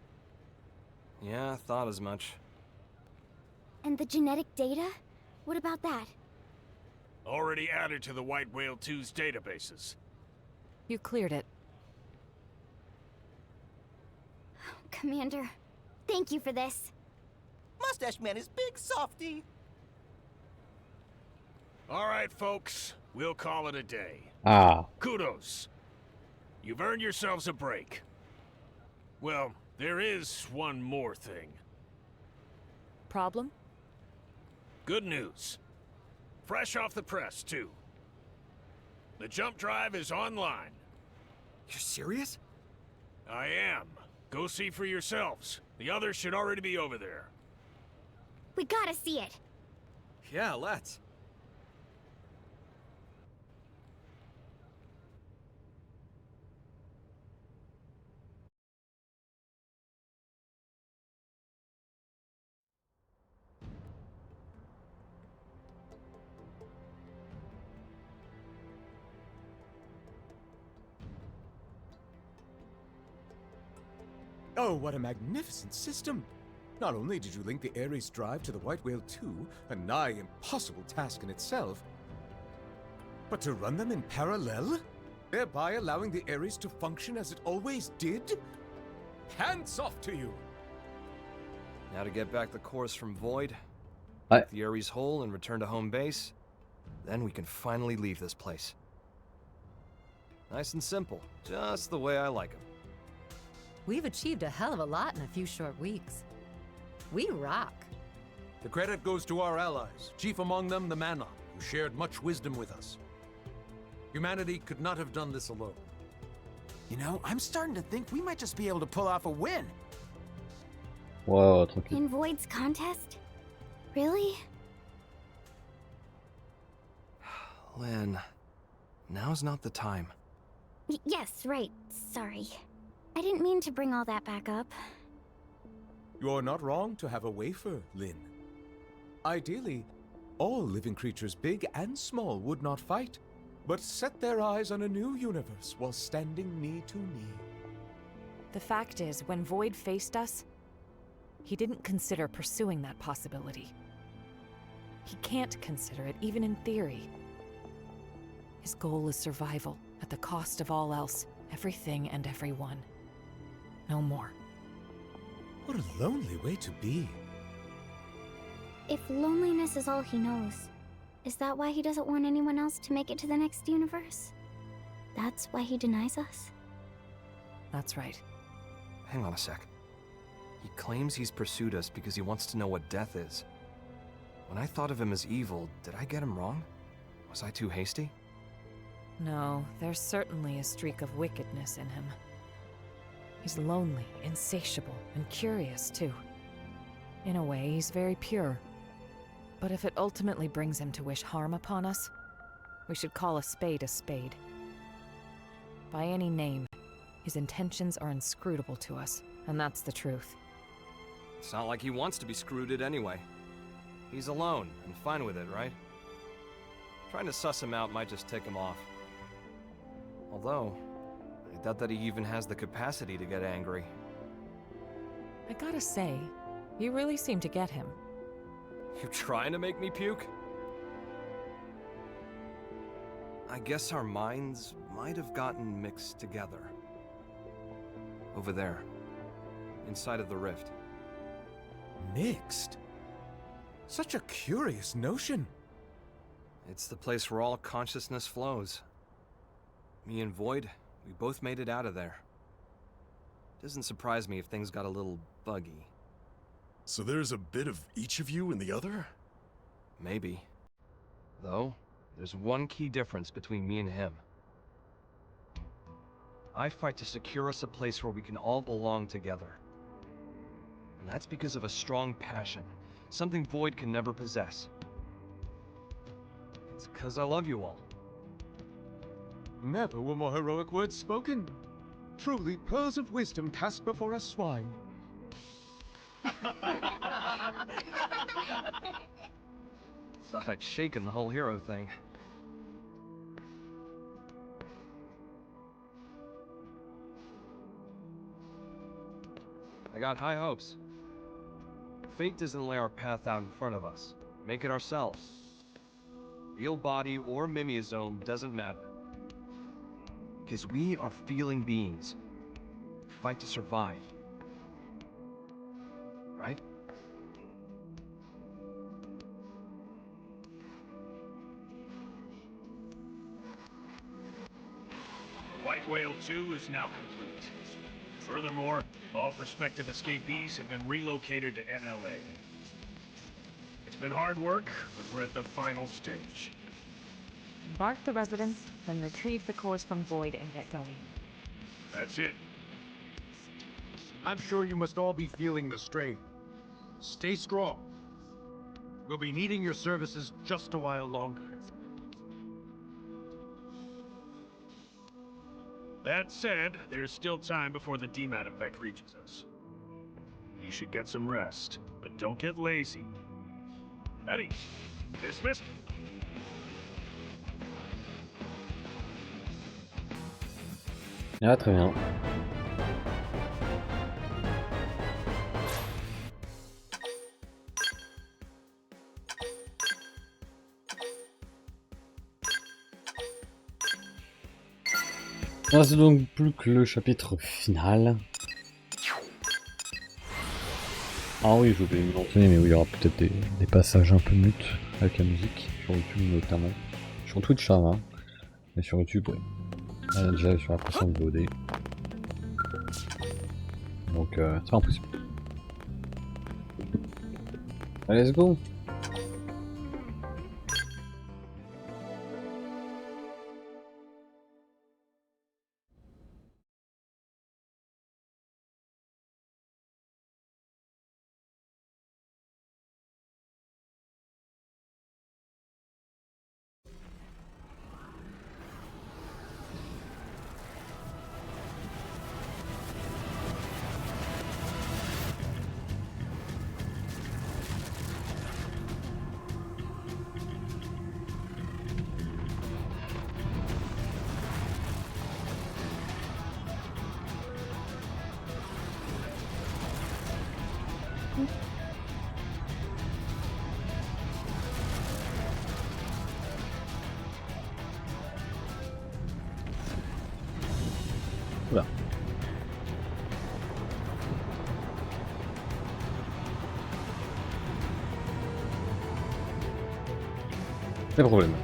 Yeah, I thought as much. And the genetic data? What about that? Already added to the White Whale 2's databases. You cleared it. Commander, thank you for this. Mustache Man is big softy. All right, folks. We'll call it a day. Ah. Kudos. You've earned yourselves a break. Well, there is one more thing. Problem? Good news. Fresh off the press, too. The jump drive is online. You're serious? I am. Go see for yourselves. The others should already be over there. We gotta see it. Yeah, let's. Oh, what a magnificent system! Not only did you link the Ares drive to the White Whale 2, a nigh impossible task in itself, but to run them in parallel? thereby allowing the Ares to function as it always did? Hands off to you! Now to get back the cores from Void, Ouais. take the Ares whole and return to home base, then we can finally leave this place. Nice and simple, just the way I like them. We've achieved a hell of a lot in a few short weeks. We rock. The credit goes to our allies, chief among them the Manon, who shared much wisdom with us. Humanity could not have done this alone. You know, I'm starting to think we might just be able to pull off a win. Wow, tranquille. In Void's contest? Really? Lynn, now's not the time. Yes, right. Sorry. I didn't mean to bring all that back up. You're not wrong to have a wafer, Lynn. Ideally, all living creatures, big and small, would not fight, but set their eyes on a new universe while standing knee to knee. The fact is, when Void faced us, he didn't consider pursuing that possibility. He can't consider it, even in theory. His goal is survival, at the cost of all else, everything and everyone. No more. What a lonely way to be. If loneliness is all he knows, is that why he doesn't want anyone else to make it to the next universe? That's why he denies us? That's right. Hang on a sec. He claims he's pursued us because he wants to know what death is. When I thought of him as evil, did I get him wrong? Was I too hasty? No, there's certainly a streak of wickedness in him. He's lonely, insatiable, and curious, too. In a way, he's very pure. But if it ultimately brings him to wish harm upon us, we should call a spade a spade. By any name, his intentions are inscrutable to us, and that's the truth. It's not like he wants to be screwed anyway. He's alone, and fine with it, right? Trying to suss him out might just tick him off. Although, I doubt that he even has the capacity to get angry. I gotta say, you really seem to get him. You trying to make me puke? I guess our minds might have gotten mixed together. Over there, inside of the rift. Mixed? Such a curious notion. It's the place where all consciousness flows. Me and Void, we both made it out of there. Doesn't surprise me if things got a little buggy. So there's a bit of each of you in the other? Maybe. Though, there's one key difference between me and him. I fight to secure us a place where we can all belong together. And that's because of a strong passion, something Void can never possess. It's because I love you all. Never were more heroic words spoken. Truly pearls of wisdom cast before a swine. Thought I'd shaken the whole hero thing. I got high hopes. Fate doesn't lay our path out in front of us. Make it ourselves. Real body or mimeosome doesn't matter. Because we are feeling beings. Fight to survive. Right? White Whale 2 is now complete. Furthermore, all prospective escapees have been relocated to NLA. It's been hard work, but we're at the final stage. Embark the residents, then retrieve the cores from Void and get going. That's it. I'm sure you must all be feeling the strain. Stay strong. We'll be needing your services just a while longer. That said, there's still time before the DMAT effect reaches us. You should get some rest, but don't get lazy. Eddie, dismissed. Ah, très bien. Il reste donc plus que le chapitre final. Ah oui, j'ai oublié de mentionner, mais oui, il y aura peut-être des passages un peu mutes avec la musique, sur YouTube notamment. Sur Twitch ça va, mais sur YouTube, oui. Déjà sur la précédente VOD. Donc c'est pas impossible. Allez, let's go! Oula. Pas de problème.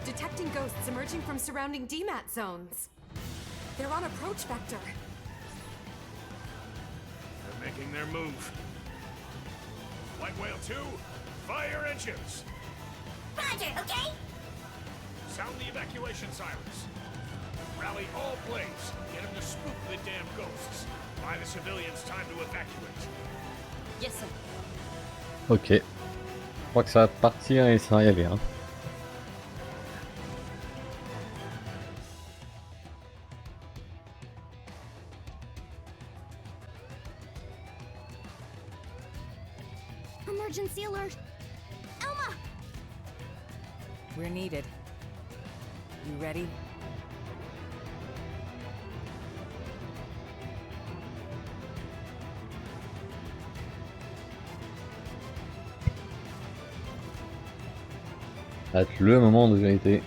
Detecting ghosts emerging from surrounding DMAT zones. They're on approach vector. They're making their move. White Whale 2, fire engines! Roger, okay? Sound the evacuation sirens. Rally all planes. Get them to spook the damn ghosts. Buy the civilians time to evacuate. Yes, sir. Ok. Je crois que ça va partir et ça va y aller. Hein. Emergency alert! Elma! We're needed. You ready? Ça va être le moment de vérité.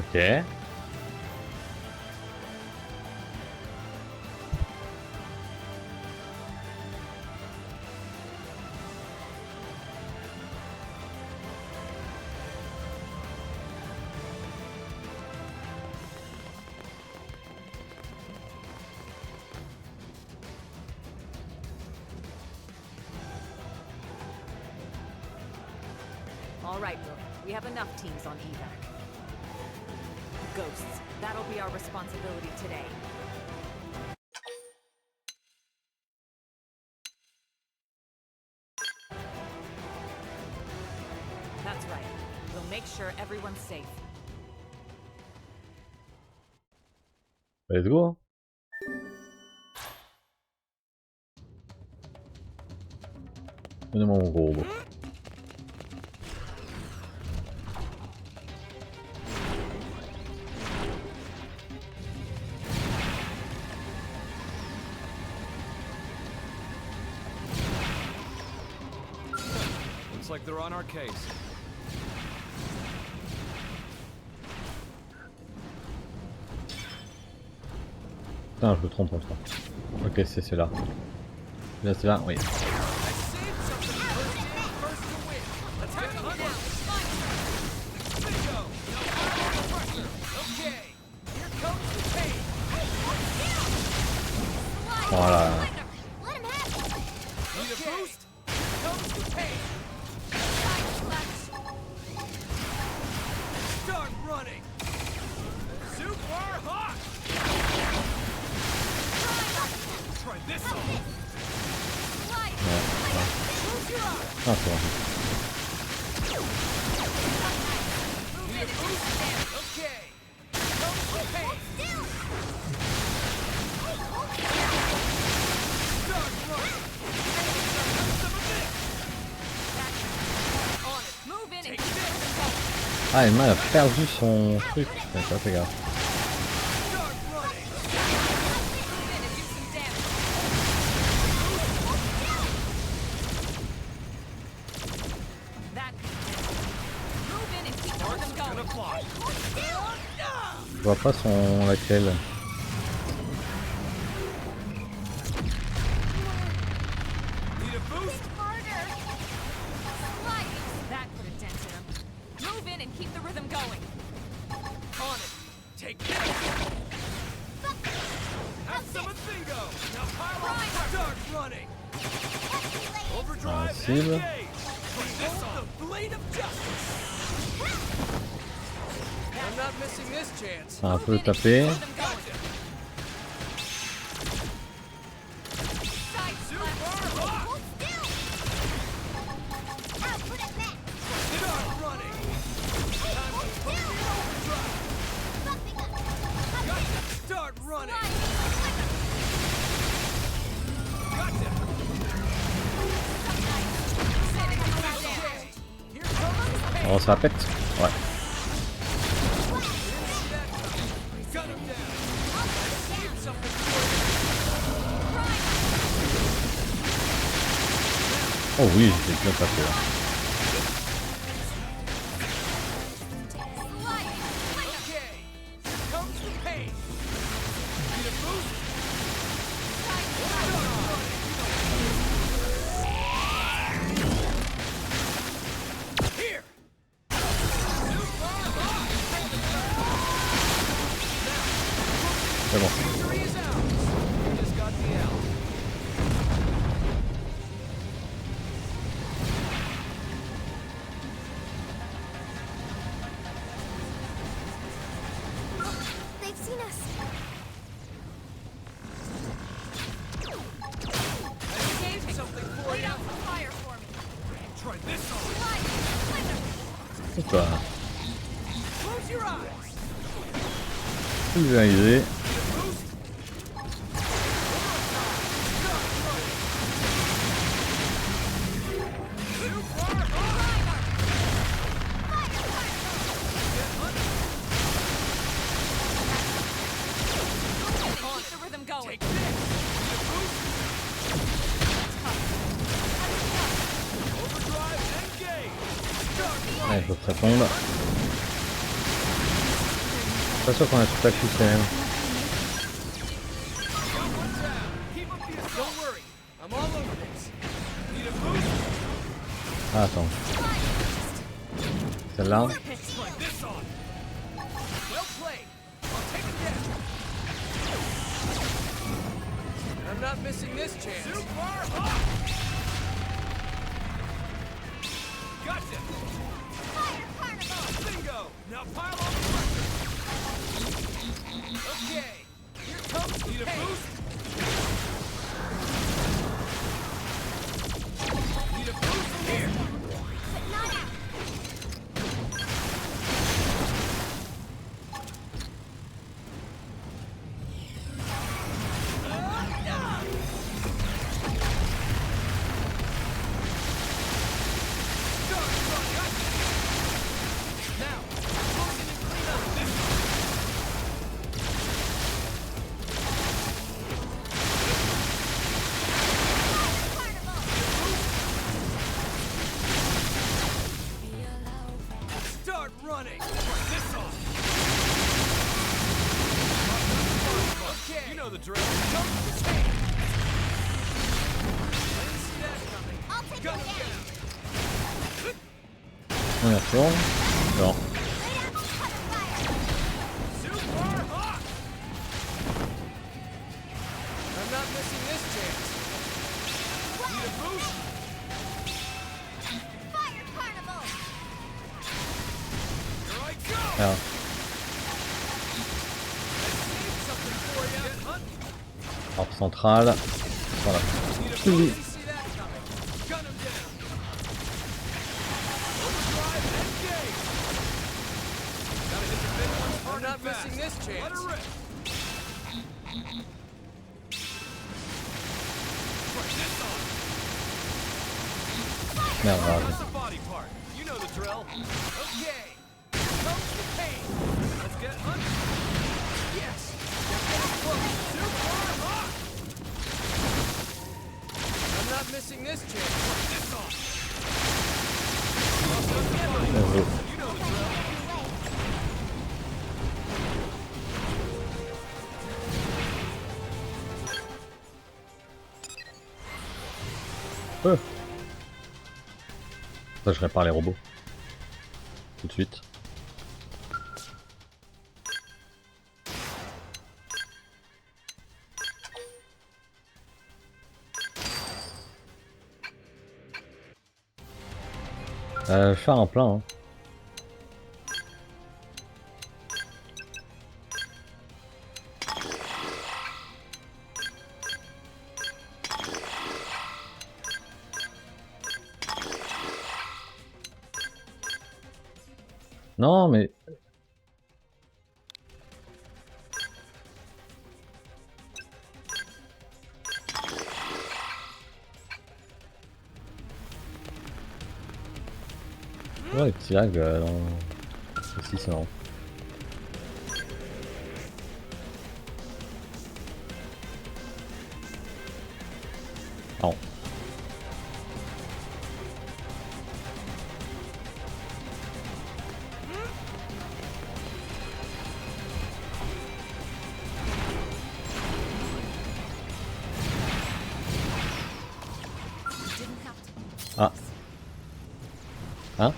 Ok. All right, Brooke. We have enough teams on evac. Ghosts. That'll be our responsibility today. That's right. We'll make sure everyone's safe. Let's go. Hein. Donnez-moi mon gros robot. Looks like they're on our case. Putain, je me trompe en fois. Ok, c'est celui-là. Là, c'est là, oui. Voilà. Ah, c'est bon. Ah, Emma a perdu son truc. D'accord, fais gaffe. Je vois pas son laquelle. Cible. Un peu tapé. Oh, ça pète. Ouais. Oh oui, j'ai bien tapé là. C'est bon. They've seen us. C'est pas. Pulvérisé. Ouais, il faut que ça tombe. Pas sûr qu'on a tout affiché quand même. Ah, attends. Celle-là. I'm not missing this chance. Gotcha! Fire carnival! Bingo! Now pile on the pressure! Okay, here comes the boost! Need a boost here! But not out! On y retourne. Non. I'm not missing this chance. Need a boost? Fire Carnival! Here I go! Ah. Something for ya. Arbre central. Voilà. Oui. See that coming. Gun him down. Overdrive and gauge. Gotta hit the big ones hard. I'm not missing this chance. Let her rip. Try this on. Merde, That's voilà. a body part. You know the drill. Okay. Here comes the pain. Let's get under. Yes. You're getting close. Super hot. I'm not missing this chance. Try this on. You know the drill. Ça, je répare les robots. Tout de suite. Je vais faire un plein. Hein. Non, mais... Ouais, les petits lags dans... Aussi, c'est marrant. Non. Ah. Hein?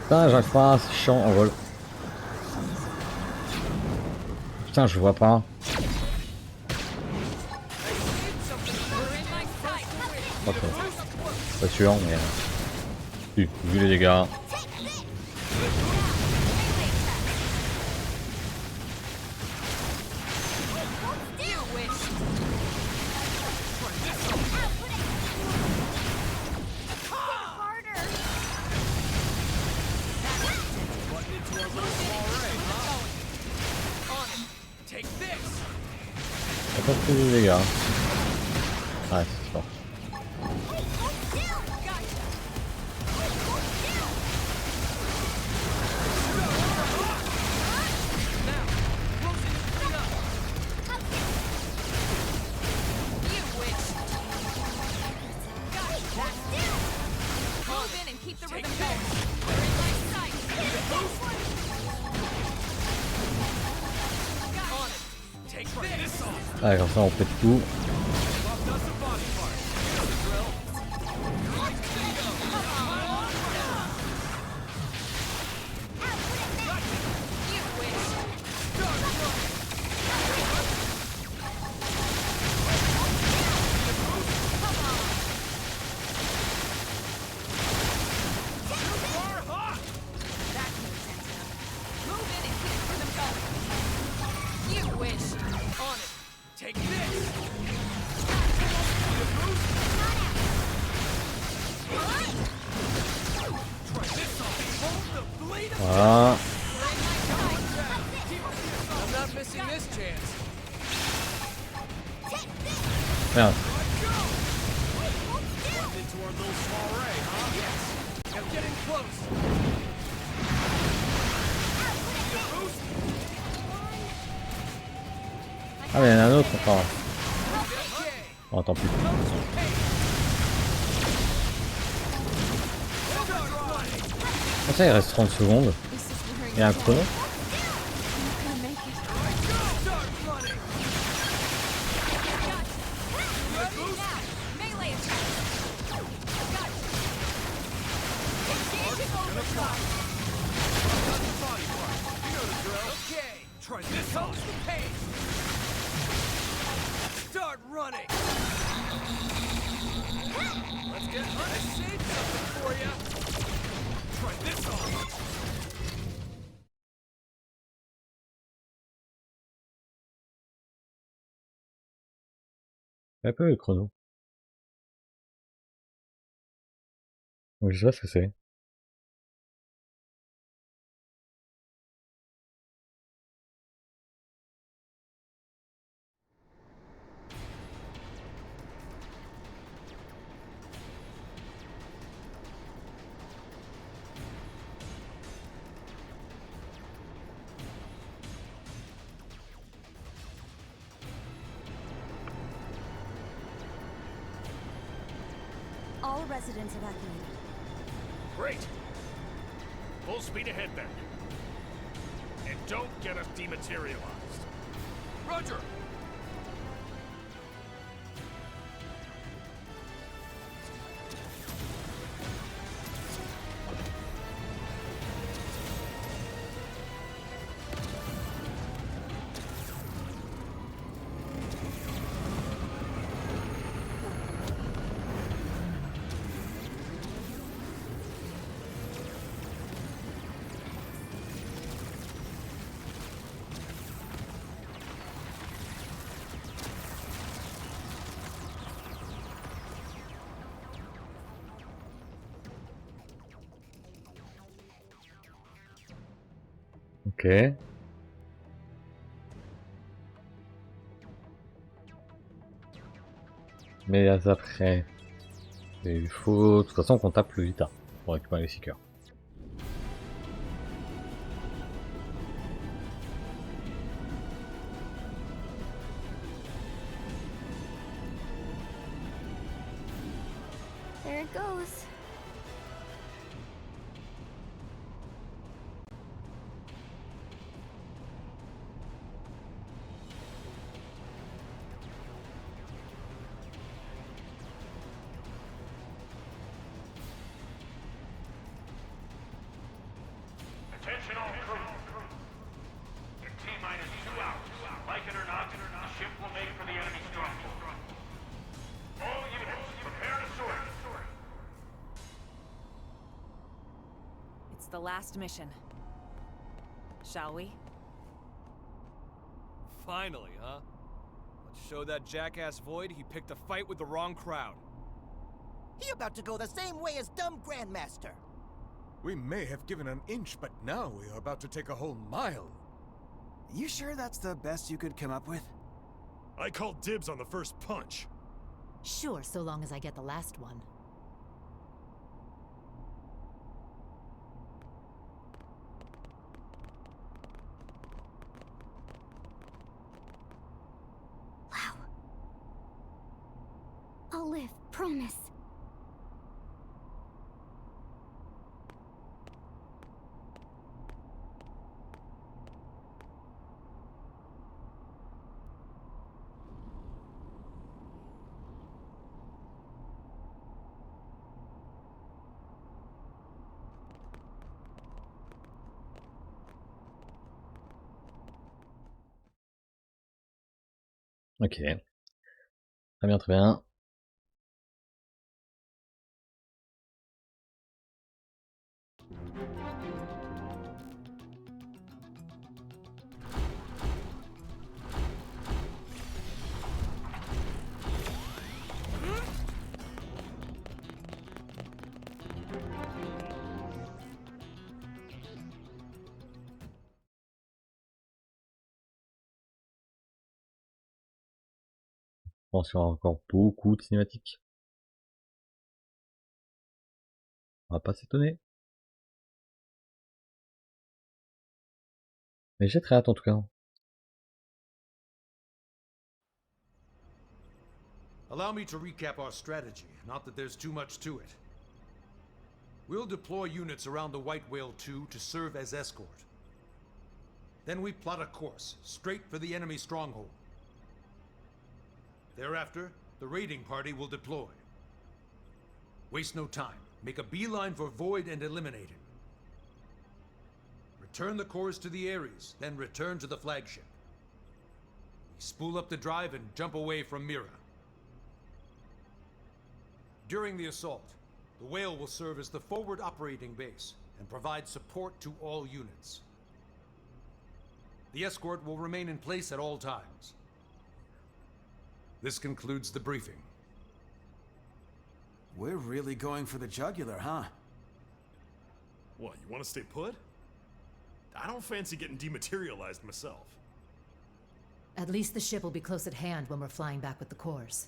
Putain, j'arrive pas, c'est chiant en vol. Putain, je vois pas. Ok. Pas sûr, mais... vu les dégâts. Pas plus de dégâts. Ah, c'est fort. Ah, comme ça on pète tout. Voilà. Merde. Ah mais il y en a un autre encore. Oh, tant pis. Ça il reste 30 secondes. Il y a un chrono. Okay, try this on. Start running. Let's get I saved something for you. Try this on. Un peu le chrono. Je sais pas ce que c'est. All residents evacuated. Great. Full speed ahead then. And don't get us dematerialized. Roger. Ok. Mais après, il faut de toute façon qu'on tape le Vita pour récupérer les seekers. There it goes. Attention all crew. In T-minus 2 hours, like it or not, the ship will make for the enemy stronghold. All units, prepare to sort. It's the last mission. Shall we? Finally, huh? Let's show that jackass Void he picked a fight with the wrong crowd. He about to go the same way as dumb Grandmaster. We may have given an inch, but now we are about to take a whole mile. You sure that's the best you could come up with? I called dibs on the first punch. Sure, so long as I get the last one. Wow. I'll live, promise. Ok. Très bien, très bien. Je pense qu'il y aura encore beaucoup de cinématiques. On va pas s'étonner. Mais j'ai très hâte en tout cas. Allow me to recap our strategy, not that there's too much to it. We'll deploy units around the White Whale 2 to serve as escort. Then we plot a course, straight for the enemy stronghold. Thereafter, the raiding party will deploy. Waste no time. Make a beeline for Void and eliminate him. Return the cores to the Ares, then return to the flagship. We spool up the drive and jump away from Mira. During the assault, the Whale will serve as the forward operating base and provide support to all units. The escort will remain in place at all times. This concludes the briefing. We're really going for the jugular, huh? What, you want to stay put? I don't fancy getting dematerialized myself. At least the ship will be close at hand when we're flying back with the cores.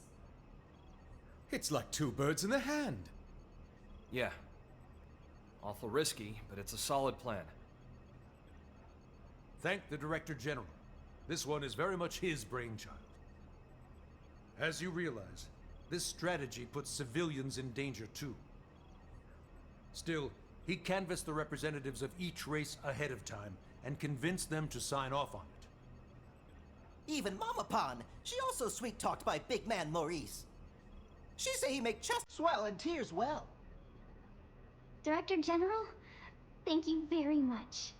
It's like 2 birds in the hand. Yeah. Awful risky, but it's a solid plan. Thank the Director General. This one is very much his brainchild. As you realize, this strategy puts civilians in danger too. Still, he canvassed the representatives of each race ahead of time and convinced them to sign off on it. Even Mama Pon, she also sweet-talked by big man Maurice. She say he make chest swell and tears well. Director General, thank you very much.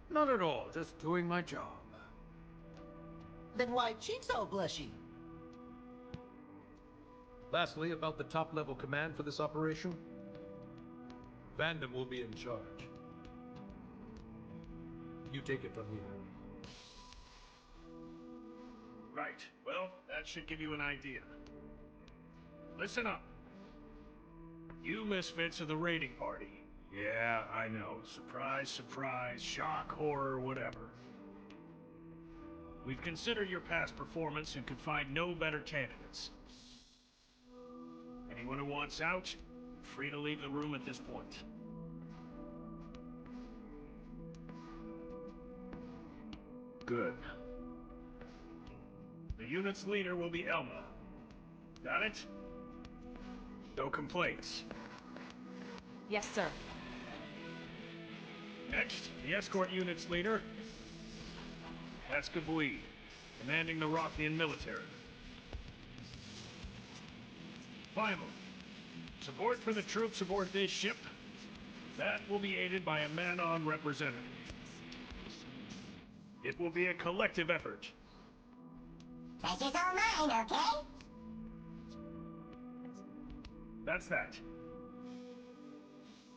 Not at all, just doing my job. Then why cheeks all blushy? Lastly, about the top-level command for this operation. Vandam will be in charge. You take it from here. Right. Well, that should give you an idea. Listen up. You misfits are the raiding party. Yeah, I know. Surprise, surprise, shock, horror, whatever. We've considered your past performance and could find no better candidates. Anyone who wants out, free to leave the room at this point. Good. The unit's leader will be Elma. Got it? No complaints. Yes, sir. Next, the escort unit's leader. That's Joué, commanding the Rothian military. Finally, support for the troops aboard this ship. That will be aided by a Manon representative. It will be a collective effort. Pleasure's all mine, okay? That's that.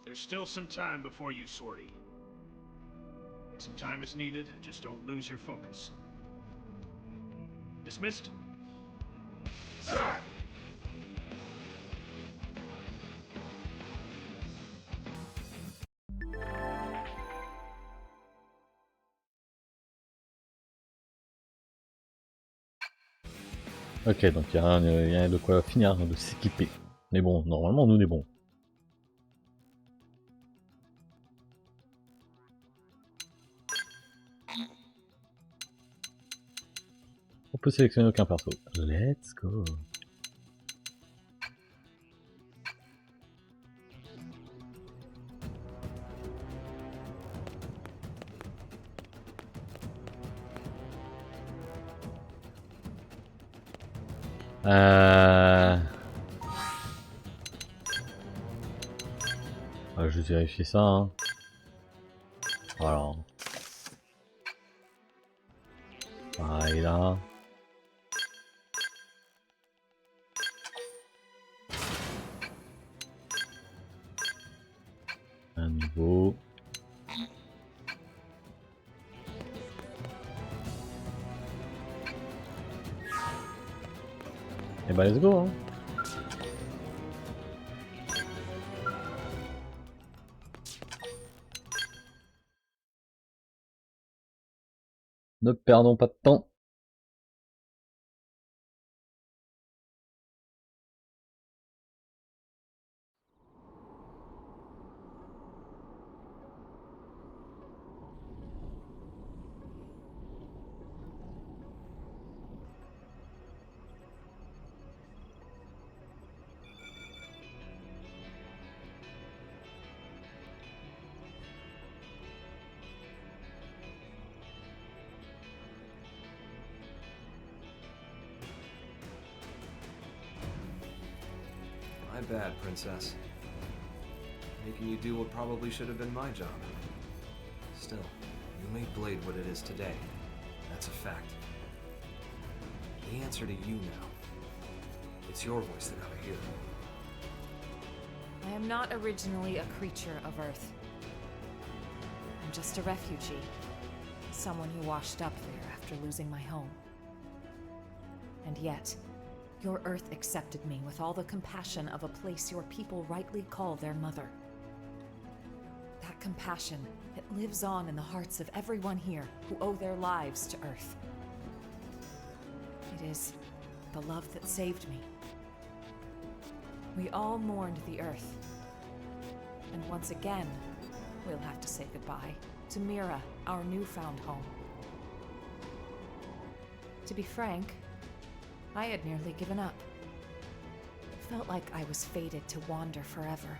There's still some time before you sortie. Some time is needed, just don't lose your focus. Dismissed? Sir! Ok, donc il y a de quoi finir de s'équiper. Mais bon, normalement, nous on est bon. On peut sélectionner aucun perso. Let's go. On va juste vérifier ça. Hein. Voilà. Pareil là. Un nouveau. Et bah let's go hein. Ne perdons pas de temps. My bad, Princess. Making you do what probably should have been my job. Still, you made Blade what it is today. That's a fact. The answer to you now. It's your voice that I hear. I am not originally a creature of Earth. I'm just a refugee. Someone who washed up there after losing my home. And yet, your Earth accepted me with all the compassion of a place your people rightly call their mother. That compassion, it lives on in the hearts of everyone here who owe their lives to Earth. It is the love that saved me. We all mourned the Earth. And once again, we'll have to say goodbye to Mira, our newfound home. To be frank, I had nearly given up. It felt like I was fated to wander forever,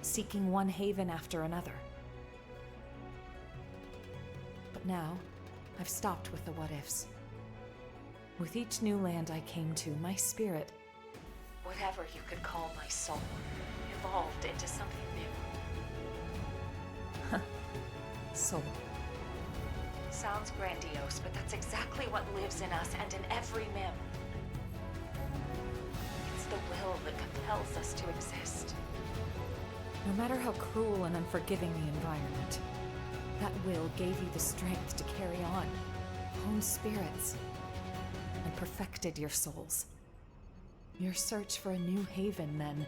seeking one haven after another. But now, I've stopped with the what-ifs. With each new land I came to, my spirit, whatever you could call my soul, evolved into something new. Soul. Sounds grandiose, but that's exactly what lives in us and in every Mim. It's the will that compels us to exist. No matter how cruel and unforgiving the environment, that will gave you the strength to carry on, hone spirits, and perfected your souls. Your search for a new haven, then,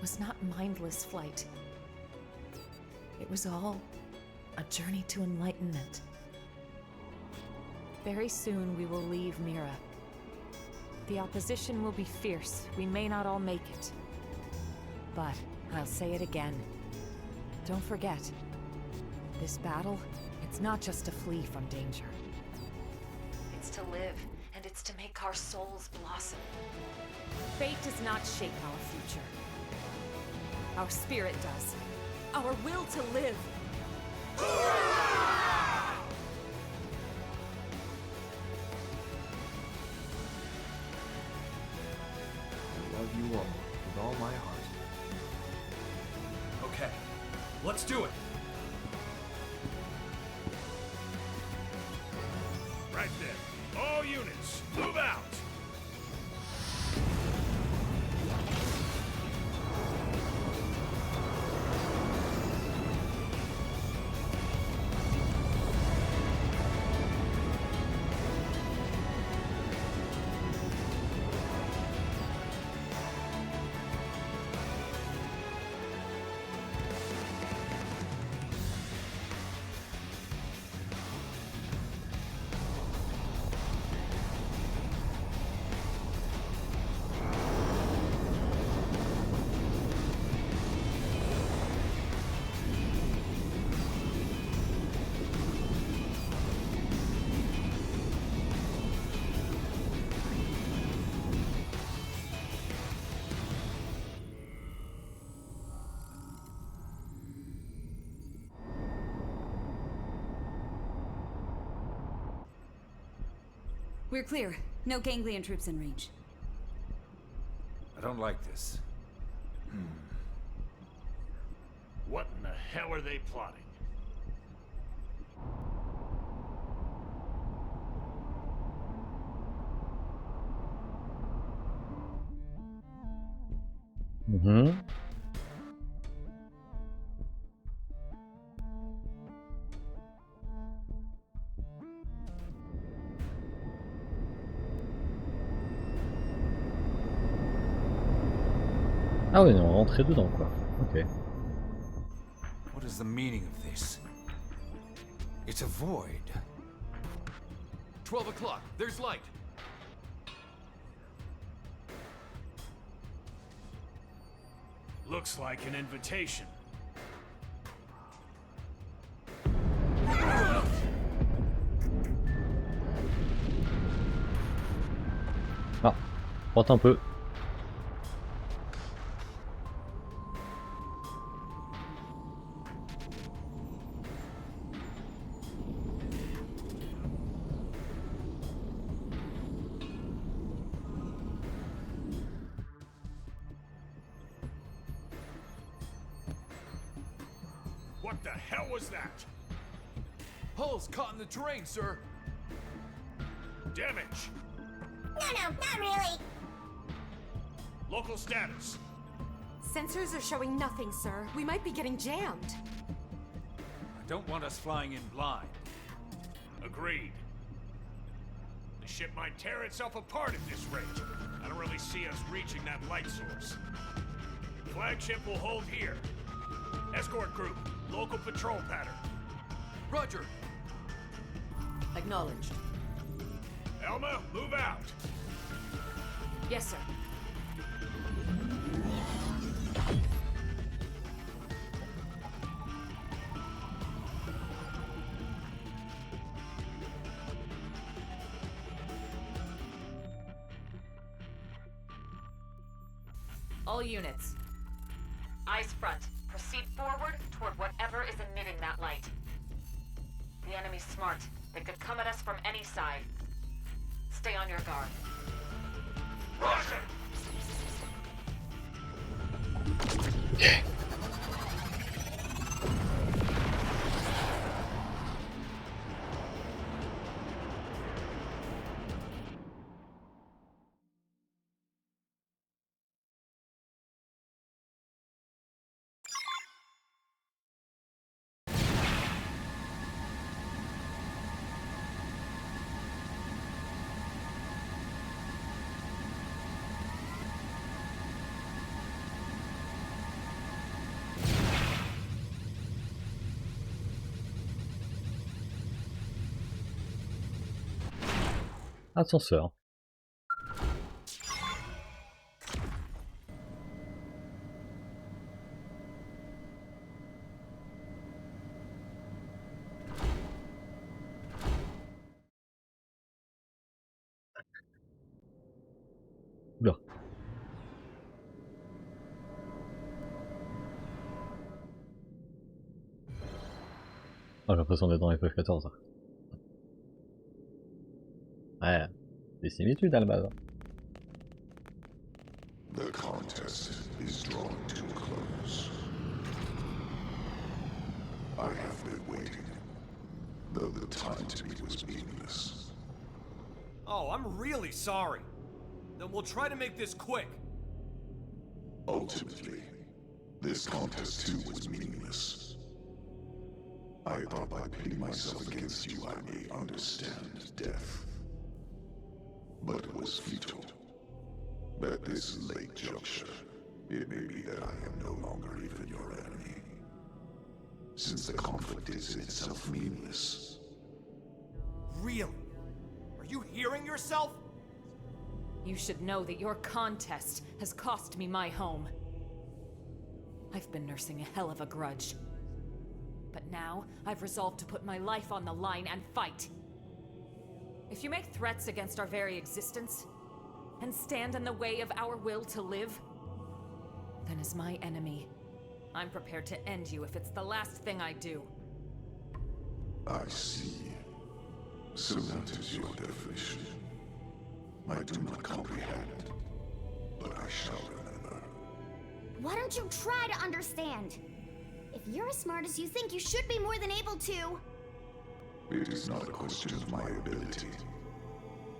was not mindless flight. It was all a journey to enlightenment. Very soon we will leave Mira. The opposition will be fierce. We may not all make it. But I'll say it again. Don't forget, this battle, it's not just to flee from danger. It's to live, and it's to make our souls blossom. Fate does not shape our future. Our spirit does. Our will to live. I love you all with all my heart. Okay, let's do it. Right there. All units, move out! We're clear. No ganglion troops in range. I don't like this. What in the hell are they plotting? Ah ouais, on est rentré dedans quoi. Ok. What is the meaning of this? It's a void. 12 o'clock. There's light. Looks like an invitation. Ah, frotte un peu. What the hell was that? Hull's caught in the terrain, sir. Damage. No, not really. Local status. Sensors are showing nothing, sir. We might be getting jammed. I don't want us flying in blind. Agreed. The ship might tear itself apart at this rate. I don't really see us reaching that light source. Flagship will hold here. Escort group, local patrol pattern. Roger. Acknowledged. Elma, move out. Yes, sir. All units. Eyes front. Proceed forward toward whatever is emitting that light. The enemy's smart. They could come at us from any side. Stay on your guard. Roger! Okay. Ascenseur. Oula. Oh, j'ai l'impression d'être dans FF14. Ouais, des similitudes à la base. The contest is drawing to a close. I have been waiting, though the time to me was meaningless. Oh, I'm really sorry. Then we'll try to make this quick. Ultimately, this contest too was meaningless. I thought by pitting myself against you I may understand death. But it was futile. At this late juncture, it may be that I am no longer even your enemy. Since the conflict is in itself meaningless. Really? Are you hearing yourself? You should know that your contest has cost me my home. I've been nursing a hell of a grudge. But now, I've resolved to put my life on the line and fight. If you make threats against our very existence, and stand in the way of our will to live, then as my enemy, I'm prepared to end you if it's the last thing I do. I see. So that is your definition. I do not comprehend, but I shall remember. Why don't you try to understand? If you're as smart as you think, you should be more than able to. It is not a question of my ability.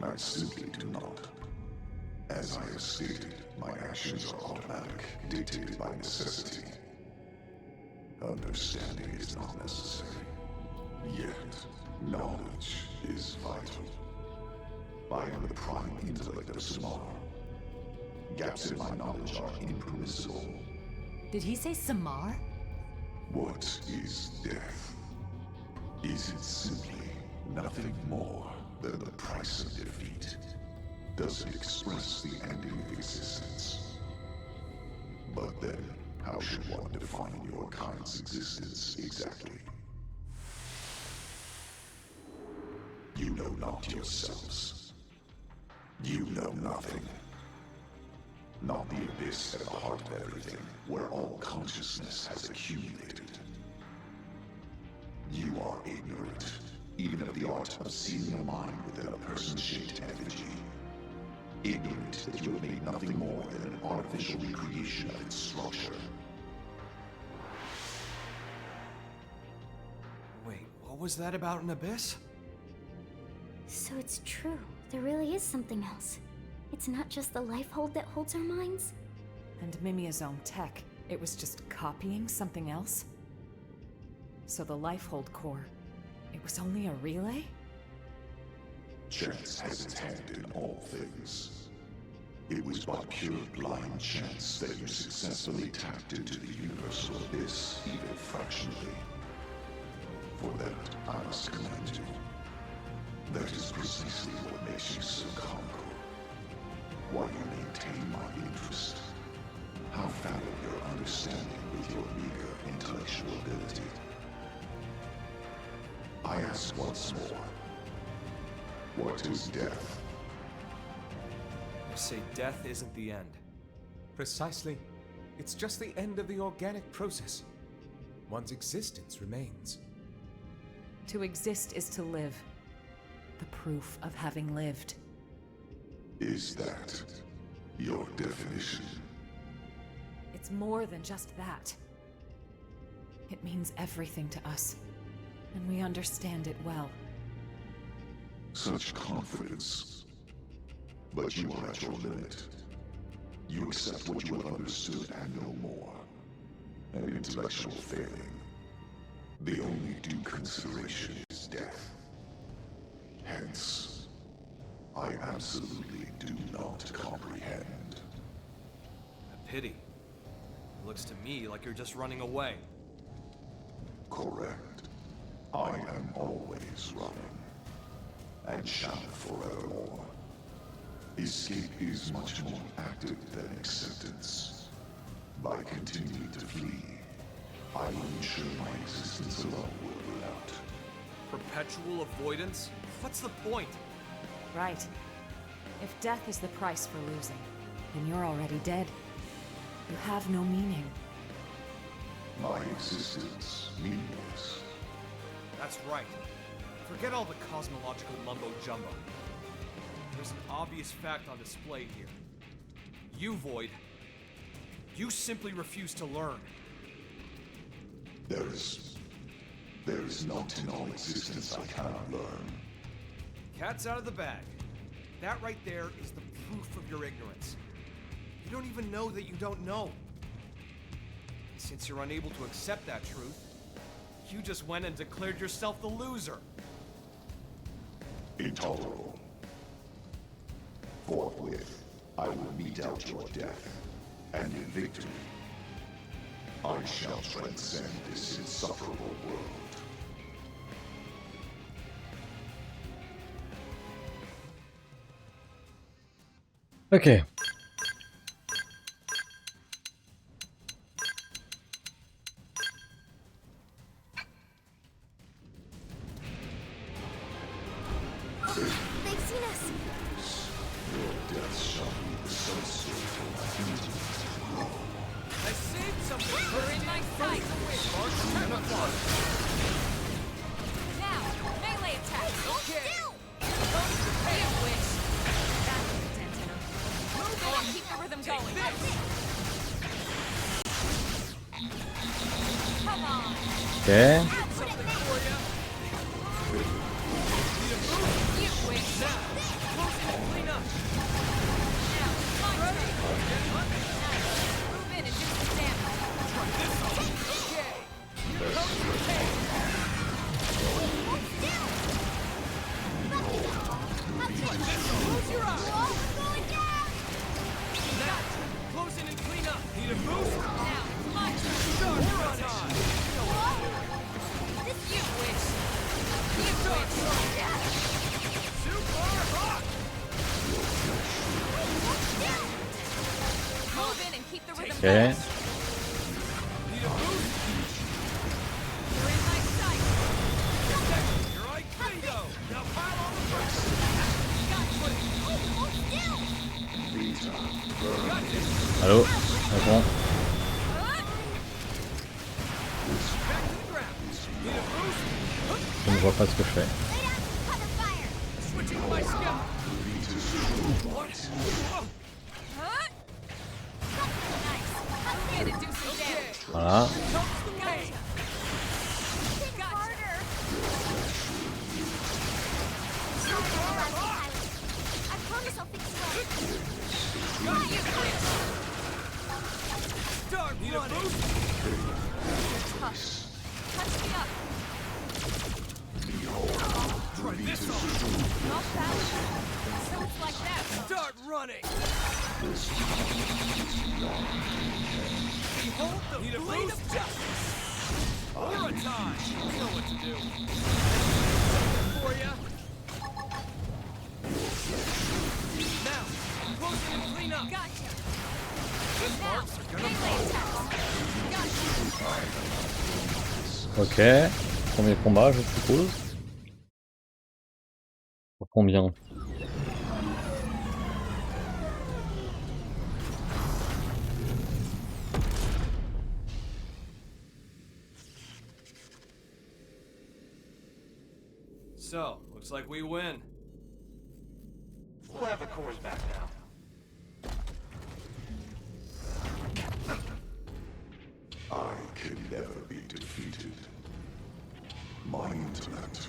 I simply do not. As I have stated, my actions are automatic, dictated by necessity. Understanding is not necessary. Yet, knowledge is vital. I am the prime intellect of Samar. Gaps in my knowledge are impermissible. Did he say Samar? What is death? Is it simply nothing more than the price of defeat? Does it express the ending of existence? But then, how should one define your kind's existence exactly? You know not yourselves. You know nothing. Not the abyss at the heart of everything, where all consciousness has accumulated. You are ignorant, even of the art of seeing a mind within a person-shaped effigy. Ignorant that you have made nothing more than an artificial recreation of its structure. was that about an abyss? So it's true. There really is something else. It's not just the life hold that holds our minds. And Mimia's own tech, it was just copying something else? So the life hold core, it was only a relay? Chance has its hand in all things. It was by pure blind chance that you successfully tapped into the universal abyss, even fractionally. For that, I must commend you. That is precisely what makes you so conquer. Why you maintain my interest. How fallow your understanding with your meager intellectual ability. I ask once more. What is death? You say death isn't the end. Precisely. It's just the end of the organic process. One's existence remains. To exist is to live. The proof of having lived. Is that your definition? It's more than just that. It means everything to us, and we understand it well. Such confidence. But you are at your limit. You accept what you have understood and no more. An intellectual failing. The only due consideration is death. Hence, I absolutely do not comprehend. A pity. It looks to me like you're just running away. Correct. I am always running. And shall forevermore. Escape is much more active than acceptance. By continuing to flee, I will ensure my existence alone will run out. Perpetual avoidance? What's the point? Right. If death is the price for losing, then you're already dead. You have no meaning. My existence meaningless. That's right. Forget all the cosmological mumbo-jumbo. There's an obvious fact on display here. You, Void, you simply refuse to learn. There is not in all existence I cannot learn. Cat's out of the bag. That right there is the proof of your ignorance. You don't even know that you don't know. Since you're unable to accept that truth, you just went and declared yourself the loser. Intolerable. Forthwith, I will mete out your death, and in victory, I shall transcend this insufferable world. Ok. They've seen us. Your death shall be the substrate for my future. I saved something. We're in my sight. Now, melee attack. Okay. You wish. That's a antenna. Move on, keep the rhythm going. Come on. Okay. Something for you. You wish. Now, close in and clean up. Now, my turn. Move in and do some damage. Okay. Here comes the pain. Close your eyes. Now, close in and clean up. Need a boost? Now, my turn. We're on time. You wish. You wish. Super hot. Move in and keep the rhythm Okay. going. Need a boost? You're in my sight. You're right, bingo. Now pile on the brakes. Allô? Réponds. Je ne vois pas ce que je fais. Switching my skill. What? Nice. Move in and do some damage. Voilà. Gotcha. Harder. Start Need running. a boost? Touch me up. Try this on. Not that. So it's like that. Start running. Behold the Need a blade boost? of justice. Or a time. You know what to do. For ya. Now, close it and clean up. Gotcha. These marks are gonna fall. Ok, premier combat je suppose. Pour combien? So, looks like we win. We'll have the cores back now. I can never be defeated. My intellect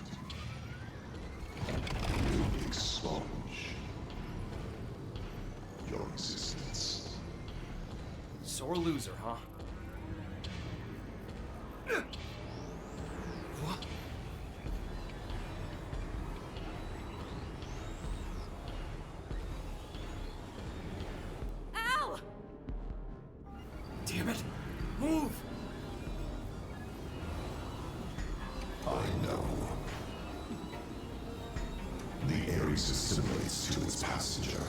will expunge your existence. Sore loser, huh? What? Ow! Damn it! Move! I know. The Ares assimilates to its passenger.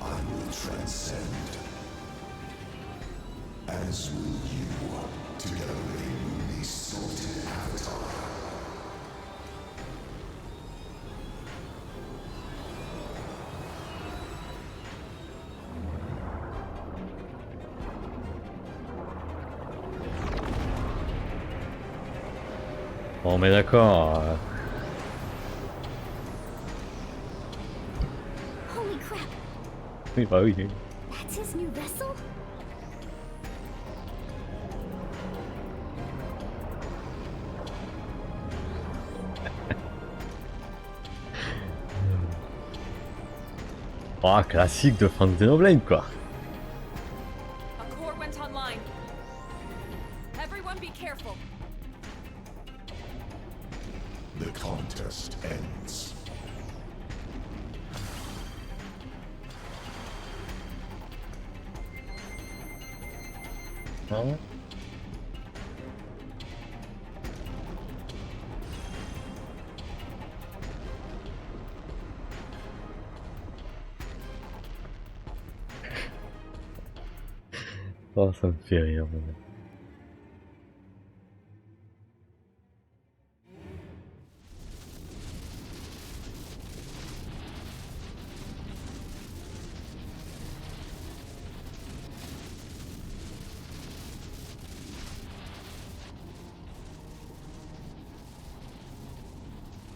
I will transcend. As will you, together with a newly sorted avatar. Bon mais d'accord. Holy crap! Oui bah oui. That's his new vessel? Oh, classique de fin de Xenoblade quoi. A core went online. Everyone be careful. The contest ends. Hein? Oh, ça me fait rire. Vraiment.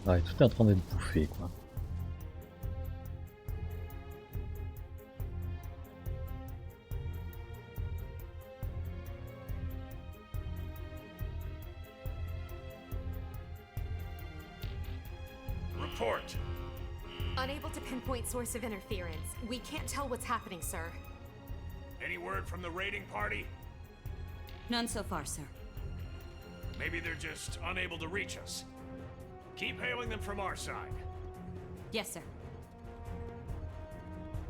Ouais, tout est en train d'être bouffé quoi. Report. Unable to pinpoint source of interference. We can't tell what's happening, sir. Any word from the raiding party? None so far, sir. Maybe they're just unable to reach us. Keep hailing them from our side. Yes, sir.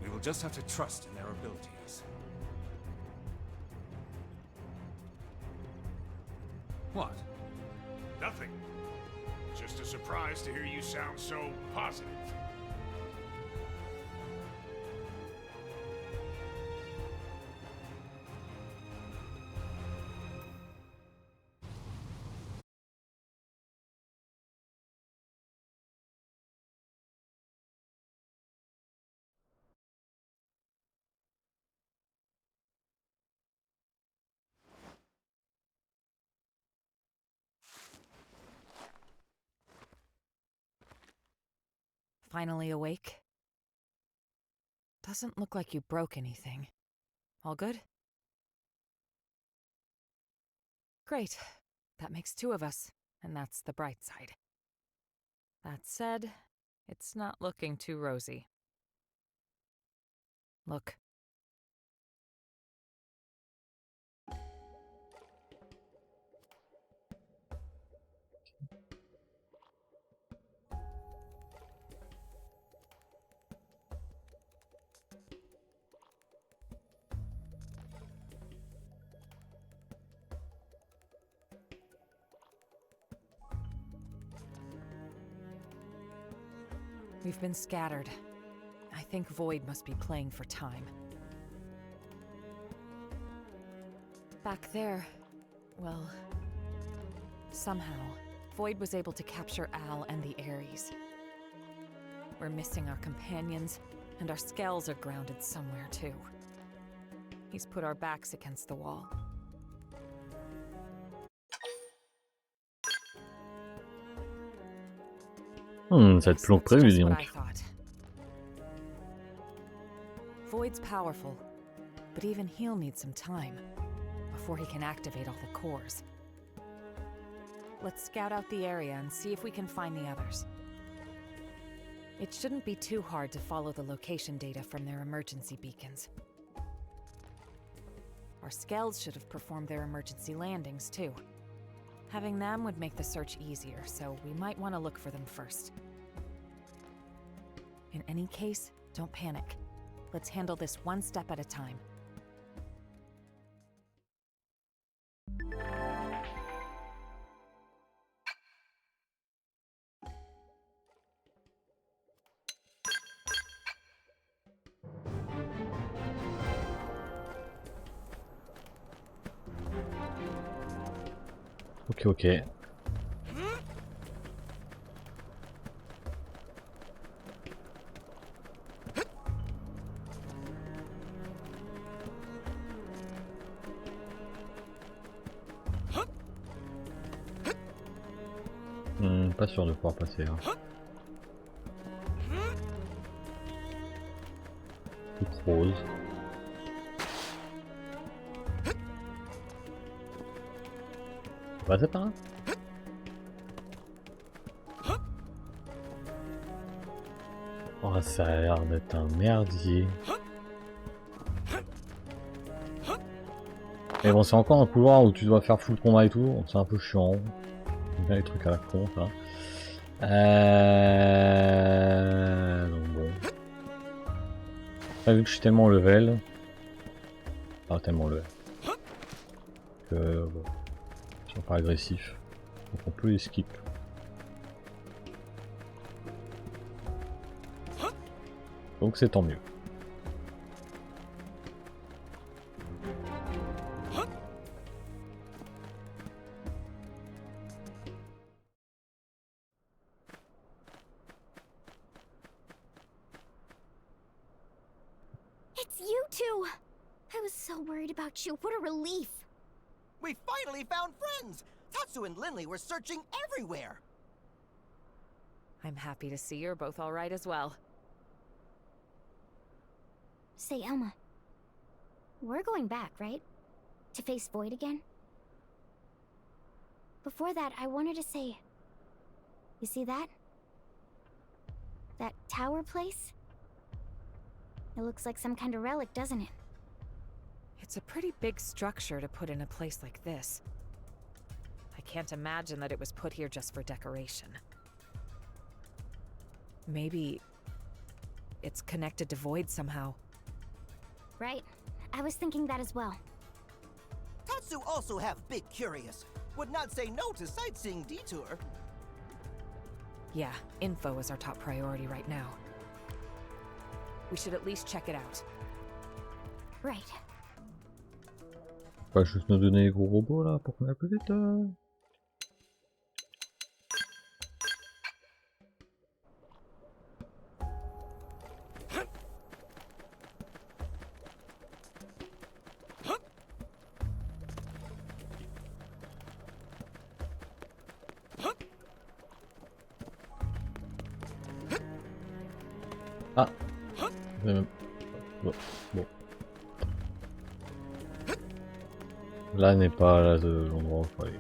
We will just have to trust in their abilities. What? Nothing. Just a surprise to hear you sound so positive. Finally awake? Doesn't look like you broke anything. All good? Great. That makes two of us, and that's the bright side. That said, it's not looking too rosy. Look. We've been scattered. I think Void must be playing for time. Back there, well, somehow, Void was able to capture Al and the Ares. We're missing our companions, and our skells are grounded somewhere too. He's put our backs against the wall. Ça va être plus long que prévu, dis donc. Void's powerful, but even he'll need some time before he can activate all the cores. Let's scout out the area and see if we can find the others. It shouldn't be too hard to follow the location data from their emergency beacons. Our skells should have performed their emergency landings too. Having them would make the search easier, so we might want to look for them first. In any case, don't panic. Let's handle this one step at a time. Ok. Pas sûr de pouvoir passer là. Toute rose. Passer par là? Oh, ça a l'air d'être un merdier. Mais bon, c'est encore un couloir où tu dois faire full combat et tout, c'est un peu chiant. J'aime bien les trucs à la con, ça. Donc bon. Là, vu que je suis tellement level. Pas tellement level. Que bon. Ils sont pas agressifs. Donc on peut les skip. Donc c'est tant mieux. It's you two! I was so worried about you. What a relief. We finally found friends! Tatsu and Linley were searching everywhere! I'm happy to see you're both all right as well. Say, Elma. We're going back, right? To face Void again? Before that, I wanted to say... You see that? That tower place? It looks like some kind of relic, doesn't it? It's a pretty big structure to put in a place like this. I can't imagine that it was put here just for decoration. Maybe... it's connected to Void somehow. Right. I was thinking that as well. Tatsu also have big curious. Would not say no to sightseeing detour. Yeah, info is our top priority right now. We should at least check it out. Right. Pas juste nous donner les gros robots là pour qu'on aille plus vite. Ah. Bon. Là n'est pas là l'endroit où il faut aller.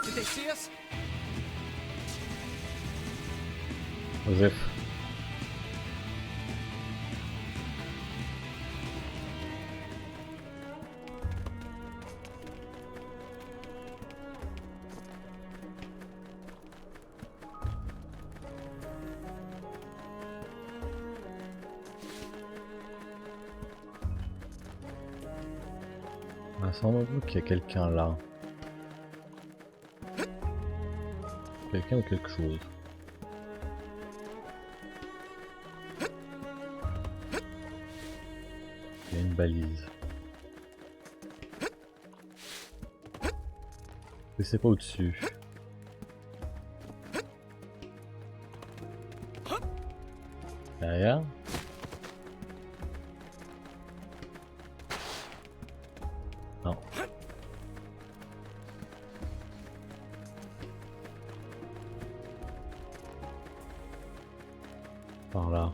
Did they see us? Joseph. Il semble qu'il y a quelqu'un là. Quelqu'un ou quelque chose. Il y a une balise. Mais c'est pas au-dessus. Derrière. Non. Par là.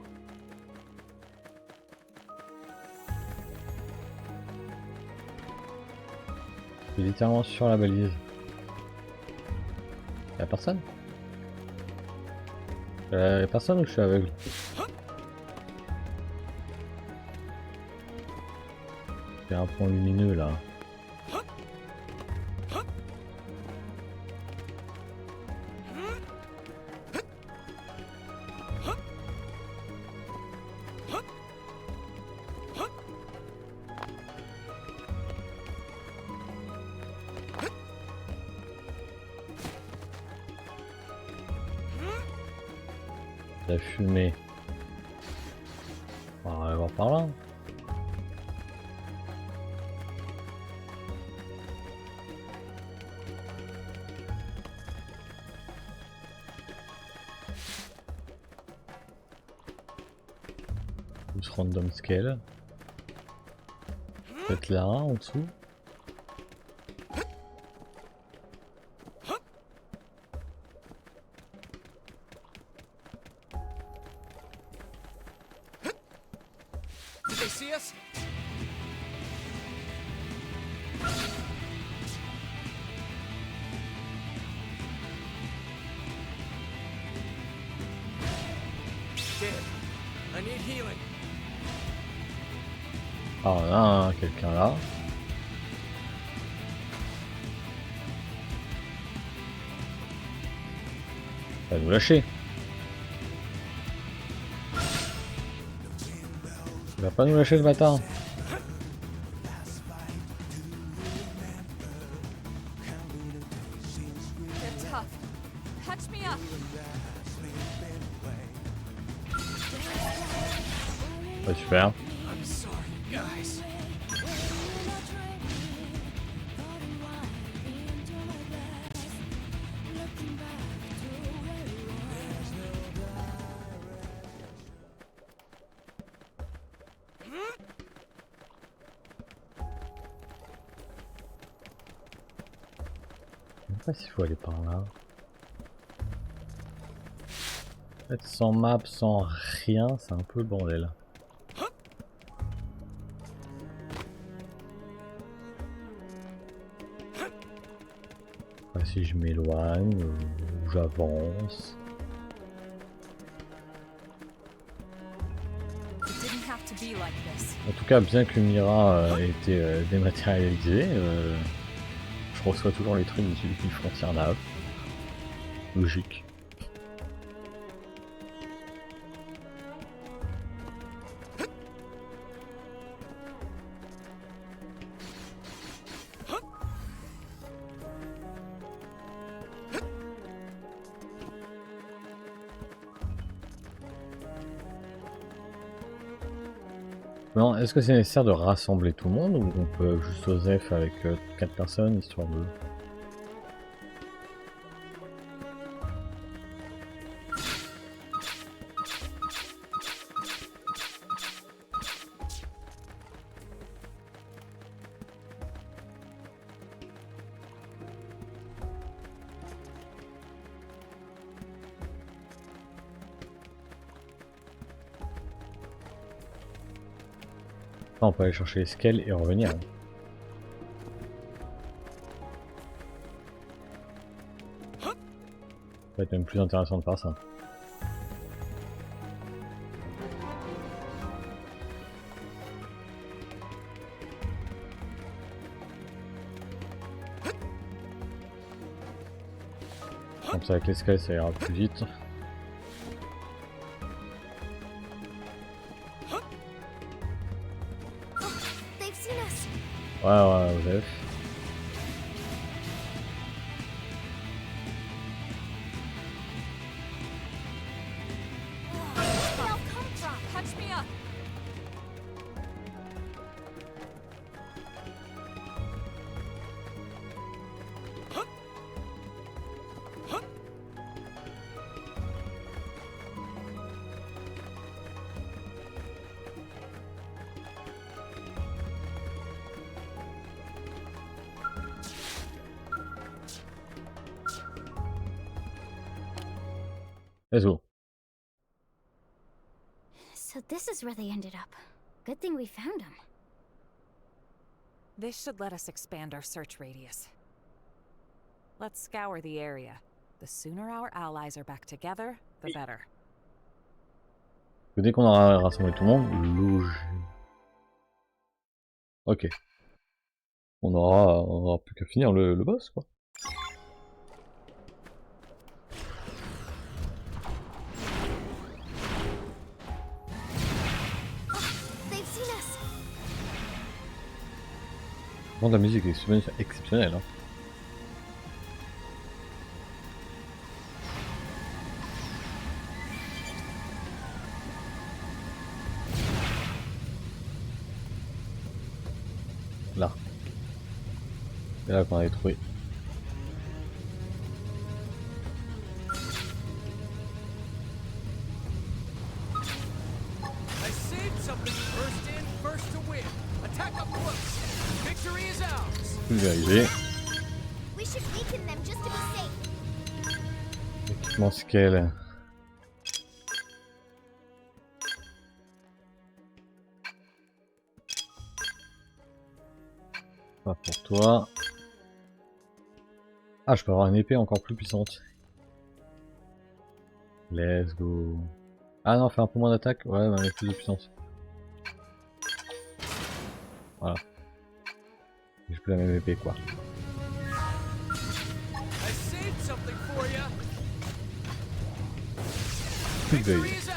C'est littéralement sur la balise. Y'a personne? Y'a personne ou je suis aveugle? Il y a un point lumineux là. La fumée. On va aller voir par là. Plus random scale. Peut-être là en dessous. Did they see us? Dead. I need healing. Ah, là, quelqu'un là. Va nous lâcher. Il va pas nous lâcher le bâtard. They're tough. Patch me up. Ouais, super. I'm sorry, guys. Je sais pas s'il faut aller par là. En fait, sans map, sans rien, c'est un peu le bordel. Enfin, si je m'éloigne ou j'avance. It didn't have to be like this. En tout cas, bien que Mira ait été dématérialisée, je reçois toujours les trucs du frontière nav. Logique. Non, est-ce que c'est nécessaire de rassembler tout le monde ou on peut juste Joseph avec 4 personnes histoire de... On peut aller chercher les scales et revenir. Ça va être même plus intéressant de faire ça. Comme ça avec l'escalier ça ira plus vite. Ouais, vous avez vu. Touch me up. Let's go. So this is where they ended up. Good thing we found them. This should let us expand our search radius. Let's scour the area. The sooner our allies are back together, the better. Dès qu'on aura rassemblé tout le monde, louche. Ok. On aura plus qu'à finir le boss quoi. Bon, la musique est exceptionnelle. Hein. Là. C'est là qu'on avait trouvé. Pulvérisé. Équipement scale. Pas pour toi. Ah, je peux avoir une épée encore plus puissante. Let's go. Ah non, fait un peu moins d'attaque. Ouais, mais avec plus de puissance. Voilà. J'ai plus la même épée quoi. Pulvérisé.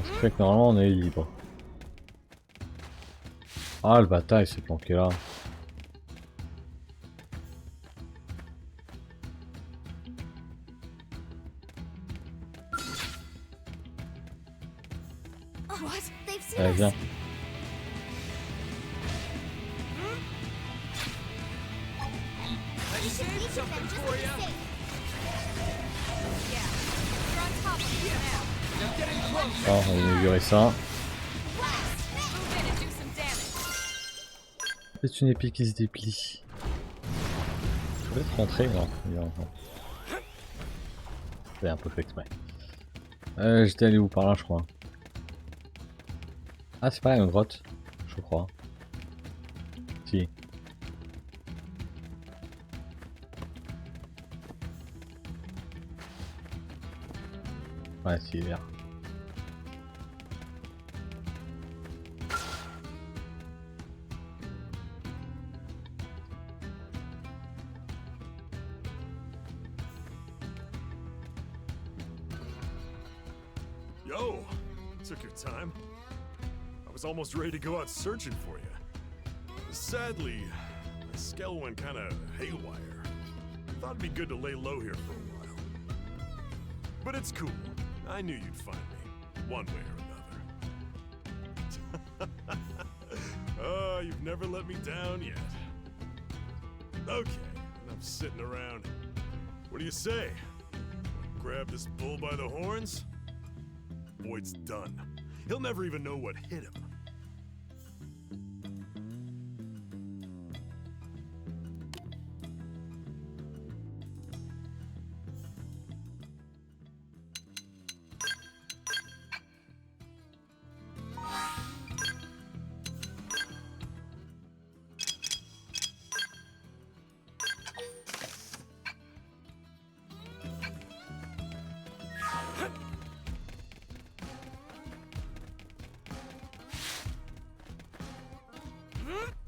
Ce qui fait que normalement on est libre. Ah le bâtard il s'est planqué là. Allez viens. Oh, on va inaugurer ça. C'est une épée qui se déplie. Je peux peut-être rentrer, non. C'est un peu fait exprès. J'étais allé où par là je crois. Ah c'est pas une grotte, je crois. Si. Ouais, si, il est là. Yo, took your time. I was almost ready to go out searching for you. Sadly, my scale went kind of haywire. Thought it'd be good to lay low here for a while. But it's cool. I knew you'd find me, one way or another. Oh, you've never let me down yet. Okay, enough sitting around. What do you say? Grab this bull by the horns? Boyd's done. He'll never even know what hit him.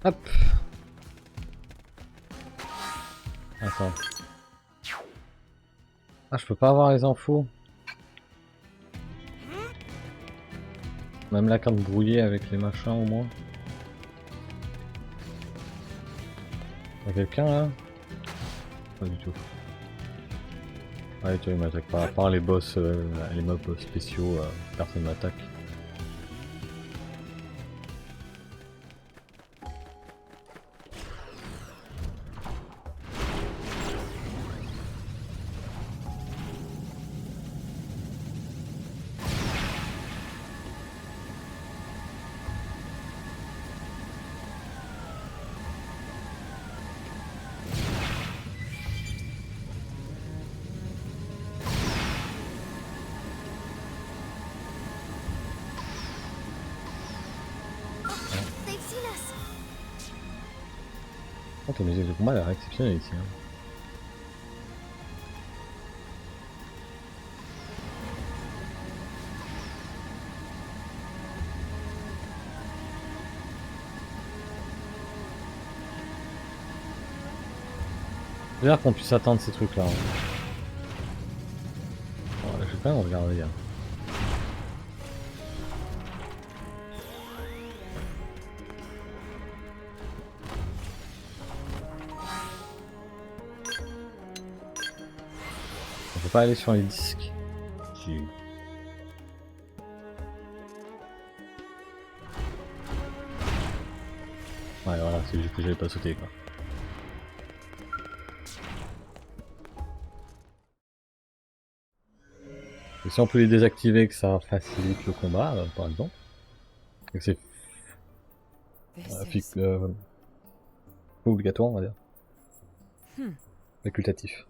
Hop. Attends. Ah, je peux pas avoir les infos. Même la carte brouillée avec les machins au moins. Y'a quelqu'un là? Pas du tout. Ouais, tu vois, il m'attaque pas. À part les boss, les mobs spéciaux, personne m'attaque. Oh, ton musique de combat elle est exceptionnelle ici. Hein. C'est bizarre qu'on puisse atteindre ces trucs là. Hein. Ouais, je vais quand même regarder. Hein. On peut pas aller sur les disques. Si. Ouais voilà, c'est juste que j'avais pas sauté quoi. Et si on peut les désactiver, que ça facilite le combat, par exemple. Et que c'est obligatoire, on va dire. Facultatif.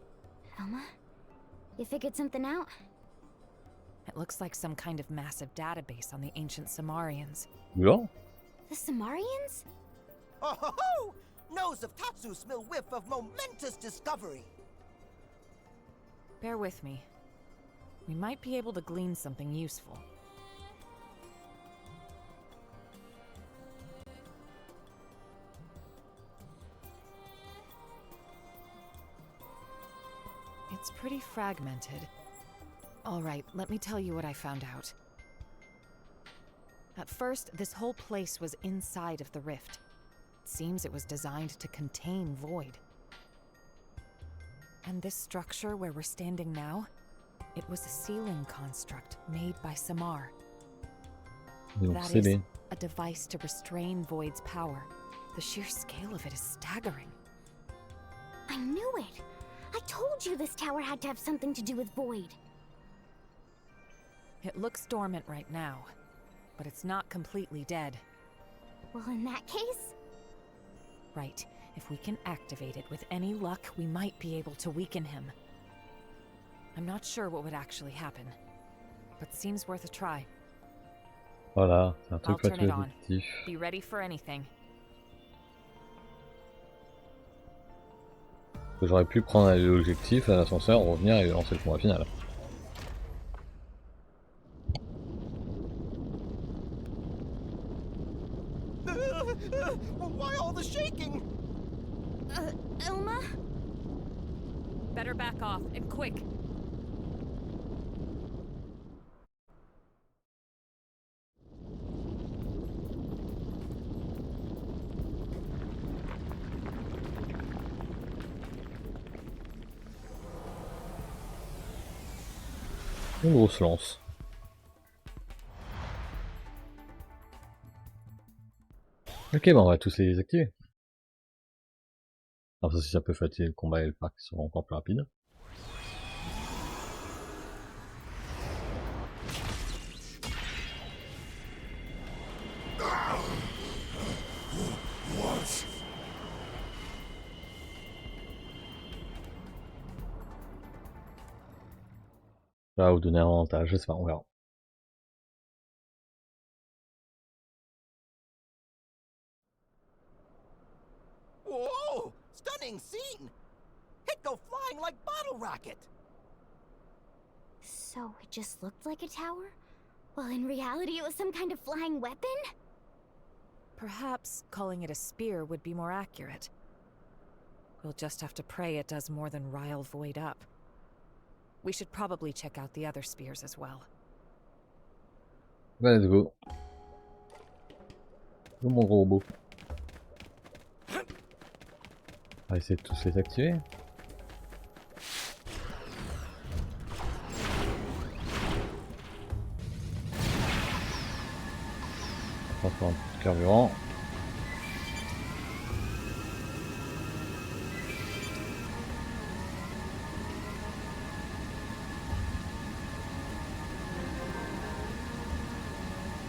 Elma, you figured something out? It looks like some kind of massive database on the ancient Samarians. Yeah. The Samarians? Oh ho ho! Nose of Tatsu smell whiff of momentous discovery. Bear with me. We might be able to glean something useful. It's pretty fragmented. Alright, let me tell you what I found out. At first, this whole place was inside of the rift. It seems it was designed to contain Void. And this structure where we're standing now, it was a sealing construct made by Samar. That is a device to restrain Void's power. The sheer scale of it is staggering. I knew it! I told you this tower had to have something to do with Void. It looks dormant right now, but it's not completely dead. Well, in that case... Right. If we can activate it with any luck, we might be able to weaken him. I'm not sure what would actually happen, but seems worth a try. Voilà, c'est un truc I'll turn it on. répétitif. Be ready for anything. J'aurais pu prendre l'objectif à l'ascenseur, revenir et lancer le combat final. Why all the shaking? Elma? Better back off, and quick. Une grosse lance. Ok, bon, on va tous les désactiver. Alors ça, si ça peut fatiguer le combat et le pack seront encore plus rapides. Ça va vous donner un avantage, je sais pas, on verra. Whoa! Stunning scene! It go flying like bottle rocket! So it just looked like a tower? Well, in reality, it was some kind of flying weapon? Perhaps calling it a spear would be more accurate. We'll just have to pray it does more than rile Void up. We should probably check out the other spears as well. Bah, let's go. Go mon gros robot. On va essayer de tous les activer. On va faire un peu de carburant.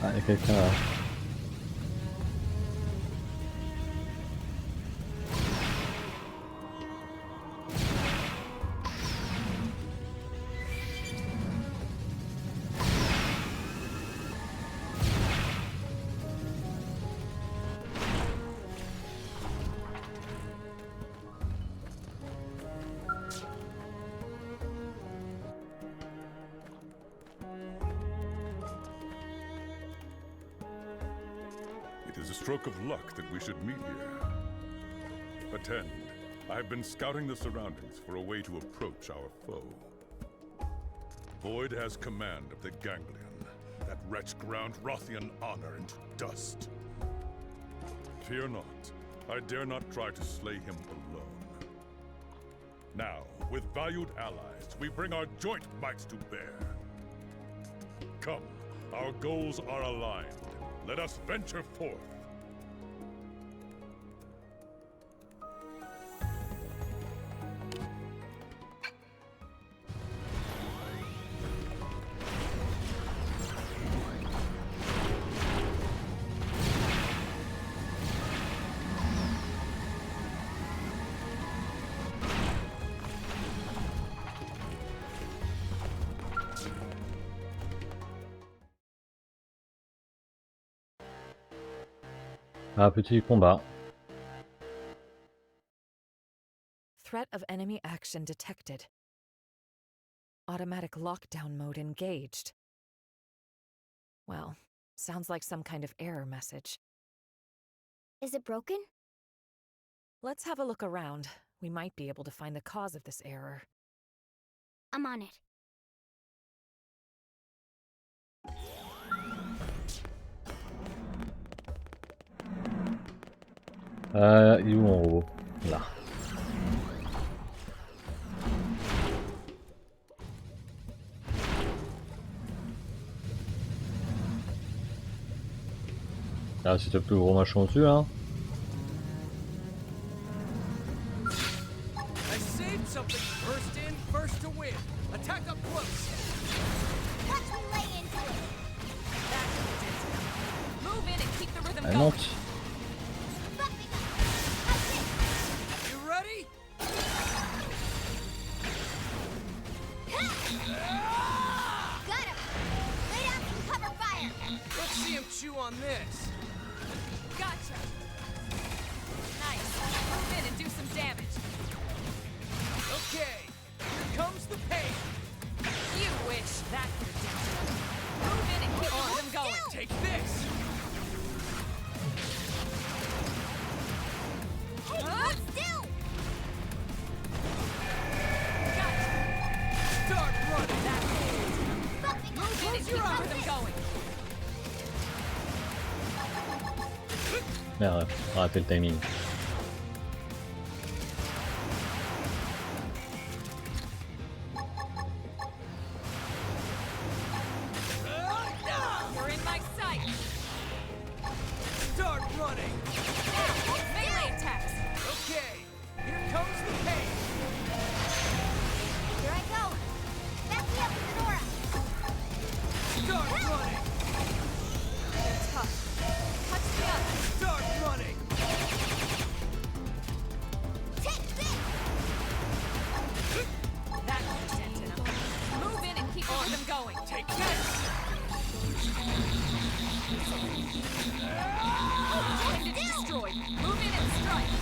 Ah, il y a quelqu'un là. It is a stroke of luck that we should meet here. Attend. I have been scouting the surroundings for a way to approach our foe. Void has command of the Ganglion. That wretch ground Rothian honor into dust. Fear not. I dare not try to slay him alone. Now, with valued allies, we bring our joint mights to bear. Come, our goals are aligned. Let us venture forth. Ah, petit combat. Threat of enemy action detected. Automatic lockdown mode engaged. Well, sounds like some kind of error message. Is it broken? Let's have a look around. We might be able to find the cause of this error. I'm on it. Il est où mon robot? Là. Ah, c'est le plus gros machin au-dessus là. I saved something. First in, first to win. Attack up close. Watch me lay into it. Move in and keep the rhythm Elle going. monte. You ready? Got him. Lay down some cover fire. Let's see him chew on this. Gotcha. Nice. Move in and do some damage. Okay, here comes the pain. You wish that could have done it. Move in and keep the rhythm going. Take this. Hold still. Start running. Move in and keep the rhythm going. Merde, on a raté le timing. You're in my sight. Start running. Now, melee attacks. Okay, here comes the pain. Here I go. Back me up with Nora. Start running. They're tough. Touch me up. Start running. Take this. That was sent enough. Move in and keep the rhythm going. Take this. Target destroyed. Move in and strike.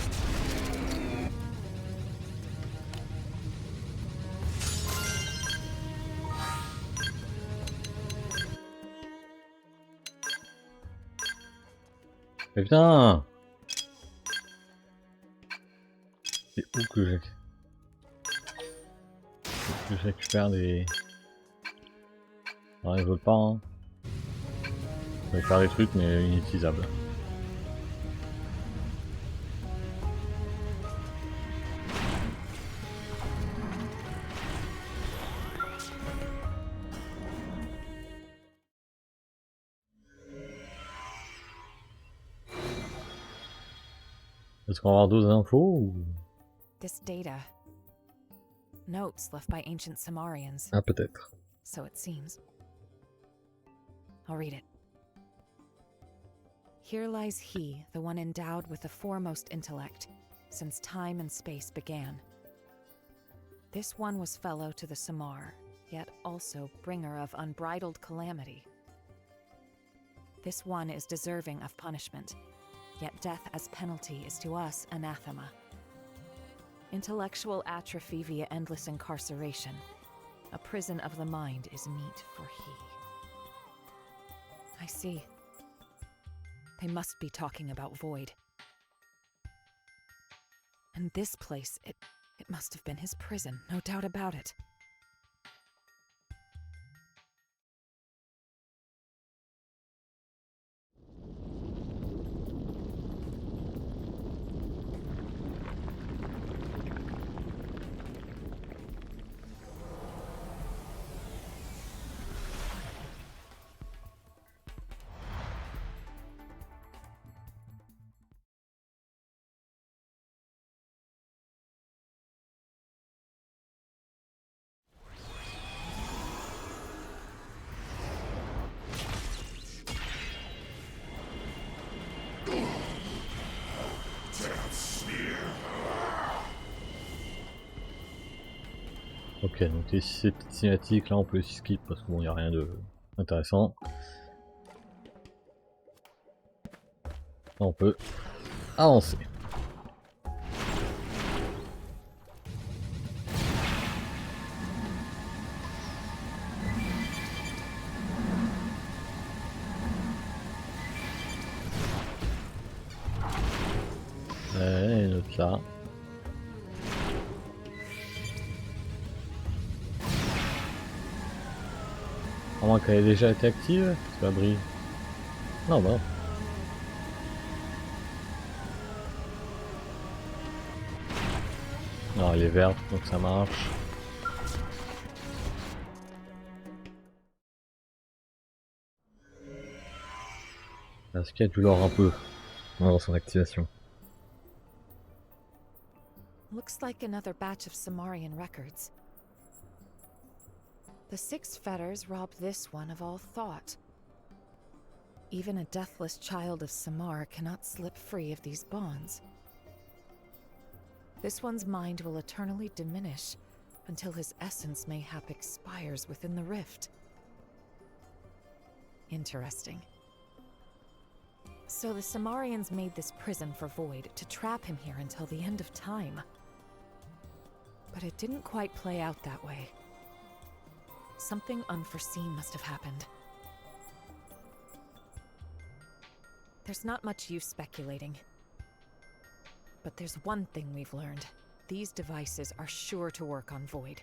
Mais putain! C'est où que je récupère des... Non, ils veulent pas, hein. Je vais faire des trucs, mais inutilisables. Est-ce qu'on va avoir d'autres infos ou... This data. Notes left by ancient Samarians. Ah, peut-être. So it seems. I'll read it. Here lies he, the one endowed with the foremost intellect, since time and space began. This one was fellow to the Samar, yet also bringer of unbridled calamity. This one is deserving of punishment, yet death as penalty is to us anathema. Intellectual atrophy via endless incarceration. A prison of the mind is meet for he. I see. They must be talking about Void. And this place, it must have been his prison, no doubt about it. Ok, donc ces petites cinématiques là on peut les skip parce que bon, y a rien de intéressant. Là, on peut avancer. Et l'autre là. À moins qu'elle ait déjà été active, ça brille. Non, bah. Non, elle est verte, donc ça marche. Est-ce qu'il y a du lore un peu dans son activation? Looks like another batch of Samarian records. The 6 fetters robbed this one of all thought. Even a deathless child of Samar cannot slip free of these bonds. This one's mind will eternally diminish until his essence mayhap expires within the rift. Interesting. So the Samarians made this prison for Void to trap him here until the end of time. But it didn't quite play out that way. Something unforeseen must have happened. There's not much use speculating. But there's one thing we've learned. These devices are sure to work on Void.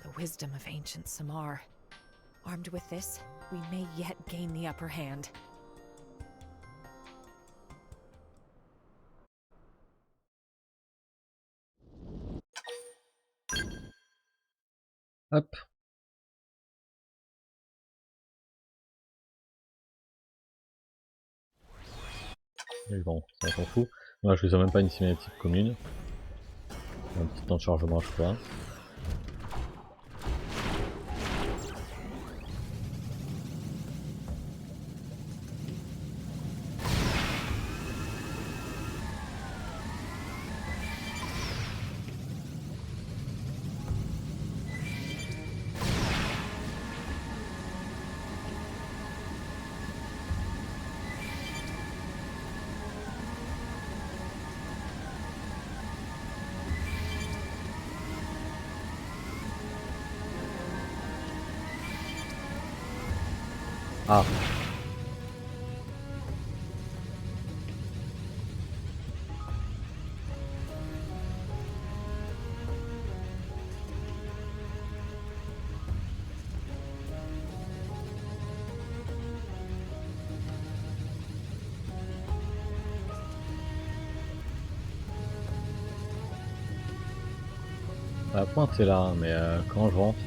The wisdom of ancient Samar. Armed with this, we may yet gain the upper hand. Hop. Et bon, ça s'en fout. Moi je faisais même pas une cinématique commune. Un petit temps de chargement je crois. Ah. La pointe est là, mais quand je rentre.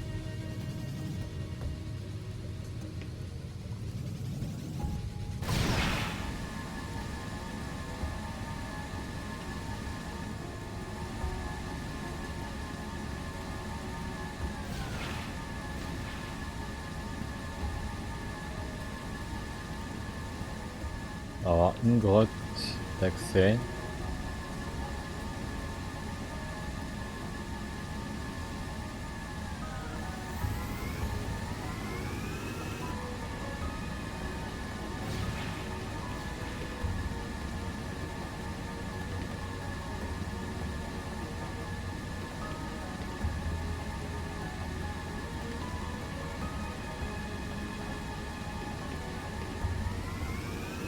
On va avoir une grotte d'accès.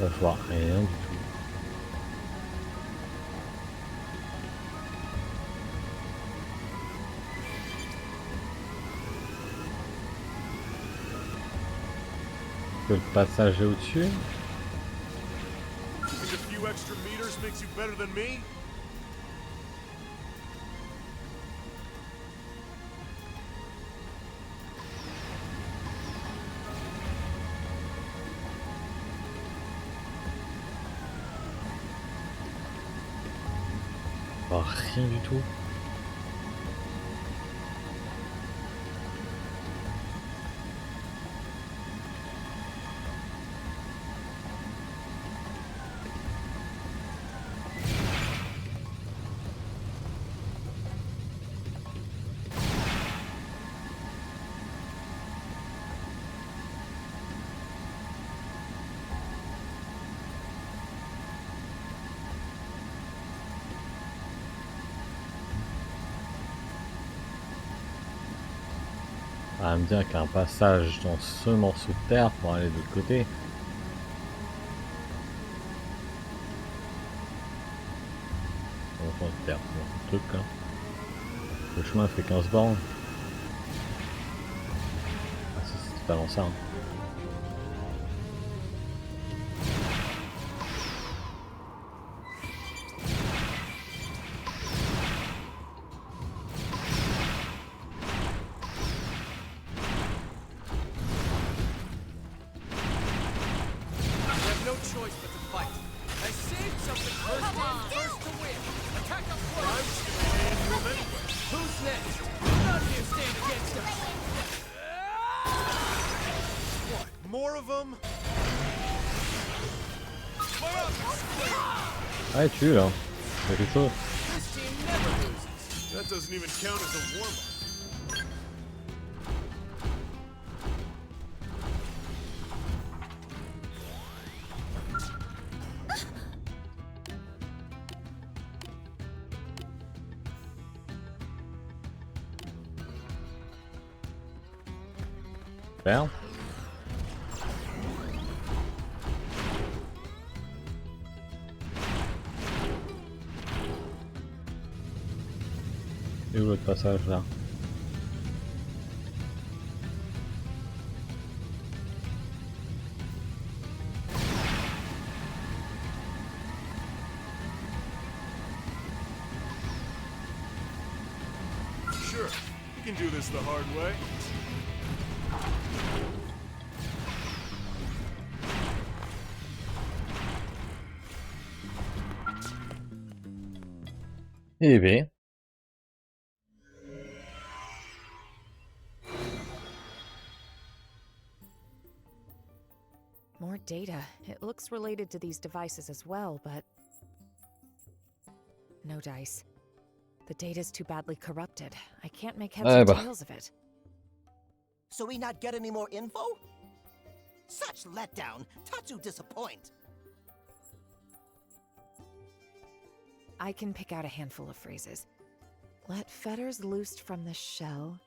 Là, je vois rien du tout. Que le passage est au-dessus. Think a few extra meters makes you better than me? Oh, rien du tout. À me dire qu'il y a un passage dans ce morceau de terre pour aller de l'autre côté. Enfin, de terre, bon, truc là. Le chemin fait 15 bornes. Ah, c'est totalement ça. Hein. Ah, tu là. Il y a quelque chose. That doesn't even count as a warm-up. Faire. Et où l'autre passage là? Sure, you can do this the hard way. Eh bien. More data. It looks related to these devices as well, but... no dice. The data's too badly corrupted. I can't make heads or tails of it. So we not get any more info? Such letdown. Tatsu disappoint. I can pick out a handful of phrases. Let fetters loosed from the shell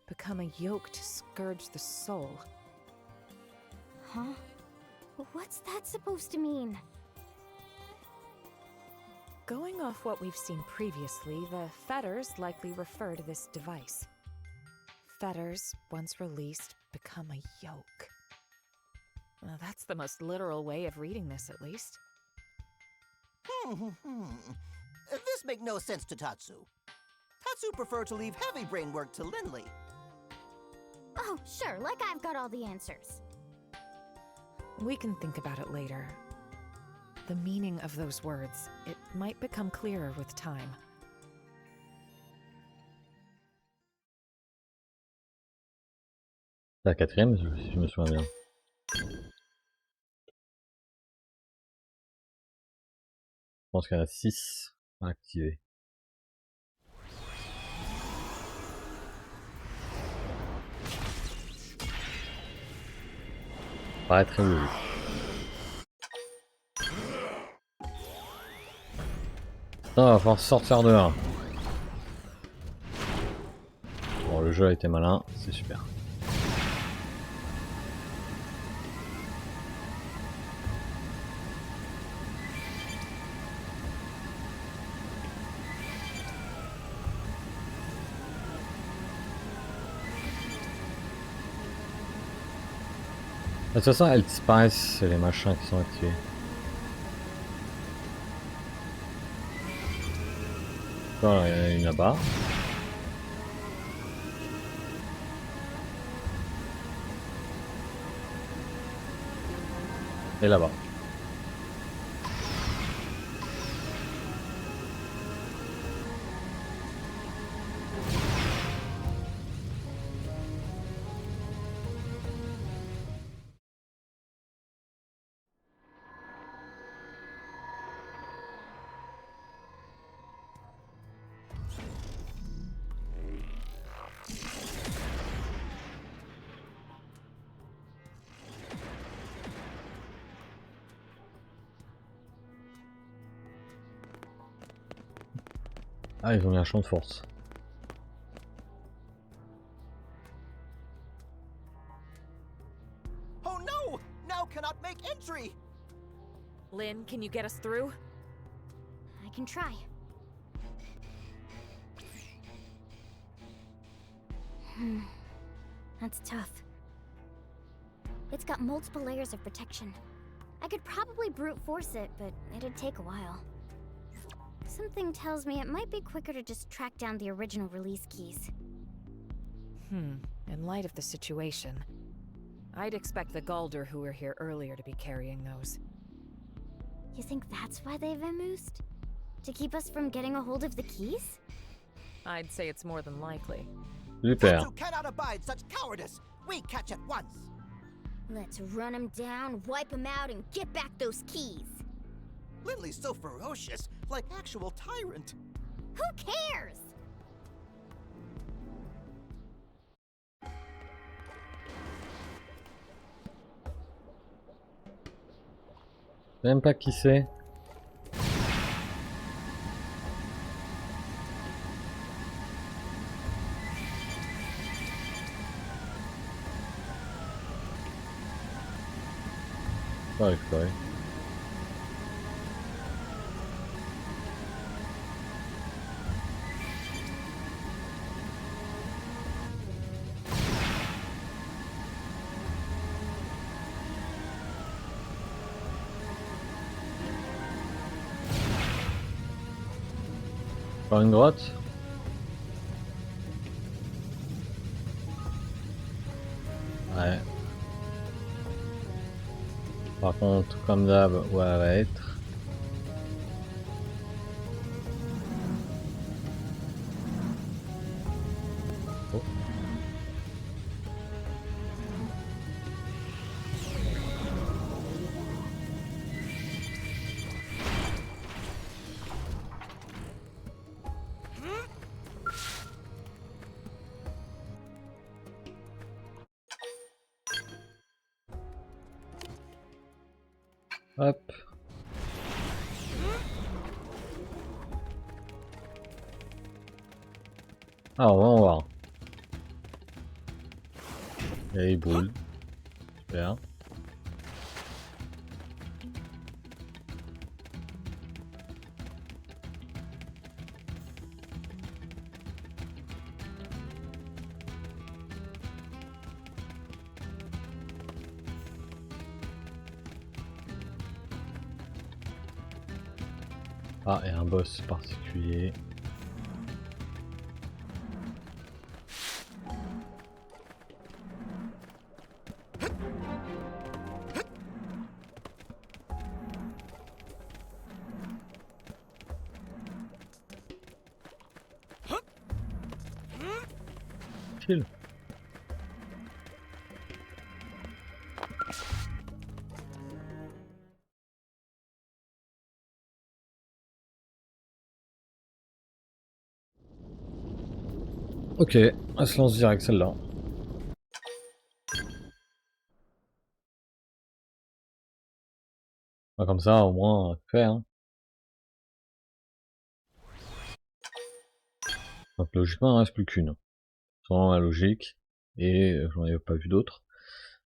become a yoke to scourge the soul. Huh? What's that supposed to mean? Going off what we've seen previously, the fetters likely refer to this device. Fetters, once released, become a yoke. Well, that's the most literal way of reading this, at least. This make no sense to Tatsu. Tatsu prefer to leave heavy brain work to Lindley. Oh, sure, like I've got all the answers. We can think about it later. The meaning of those words, it might become clearer with time. C'est la quatrième, si je me souviens bien. Je pense qu'il y en a 6 à activer. Ça paraît très logique. Putain, on va falloir sortir de là. Bon, le jeu a été malin, c'est super. De toute façon, elles disparaissent, c'est les machins qui sont activés. Voilà, il y en a une là-bas. Et là-bas. Ah, ils ont mis un champ de force. Oh no! Now cannot make entry! Lynn, can you get us through? I can try. That's tough. It's got multiple layers of protection. I could probably brute force it, but it'd take a while. Something tells me it might be quicker to just track down the original release keys. In light of the situation, I'd expect the Galder who were here earlier to be carrying those. You think that's why they've vamoosed? To keep us from getting a hold of the keys? I'd say it's more than likely. Super. Tatsu cannot abide such cowardice! We catch at once! Let's run him down, wipe him out, and get back those keys! Lindley's so ferocious, like actual tyrant. Who cares? Je sais même pas qui c'est. Pas récupérer. Par une grotte. Ouais. Par contre, comme d'hab, où elle va être. Oh. Hop. Alors, on va voir. Et il brûle. Super. Ah, et un boss particulier. tranquille. Ok, on se lance direct celle-là. Comme ça, au moins, fait, hein. Donc logiquement, il ne reste plus qu'une. Selon la logique, et j'en ai pas vu d'autres.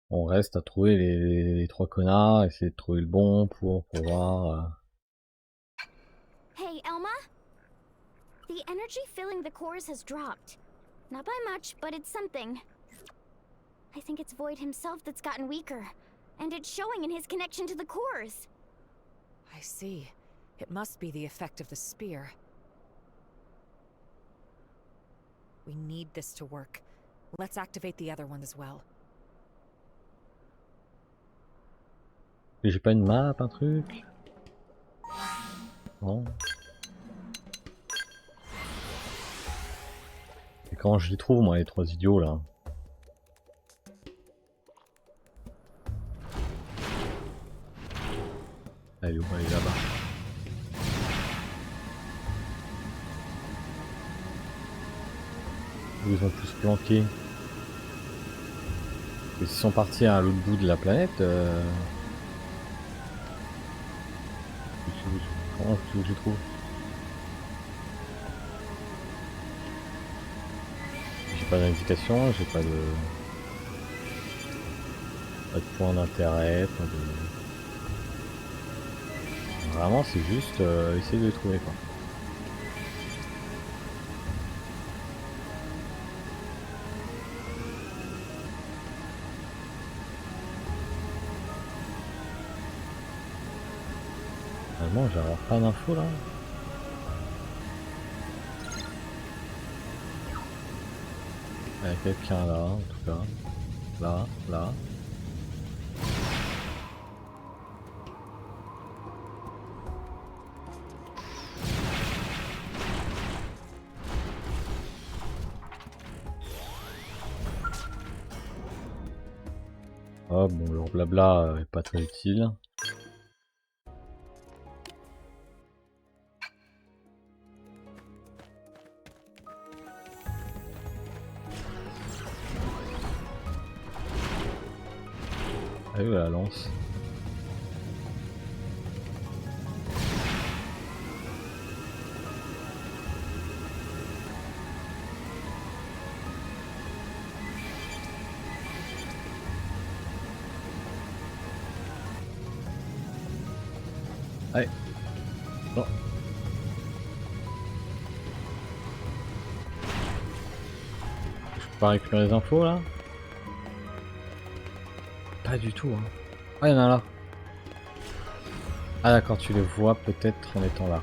On reste à trouver les trois connards, essayer de trouver le bon pour pouvoir... Hey, Elma? The energy filling the cores has dropped. Not by much, but it's something. I think it's Void himself that's gotten weaker. And it's showing in his connection to the cores. I see. It must be the effect of the spear. We need this to work. Let's activate the other one as well. J'ai pas une map, un truc? Non. Et comment je les trouve, moi, les trois idiots, là? Elle est où? Elle est là-bas. Où ils ont pu se planquer? Ils sont partis à l'autre bout de la planète. Comment tu veux que je trouve? J'ai pas d'indication, j'ai pas de point d'intérêt, pas de... Vraiment c'est juste essayer de les trouver quoi. Finalement j'ai avoir pas d'infos là. Il y a quelqu'un là en tout cas. Là. Oh bon, leur blabla est pas très utile. Ah oui, la lance. Allez. Non. Je peux pas récupérer les infos là? Pas du tout hein. Ah il y en a là. Ah d'accord, tu les vois peut-être en étant là.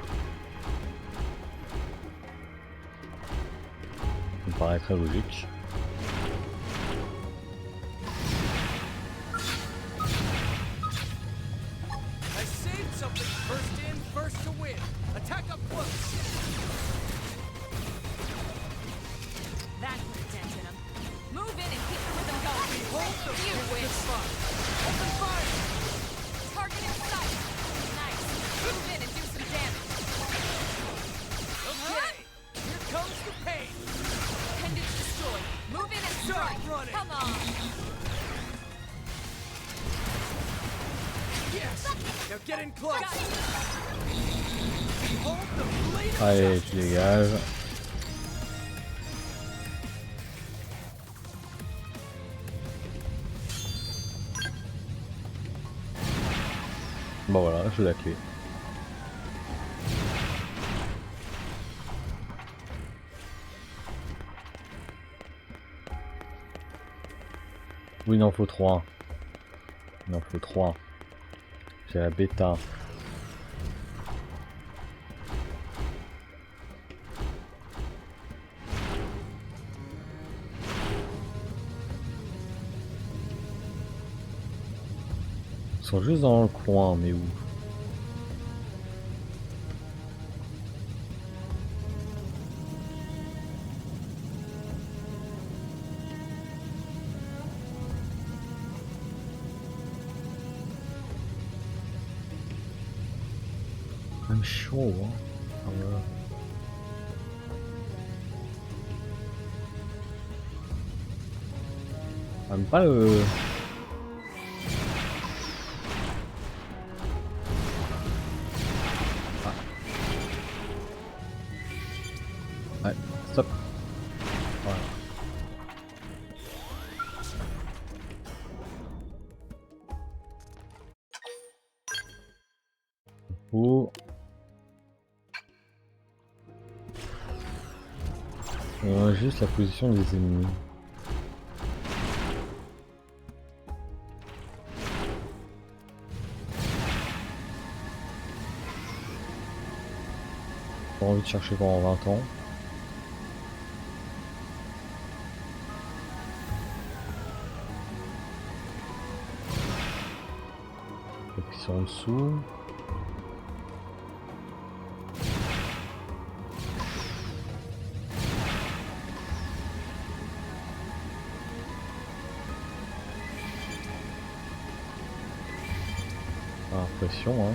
Ça me paraît très logique. Allez, tu dégages. Bon voilà, j'ai la clé. Oui, il en faut 3. Il en faut 3. J'ai la bêta. Ils sont juste dans le coin, mais où? I'm sure. Ah, voilà. J'aime pas le... Ah. Ouais, stop. Voilà. Oh. Juste la position des ennemis. Pas envie de chercher pendant 20 ans. Et puis ils sont en dessous. Impression, hein.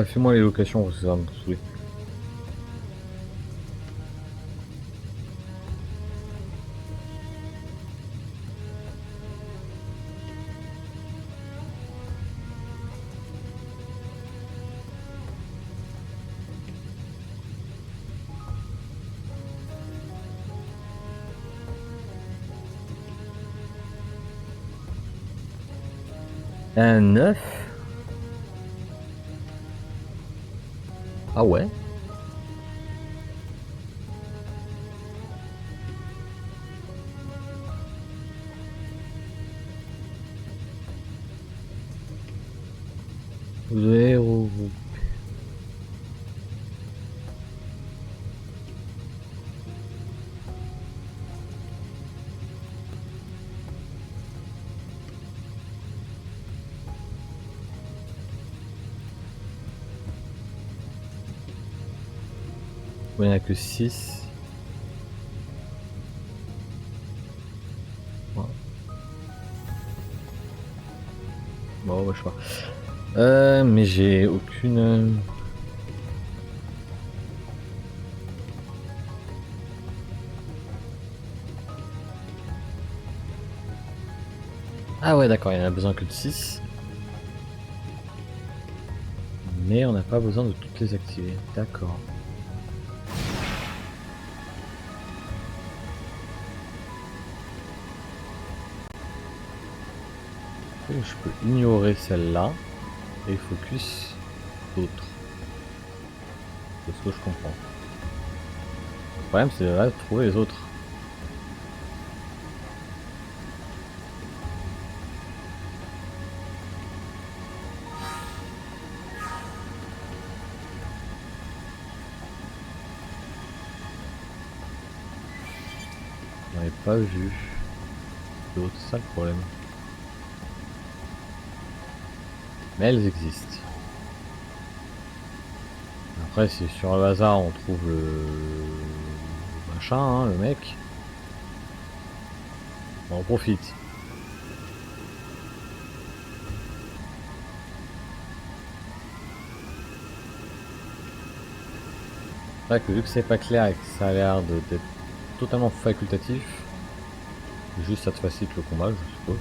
Fais-moi les locations parce que ça va me saouler. Un 9. Ah ouais. Zéro. Il n'y en a que 6. Ouais. Bon, bah, je sais pas. Mais j'ai aucune... Ah ouais, d'accord, il n'y en a besoin que de 6. Mais on n'a pas besoin de toutes les activer. D'accord. Je peux ignorer celle-là et focus d'autres. C'est ce que je comprends. Le problème c'est de trouver les autres. On n'avait pas vu d'autres, c'est ça le problème. Mais elles existent. Après si sur le hasard on trouve le machin, hein, le mec, on en profite. C'est vrai que vu que c'est pas clair et que ça a l'air d'être totalement facultatif, Juste ça te facilite le combat, je suppose.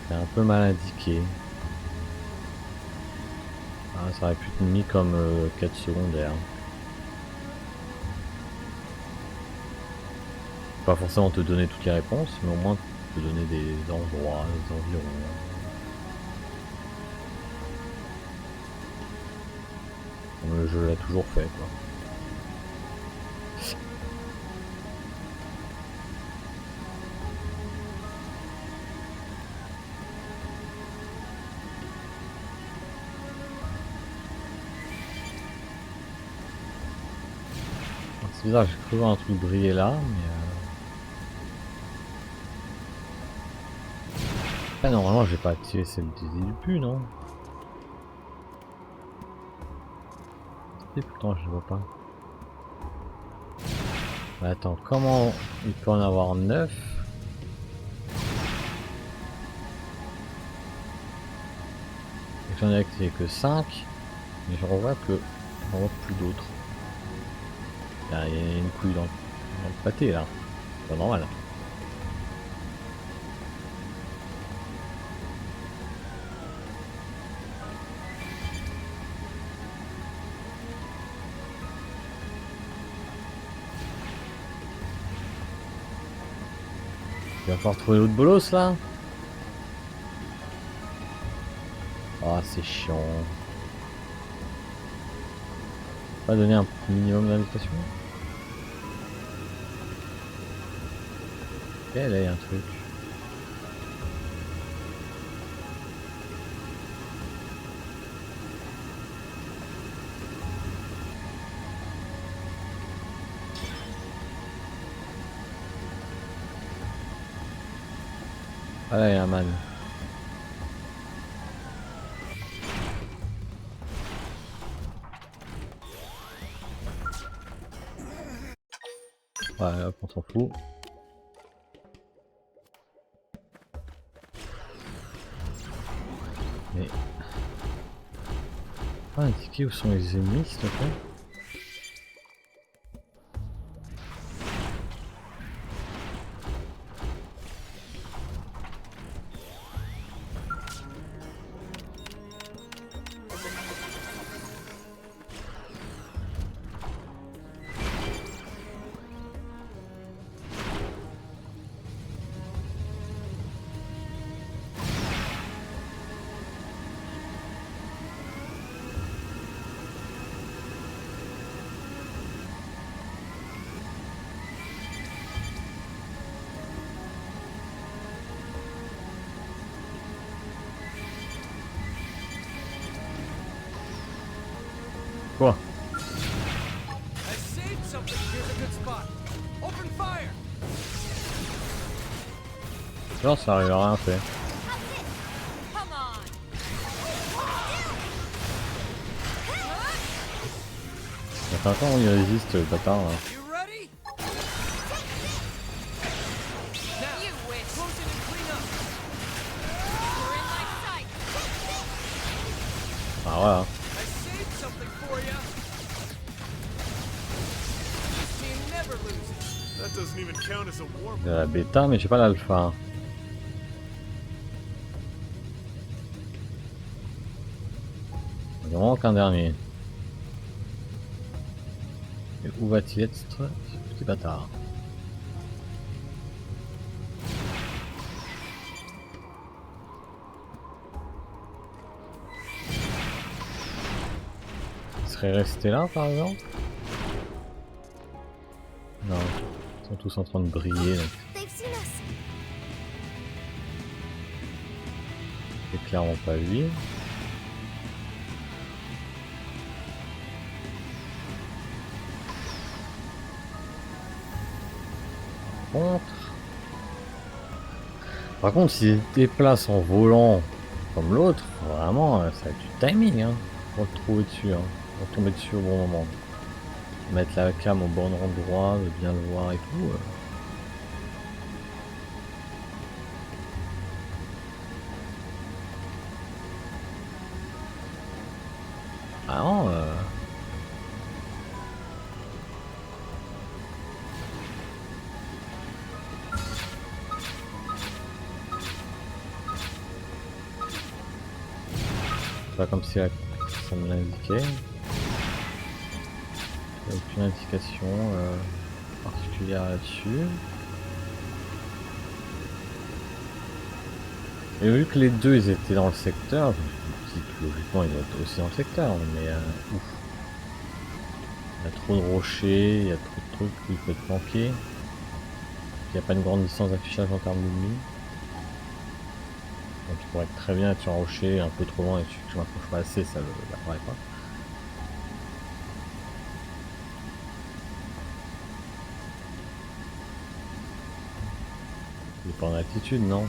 C'est un peu mal indiqué. Ah, ça aurait pu être mis comme quête secondaire. Pas forcément te donner toutes les réponses, mais au moins te donner des endroits, des environs. Comme le jeu l'a toujours fait, quoi. C'est bizarre, j'ai cru voir un truc briller là, mais ah, normalement j'ai pas activé celle des début, non? Et pourtant je vois pas. Mais attends, comment il peut en avoir 9? Et j'en ai activé que 5, mais je revois que j'en vois plus d'autres. Il y a une couille dans le pâté là, c'est pas normal. Il va falloir trouver l'autre bolos là. Ah, c'est chiant. Pas donner un minimum d'invitation. Ok, là il y a un truc. Ah là il y a un man. Ouais, hop, on s'en fout. Mais... pas indiquer où sont les ennemis, s'il te plaît. Quoi? I saved something. Here's a good spot. Open fire. Non, ça arrive à rien fait. Attends, comment il résiste le bâtard là? Ah voilà. J'ai la bêta mais j'ai pas l'alpha. Il n'y a vraiment qu'un dernier. Et où va-t-il être ce petit bâtard? Il serait resté là par exemple? Non, ils sont tous en train de briller. C'est clairement pas lui. Par contre, s'il se déplace en volant comme l'autre, vraiment, ça a du timing hein, pour le trouver dessus, hein, pour tomber dessus au bon moment. Mettre la cam au bon endroit, de bien le voir et tout. Ah non, C'est pas comme si ça me l'indiquait. Il n'y a aucune indication particulière là-dessus. Et vu que les deux ils étaient dans le secteur, je me dis que logiquement ils doivent être aussi dans le secteur, mais ouf. Il y a trop de rochers, il y a trop de trucs où il faut être planqué. Il n'y a pas une grande distance d'affichage en termes d'ennemis. Donc tu pourrais très bien être sur un rocher un peu trop loin et que je m'approche pas assez, ça l'apparaît pas. Il est pas en altitude, non?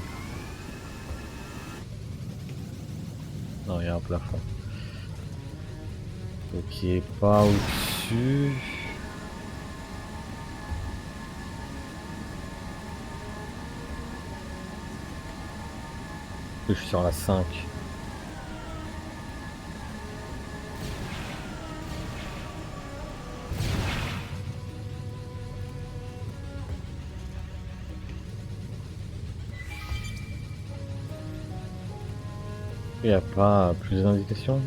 Non, il y a un plafond. Donc il est pas au-dessus. Je suis sur la 5. Il n'y a pas plus d'indications?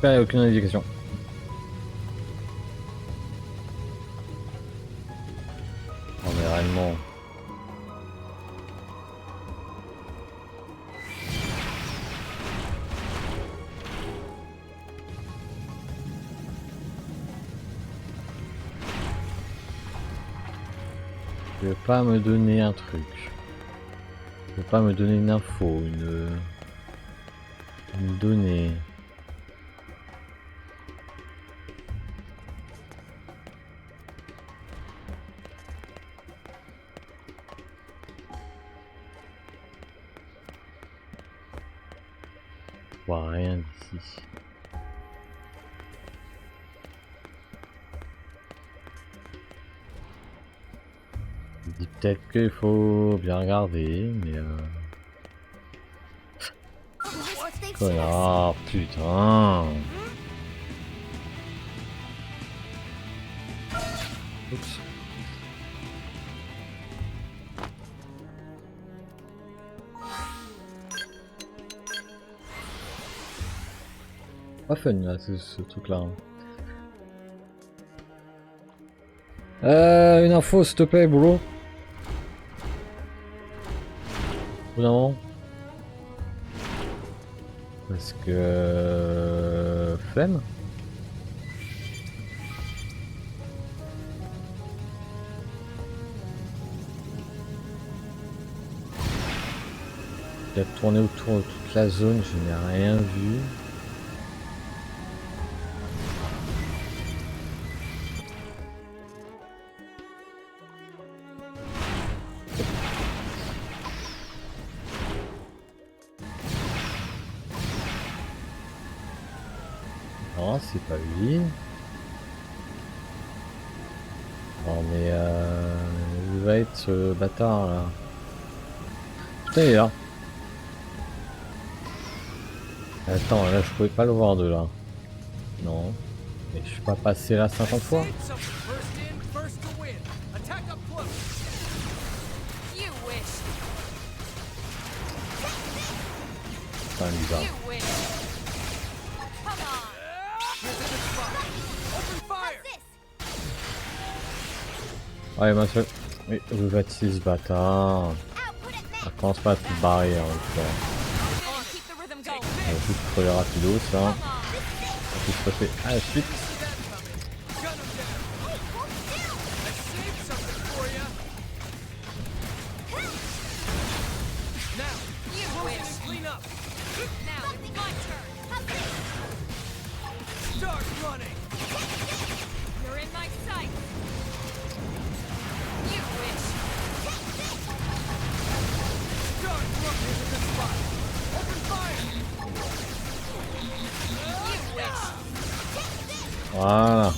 Il n'y a aucune indication. Non mais réellement... Tu veux pas me donner un truc. Tu veux pas me donner une info, une donnée. Je vois rien d'ici. Je dis peut-être qu'il faut bien regarder, mais connard, putain. Oups. Pas fun là, ce truc là. Une info s'il te plaît, boulot. Non. Parce que... flemme. Il a tourné autour de toute la zone, je n'ai rien vu. Non, c'est pas lui. Non mais il va être ce bâtard là. Putain il est là. Attends, là je pouvais pas le voir de là. Non. Mais je suis pas passé là 50 fois. Putain bizarre. Ouais, ma seule. Mais où va-t-il ce bâtard? Ça commence pas à te barrer, hein, on va juste crever rapido, ça. On va tout se passer à la suite. Voilà.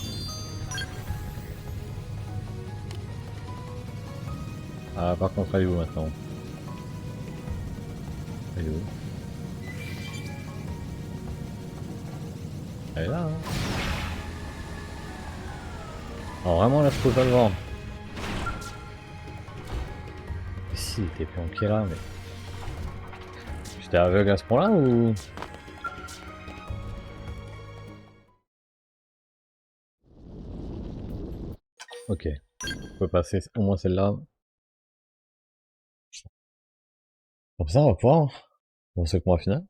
Ah, par contre, elle est où maintenant? Elle est où? Elle est là, hein. Alors vraiment là je peux pas le voir. Si, il était planqué là, mais... J'étais aveugle à ce point là ou... Ok, on peut passer au moins celle-là. Comme ça on va pouvoir avancer le combat final.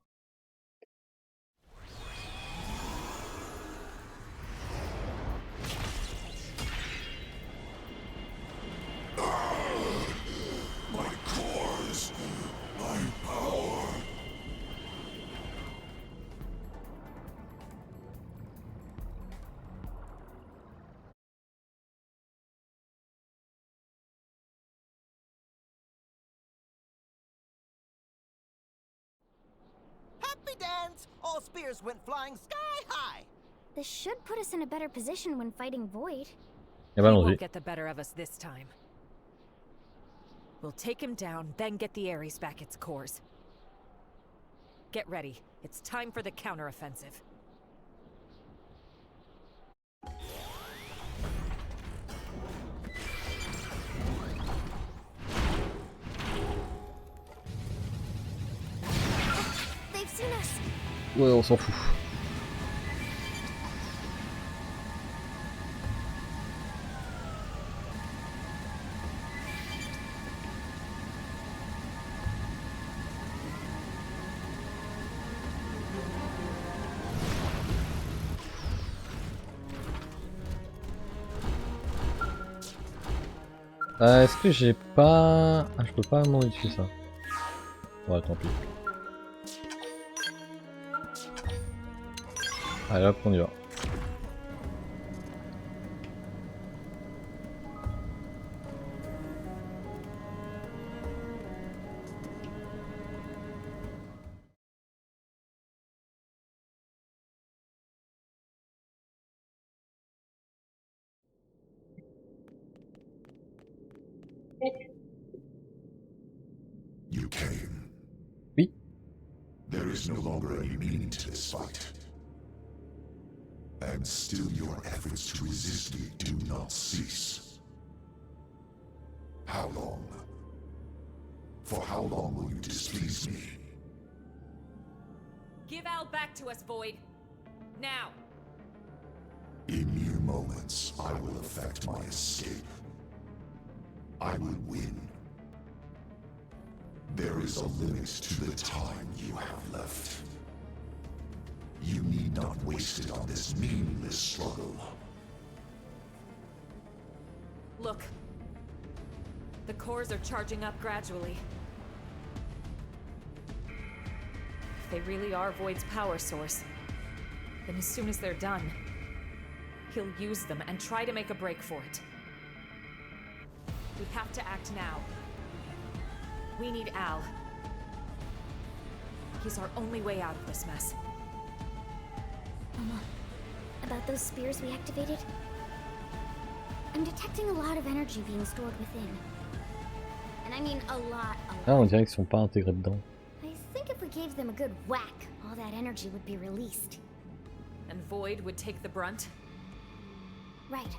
Happy dance! All spears went flying sky high! This should put us in a better position when fighting Void. Eh ben, He won't get the better of us this time. We'll take him down, then get the Ares back its cores. Get ready. It's time for the counteroffensive. They've seen us. Ouais, on s'en fout. Est-ce que j'ai pas... Ah, je peux pas modifier ça. Ouais, tant pis. Allez hop, on y va. You came. Oui. There is no longer any meaning to this fight. And still your efforts to resist me do not cease. How long? For how long will you displease me? Give Al back to us, Void. Now. In mere moments, I will effect my escape. I will win. There is a limit to the time you have left. You need not waste it on this meaningless struggle. Look. The cores are charging up gradually. If they really are Void's power source, then as soon as they're done, he'll use them and try to make a break for it. We have to act now. We need Al. He's our only way out of this mess. Mama, about those spears we activated? I'm detecting a lot of energy being stored within. And I mean a lot. Ah, on dirait qu'ils sont pas intégrés dedans. I think if we gave them a good whack, all that energy would be released. And Void would take the brunt? Right.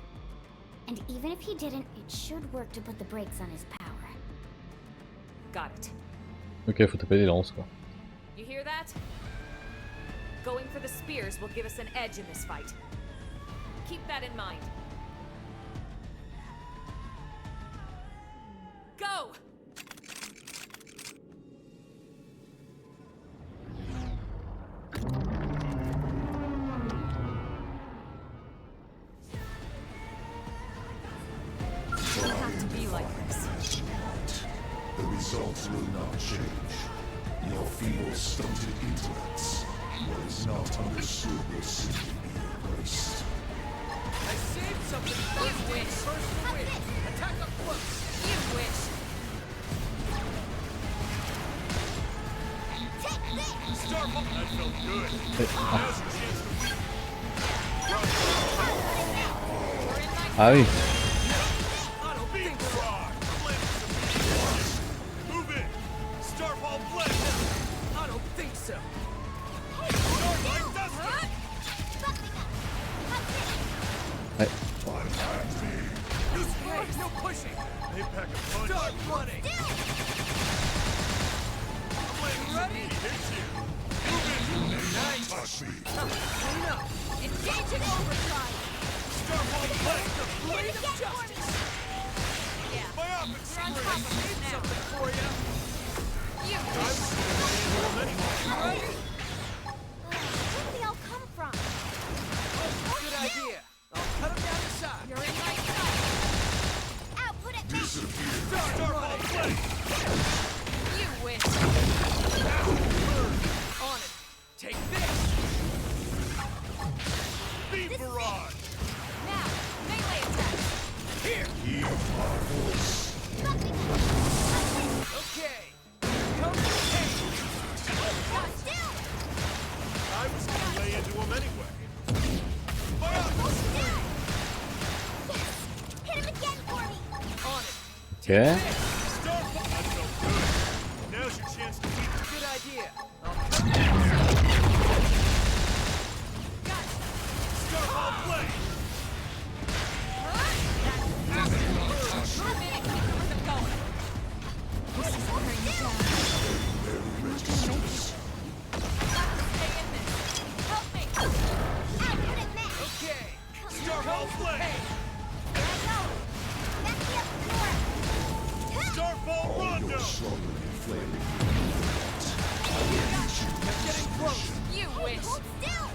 And even if he didn't, it should work to put the brakes on his power. Got it. Ok, faut taper des lances quoi. You hear that? Going for the spears will give us an edge in this fight. Keep that in mind. like this. The results will not change. Your feeble, stunted intellects, what is not understood will simply be erased. I saved something. You wish. First to win. Attack up close. You wish. Star Ball. That felt good. Now's your chance to win. Ah oui. Move in. Star Ball blast. I don't think so. Ouais. No pushing. They pack a punch. Start running. Ready? Hits you. Move in. Nice. Touch me. Clean up. Engaging overdrive. Star Ball blast. The blade of justice. Yeah. My opposite We're on screen. top of it Saved now. something for you. You I'm wish. ready? Where did they all come from? Good idea. I'll cut them down the side. You're in my sight. Ow, put it back! Disappear. Star Ball play. You wish. On it. Take this. Beam barrage. Now, melee attack. Here. Hear my voice. Okay. Come to pain. Got still! I was gonna lay into him anyway. Fire. Yes! Hit him again for me! On it. Okay. Star Ball. That felt good. Now's your chance to beat. Good idea. I'll cut down. Got it. Star Ball play. Move in and keep the rhythm going. This is wearing you down. Stay in this. Help me. Ow, put it back! Okay. Star Ball play. There I go! Back me up more! Star Ball rondo. Slowly inflaming. You're getting close. You wish. Hold still!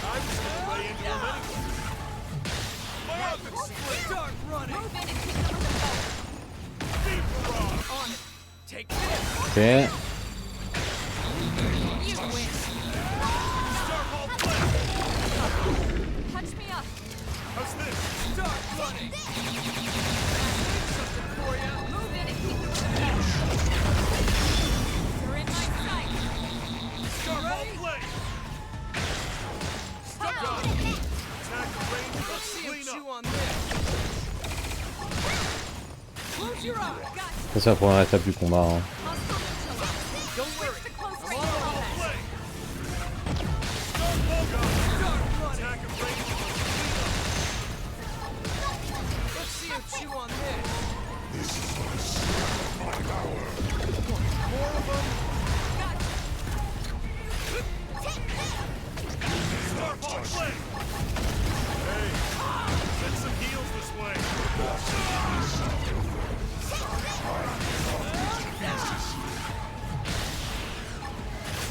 I was gonna lay into him anyway. My opposite split. Start running. Move in and keep the rhythm going. Beam barrage. On it. Take this. Okay. You wish. Star Ball play. Touch me up. How's this? Start running. I saved something for you. Move in and keep the rhythm going. You're in my sight. Star Ball play. Stuck on. Attack the range. Let's see him chew on this. Close your eyes. Ça c'est la première étape du combat. Hein. Don't worry. To close I'm range on combat. play. Start ball gun. Start running. Attack the range. Let's see him chew on this. This is my power. More of them. Start ball play. Hey, send some heals this way.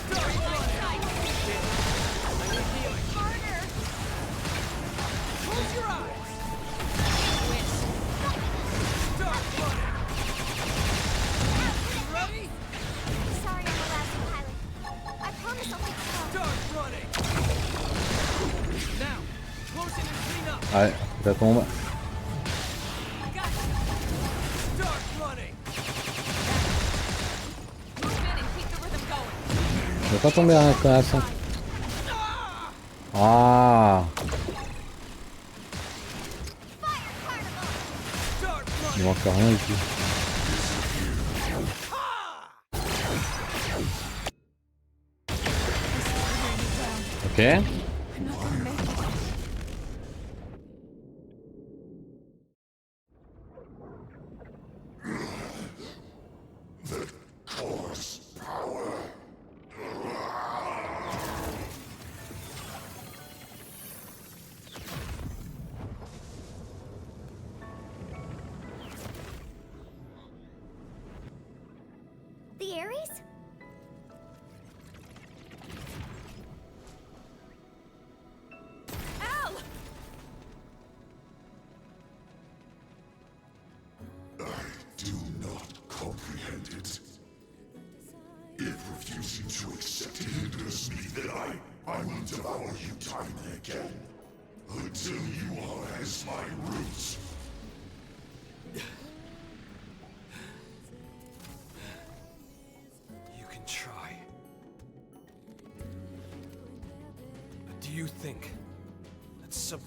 Start running. I need healing. Harder. Close your eyes. Start running. You ready? Sorry I'm a lousy pilot. I promise I'll fix it up. Start running. Now, close in and clean up. Ouais, ça tombe. Start running. Move in and keep the rhythm going. Je vais pas tomber à la classe. Ah. Il manque rien du tout. Ok. Course power. The Ares? do not comprehend it. If refusing to accept it hinders me, then I will devour you time and again. Until you are as my roots. You can try. But do you think that some...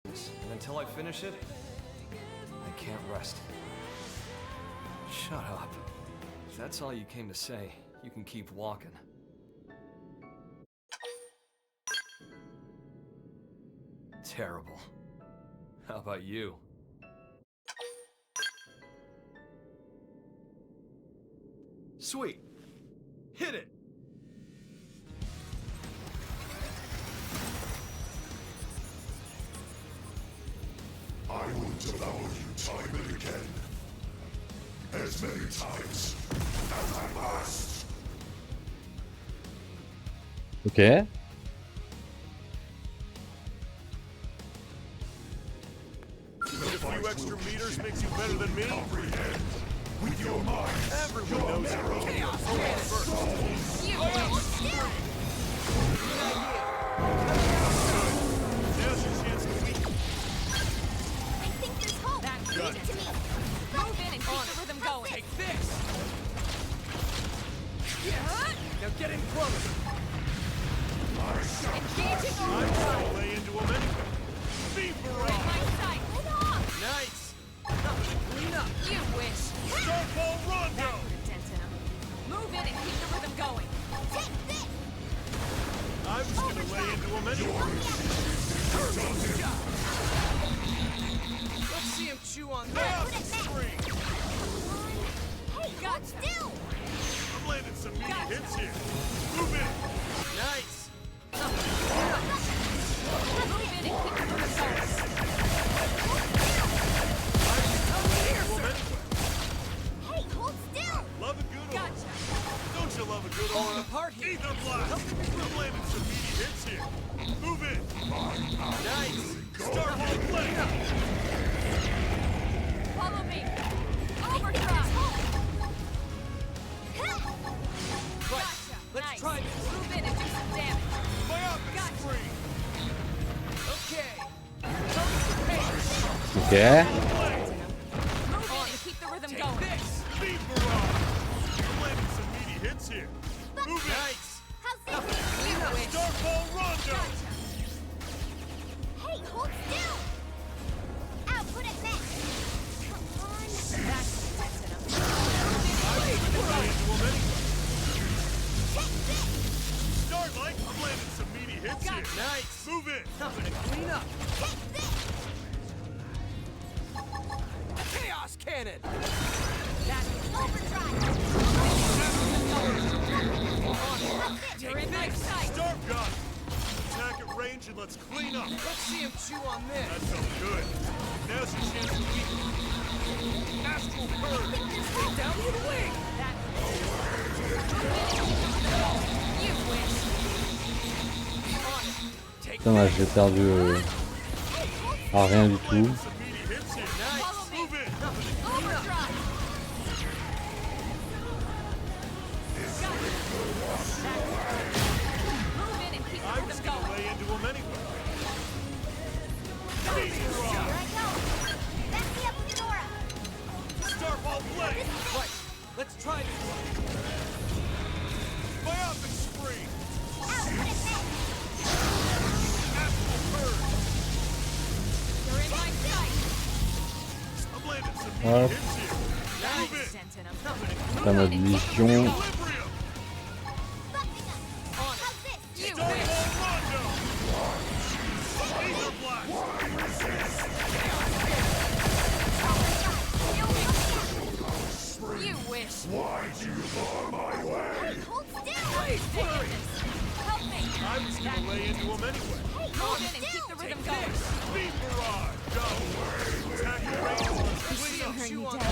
And until I finish it, I can't rest. Shut up. If that's all you came to say, you can keep walking. Terrible. How about you? Sweet. Hit it! I will devour you time and again. As many times as I must. Ok. A few extra meters makes you better than me? Comprehend with your mind. Everyone knows you're chaos. First. You will. Now's your chance to weaken. I think there's hope. That Leave it to me. move in and keep the rhythm going. Take this. Yes. Now get in close. Engaging I'm gonna lay into him anyway. Beat Right my sight. Get off! Nice. Clean up. You wish. Starfall Rondo. That put a dent in him. Move in and keep the rhythm going. Take this! I was gonna lay into him anyway. Let's see him chew on Lay off that. the screen. Hey, got still! I'm landing some meaty hits here. Move in. Nice. Move in and keep the rhythm going. Hey, hold still! Love a good aura. Gotcha. Don't you love a good Falling aura? apart here. Ether blast. I'm landing some meaty hits here. Move in. Nice. Starfall play. Follow me. Overdrive. Gotcha. Let's Nice. try this. Move in and do some damage. Myopic screen. Okay. Okay. Move in and keep the rhythm going. This. Beat barrage. I'm landing some meaty hits here. Move in. Nice. How's this? You wish. Starfall Rondo. Hey, hold still! Out, put it back! Come on! That's the dent in him. Lay into him anyway. Take this! Starlight. I'm landing some meaty hits here. Nice. Move in. I'm gonna clean up. Take this! Chaos cannon. Overdrive! You're in my sight. Starf gun. Attack at range and let's clean up. Let's see him chew on this. That felt good. Now's your chance to weaken. Astral Purge. Stay down your wing. You wish. Dommage, j'ai perdu rien du tout. Some meaty hits here. Nice. Move in. Overdrive. Move in and keep the I was rhythm gonna going. lay into him anyway. Beat Here barrage. I go! Back me up with your aura! Starfall play. Right. Let's try this. Myopic screen. Out, put it back! Astral Purge. You're in my sight. I'm landing some Hop. meaty hits here. That's Move the in. dent in him. Pas ma mission. Equilibrium. Buffing us! How's this? You wish. Starfall Rondo. Ether blast. You wish. Why do you bar my way? Hey, hold still! Help me. I was gonna lay into him anyway. Hey, Move hold in and keep still! the rhythm going. Beat barrage. Go. Attack at range and let's clean up. Chew on down. this.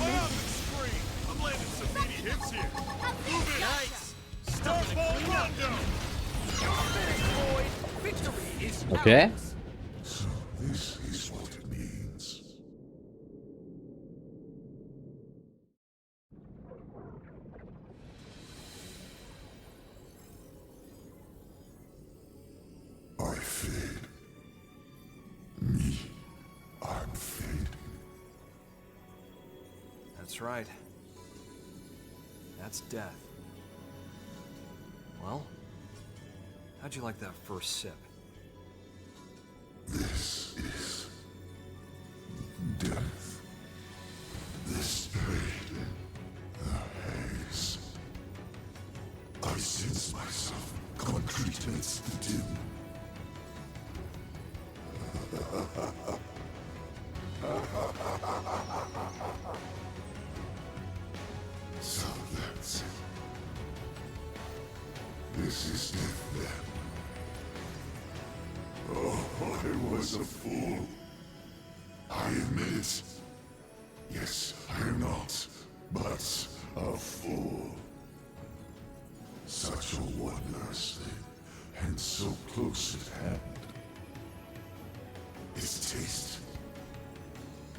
Myopic screen. I'm landing some meaty hits here. Move in. Nice. Starfall Rondo. Victory is Okay. So this is what it means. I fade. Me, I'm fading. That's right. That's death. Well, how'd you like that first sip? This is death. This fade, the haze. I sense myself concrete amidst the dim. So that's it. This is death then. Oh, I was a fool. I admit it. Yes, I am not, but a fool. Such a wondrous thing, and so close at hand. Its taste.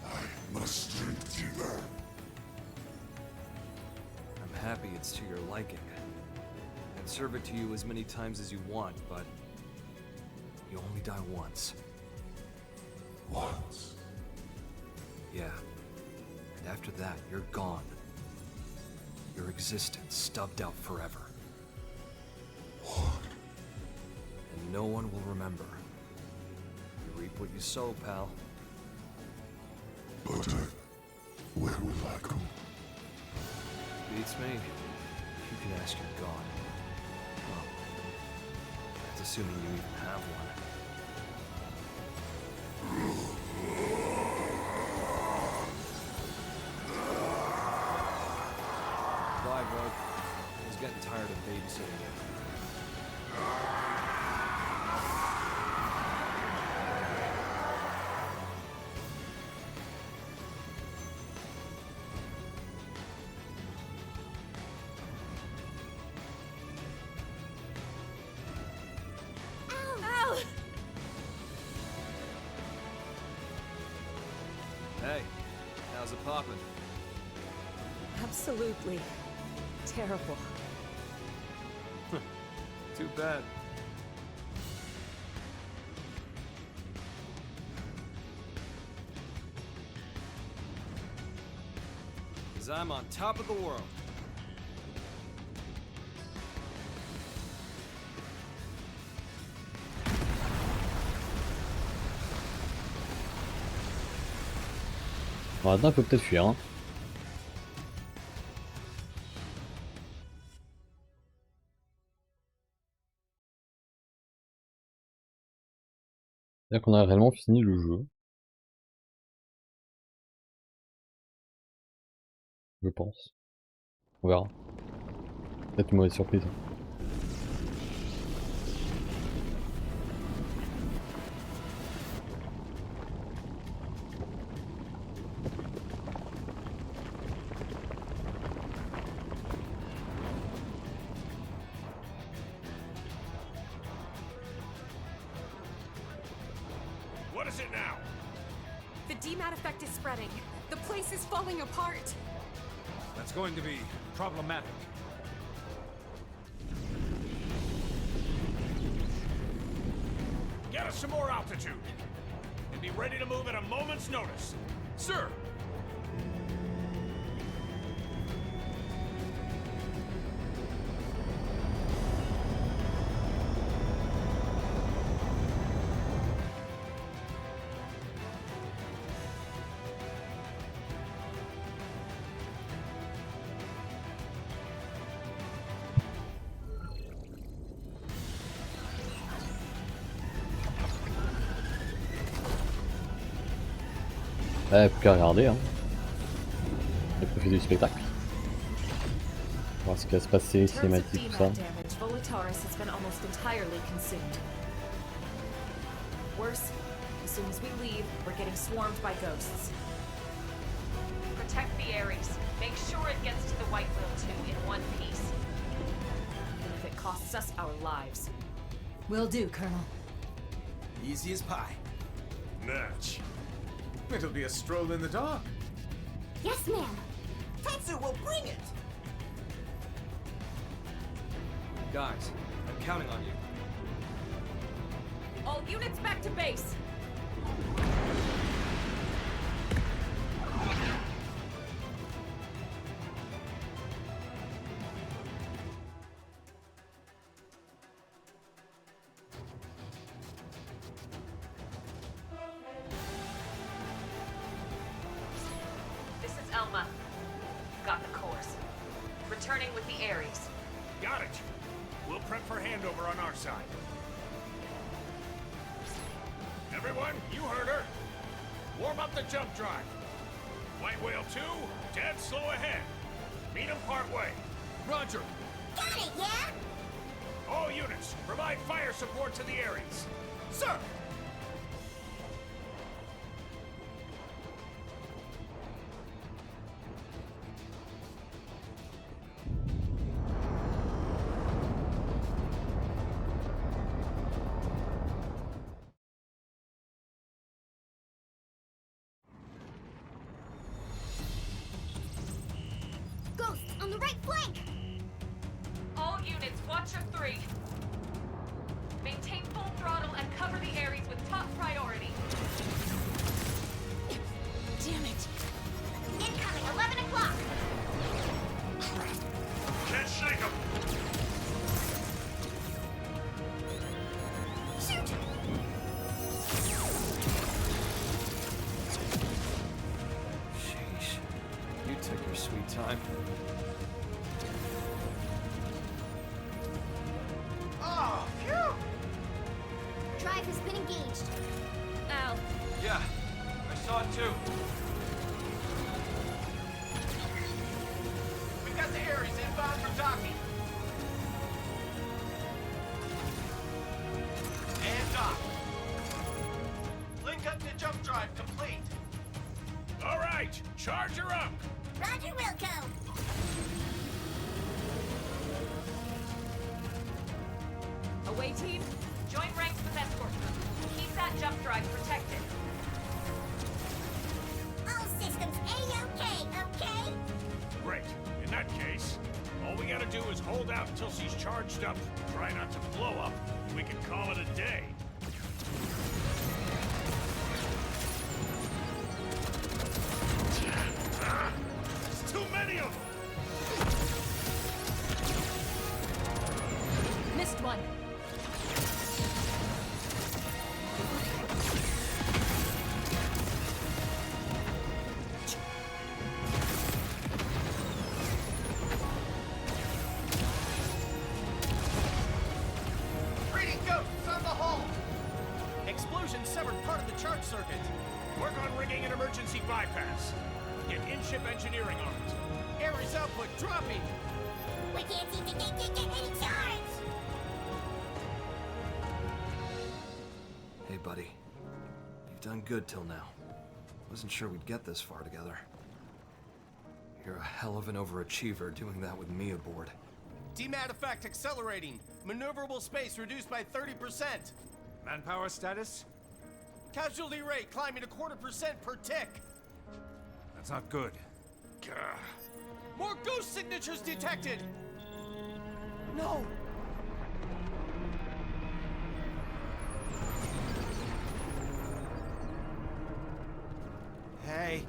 I must drink deeper. I'm happy it's to your liking. I'd serve it to you as many times as you want, but you only die once. Once. Yeah. After that, you're gone. Your existence stubbed out forever. What? And no one will remember. You reap what you sow, pal. But where will I go? Beats me. You can ask your god. Well, that's assuming you even have one. Bye, bud. I was getting tired of babysitting you. Hey, how's it poppin'? Absolutely terrible. Too bad. Cause I'm on top of the world. Bon, maintenant, il faut peut-être fuir. Hein. C'est-à-dire qu'on a réellement fini le jeu. Je pense. On verra. Peut-être une mauvaise surprise. What is it now? The DMAT effect is spreading. The place is falling apart. That's going to be problematic. Get us some more altitude. And be ready to move at a moment's notice. Sir! Plus qu'à regarder, hein. Et profiter du spectacle. Voir ce qui va se passer, cinématique, tout ça. Volataris has been almost entirely consumed. Worse, as soon as we leave, we're getting swarmed by ghosts. Protect the Ares. Make sure it gets to the White Will too in one piece. Even if it costs us our lives. Will do, Colonel. Easy as pie. Natch. It'll be a stroll in the dark. Yes, ma'am. Tatsu will bring it! Guys, I'm counting on you. All units back to base! This is Elma. Got the course. Returning with the Ares. Got it. We'll prep for handover on our side. Everyone, you heard her. Warm up the jump drive. White Whale 2, dead slow ahead. Meet him partway. Roger. Got it, yeah? All units, provide fire support to the Ares. Sir! Ghosts on the right flank! All units, watch your 3. Maintain full throttle and cover the Ares with top priority. Damn it! Incoming sweet time. Oh, phew! Drive has been engaged. Ow. Yeah, I saw it too. We've got the Ares inbound for docking. And dock. Link up to jump drive complete. All right, charge her up. Roger, Wilco. Away team, join ranks with escort. Keep that jump drive protected. All systems A-OK, okay? Great. In that case, all we gotta do is hold out until she's charged up, try not to blow up, and we can call it a day. There's too many of them! Missed one. Reading ghosts on the hull. Explosion severed part of the charge circuit. Work on rigging an emergency bypass. Get in-ship engineering on it. Ares output dropping. We can't seem to get any charge. Hey, buddy. You've done good till now. Wasn't sure we'd get this far together. You're a hell of an overachiever doing that with me aboard. DMAT effect accelerating. Maneuverable space reduced by 30%. Manpower status? Casualty rate climbing 0.25% per tick. That's not good. Gah. More ghost signatures detected. No. Hey,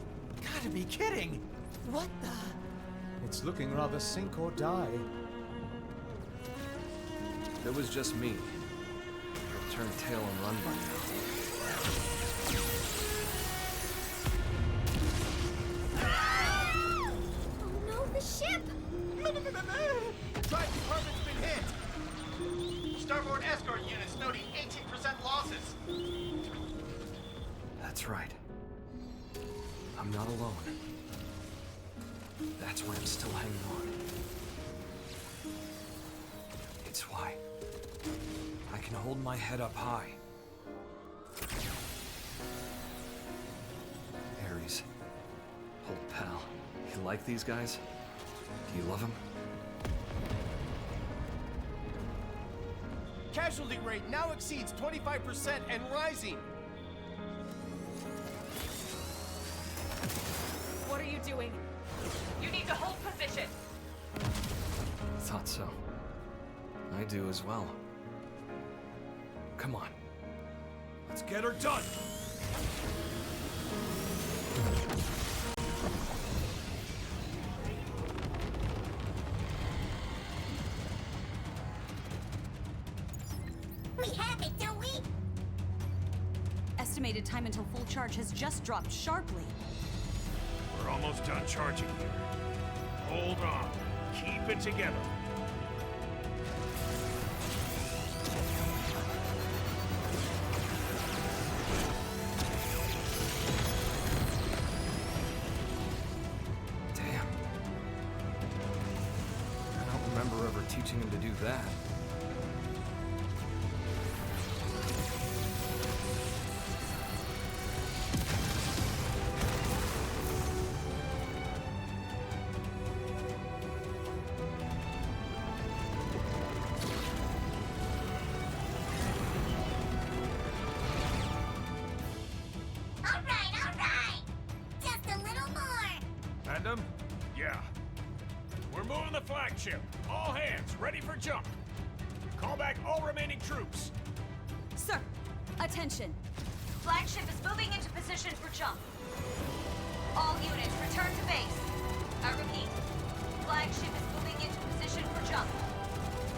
gotta be kidding. What the? It's looking rather sink or die. If it was just me, I'd turn tail and run by now. Oh no, the ship! Drive department's been hit. Starboard escort units noting 18% losses. That's right. I'm not alone. That's why I'm still hanging on. It's why I can hold my head up high. Ares, old pal, you like these guys? Do you love them? Casualty rate now exceeds 25% and rising. What are you doing? You need to hold position. Thought so. I do as well. Come on. Let's get her done! We have it, don't we? Estimated time until full charge has just dropped sharply. We're almost done charging here. Hold on. Keep it together. Damn. I don't remember ever teaching him to do that. All right. Just a little more. Random? Yeah. We're moving the flagship. All hands, ready for jump. Call back all remaining troops. Sir, attention. Flagship is moving into position for jump. All units return to base. I repeat, flagship is moving into position for jump.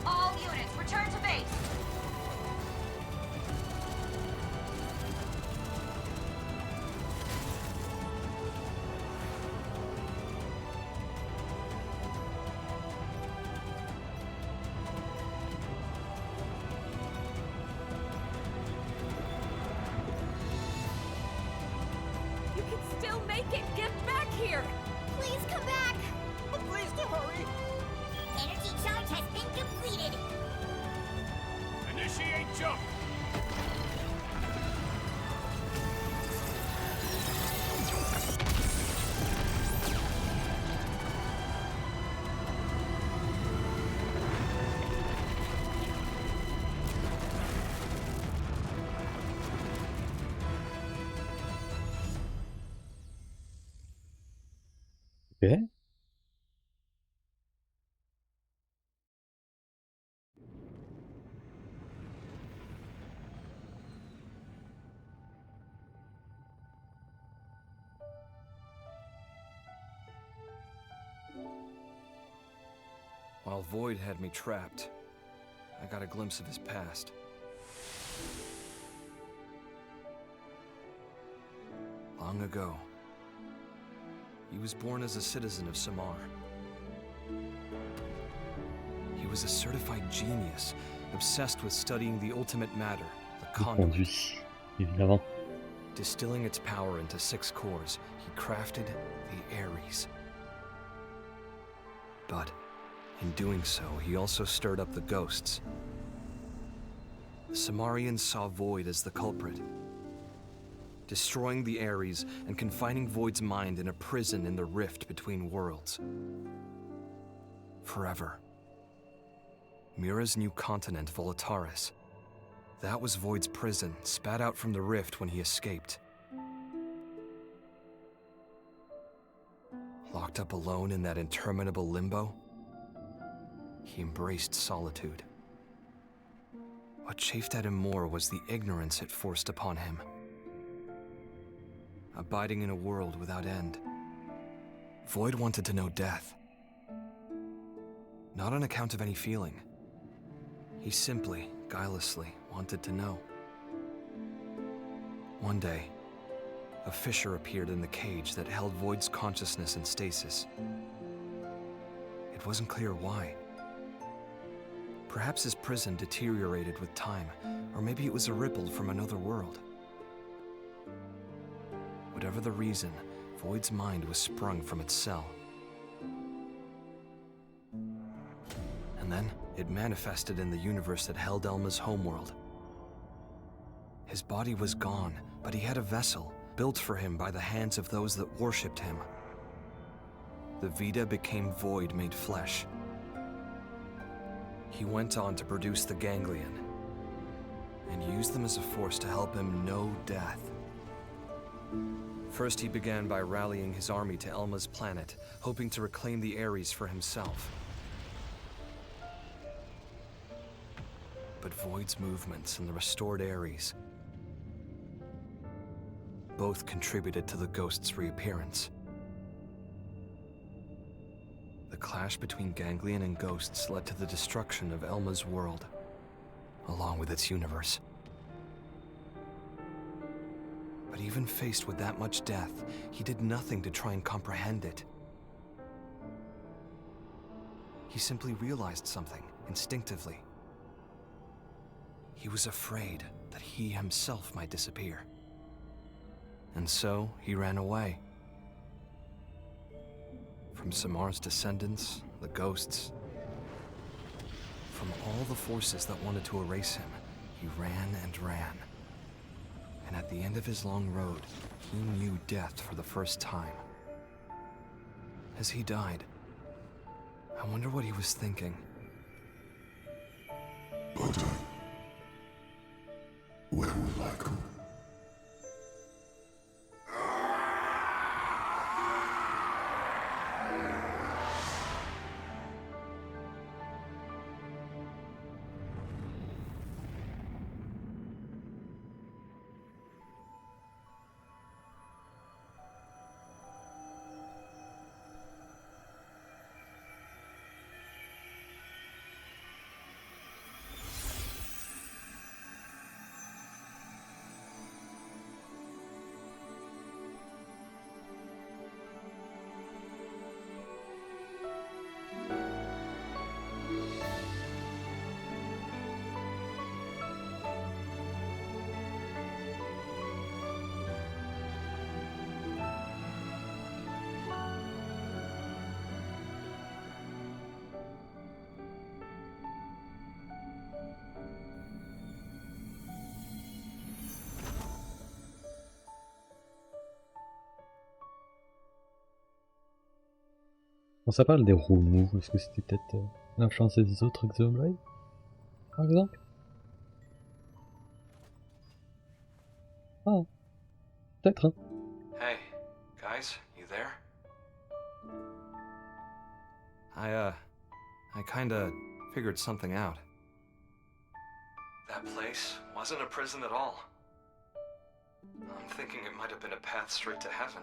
All units return to base. here! Please come back! Please to hurry! Energy charge has been completed. Initiate jump! Ok. While Void had me trapped, I got a glimpse of his past. Long ago, he was born as a citizen of Samar. He was a certified genius, obsessed with studying the ultimate matter, the conduit. Conduit, évidemment. Distilling its power into 6 cores, he crafted the Ares. But in doing so, he also stirred up the ghosts. The Samarians saw Void as the culprit, destroying the Ares and confining Void's mind in a prison in the rift between worlds. Forever. Mira's new continent, Volataris. That was Void's prison, spat out from the rift when he escaped. Locked up alone in that interminable limbo, he embraced solitude. What chafed at him more was the ignorance it forced upon him. Abiding in a world without end, Void wanted to know death. Not on account of any feeling. He simply, guilelessly, wanted to know. One day, a fissure appeared in the cage that held Void's consciousness in stasis. It wasn't clear why. Perhaps his prison deteriorated with time, or maybe it was a ripple from another world. Whatever the reason, Void's mind was sprung from its cell. And then, it manifested in the universe that held Elma's homeworld. His body was gone, but he had a vessel, built for him by the hands of those that worshipped him. The Vita became Void made flesh. He went on to produce the Ganglion, and used them as a force to help him know death. First, he began by rallying his army to Elma's planet, hoping to reclaim the Ares for himself. But Void's movements and the restored Ares both contributed to the ghost's reappearance. The clash between Ganglion and ghosts led to the destruction of Elma's world, along with its universe. But even faced with that much death, he did nothing to try and comprehend it. He simply realized something, instinctively. He was afraid that he himself might disappear. And so, he ran away. From Samar's descendants, the ghosts, from all the forces that wanted to erase him, he ran and ran. And at the end of his long road, he knew death for the first time. As he died, I wonder what he was thinking. Butter. Where will I go? Quand ça parle des roues mous, est-ce que c'était peut-être l'influence des autres Xenoblade par exemple? Ah, peut-être, hein. Hey, guys, you there? I kinda figured something out. That place wasn't a prison at all. I'm thinking it might have been a path straight to heaven.